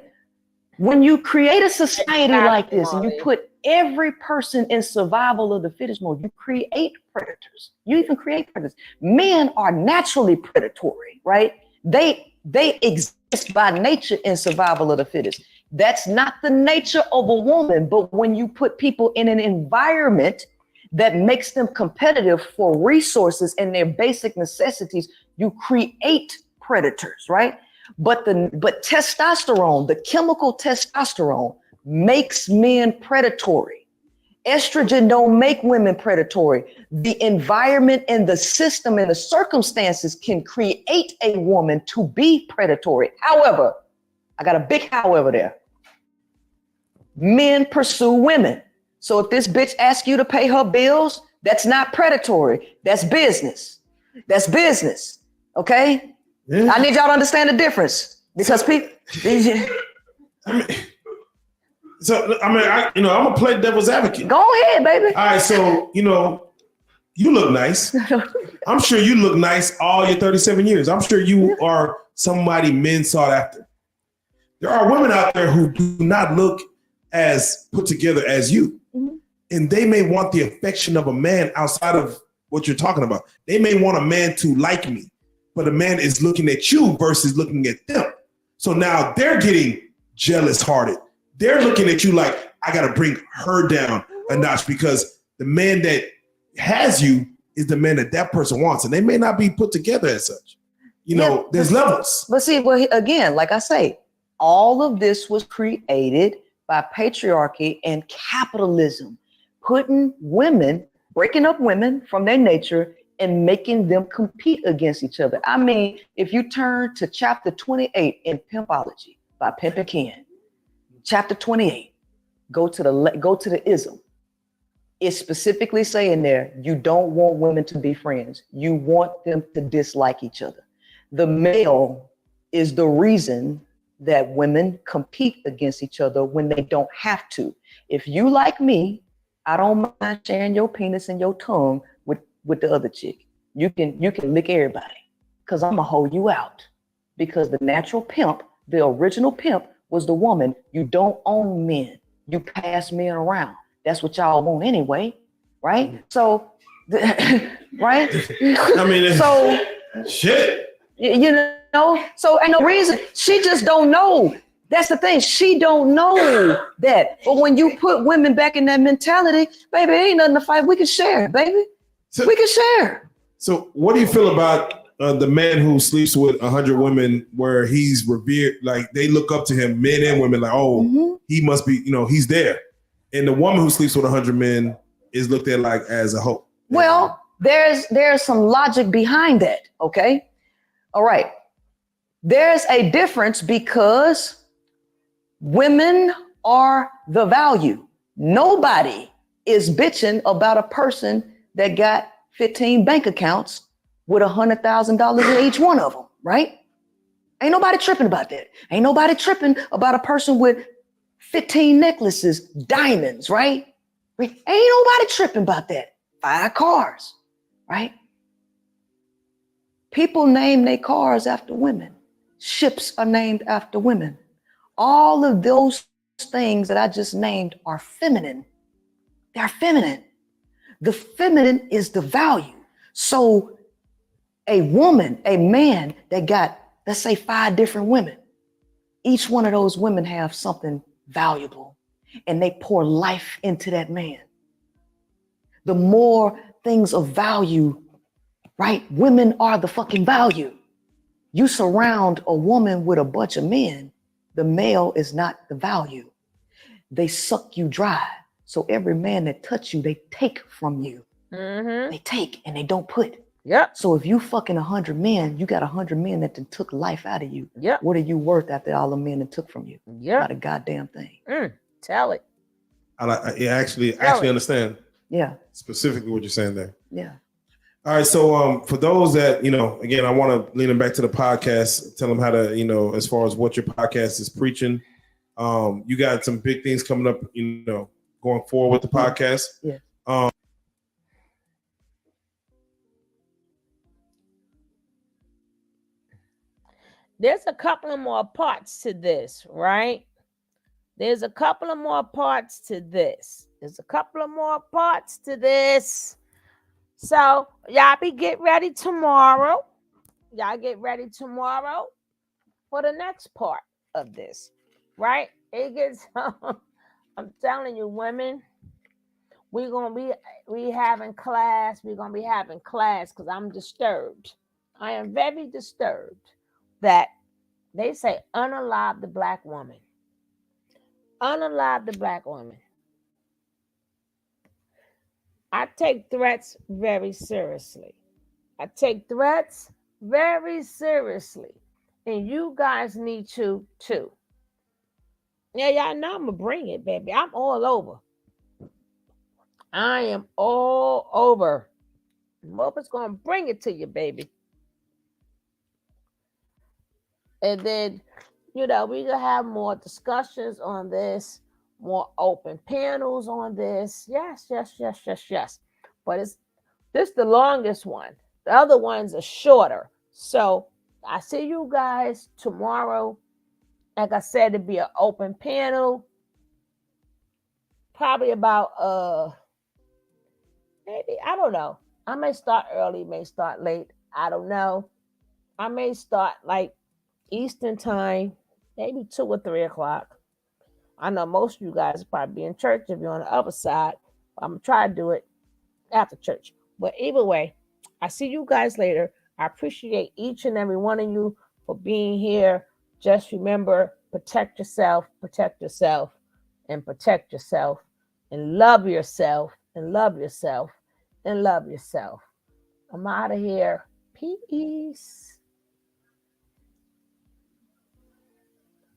when you create a society like this, and you put every person in survival of the fittest mode, you create predators. You even create predators. Men are naturally predatory, right? They exist by nature in survival of the fittest. That's not the nature of a woman, but when you put people in an environment that makes them competitive for resources and their basic necessities, you create predators, right? But testosterone, the chemical testosterone, makes men predatory. Estrogen don't make women predatory. The environment and the system and the circumstances can create a woman to be predatory. However, I got a big however there. Men pursue women. So if this bitch asks you to pay her bills, that's not predatory. That's business. That's business. Okay? Yeah. I need y'all to understand the difference, because people. I'm gonna play devil's advocate. Go ahead, baby. All right, so you look nice. I'm sure you look nice all your 37 years. I'm sure you are somebody men sought after. There are women out there who do not look as put together as you. Mm-hmm. And they may want the affection of a man outside of what you're talking about. They may want a man to like me, but a man is looking at you versus looking at them. So now they're getting jealous hearted. They're looking at you like, I got to bring her down a notch, because the man that has you is the man that person wants. And they may not be put together as such. There's levels. But see, again, like I say, all of this was created by patriarchy and capitalism, putting women, breaking up women from their nature and making them compete against each other. I mean, if you turn to chapter 28 in Pimpology by Pimp and Ken, chapter 28, go to the ism. It's specifically saying there, you don't want women to be friends. You want them to dislike each other. The male is the reason that women compete against each other when they don't have to. If you like me, I don't mind sharing your penis and your tongue with the other chick. You can lick everybody, because I'm gonna hold you out. Because the natural pimp, the original pimp, was the woman. You don't own men. You pass men around. That's what y'all want anyway, right? So, right? I mean, so shit. So ain't no reason. She just don't know. That's the thing. She don't know that. But when you put women back in that mentality, baby, ain't nothing to fight. We can share, baby. We can share. So what do you feel about the man who sleeps with 100 women, where he's revered, like they look up to him, men and women, like, he must be, he's there. And the woman who sleeps with 100 men is looked at like as a hoe. Well, there's some logic behind that, okay? All right. There's a difference, because women are the value. Nobody is bitching about a person that got 15 bank accounts with $100,000 in each one of them, right? Ain't nobody tripping about that. Ain't nobody tripping about a person with 15 necklaces, diamonds, right? Ain't nobody tripping about that. 5 cars, right? People name their cars after women. Ships are named after women. All of those things that I just named are feminine. They're feminine. The feminine is the value. So a woman, a man that got, let's say, 5 different women, Each one of those women have something valuable, and they pour life into that man. The more things of value, right? Women are the fucking value. You surround a woman with a bunch of men, the male is not the value. They suck you dry. So every man that touch you, they take from you. They take and they don't put. Yep. So if you fucking 100 men, you got 100 men that done took life out of you. Yep. What are you worth after all the men that took from you? Yep. Not a goddamn thing. Tell it. I actually understand. Yeah. Specifically what you're saying there. Yeah. All right. So for those that, again, I want to lean them back to the podcast, tell them how to, as far as what your podcast is preaching. You got some big things coming up, going forward with the podcast. Yeah. There's a couple of more parts to this, right? There's a couple of more parts to this. So y'all get ready tomorrow. For the next part of this, right? It gets, I'm telling you, women, we're gonna be having class. We're gonna be having class because I'm disturbed. I am very disturbed that they say unalive the black woman. Unalive the black woman. I take threats very seriously. And you guys need to too. Yeah, y'all know I'm gonna bring it, baby. I'm all over. I am all over. Mopa's gonna bring it to you, baby. And then, we gonna have more discussions on this, more open panels on this. Yes. But this the longest one. The other ones are shorter. So I see you guys tomorrow. Like I said, it'd be an open panel. Probably about maybe, I don't know. I may start early, may start late. I don't know. I may start like Eastern time, maybe 2 or 3 o'clock. I know most of you guys probably be in church if you're on the other side. I'm gonna try to do it after church. But either way, I see you guys later. I appreciate each and every one of you for being here. Just remember, protect yourself, and protect yourself, and love yourself, and love yourself, and love yourself. I'm out of here. Peace.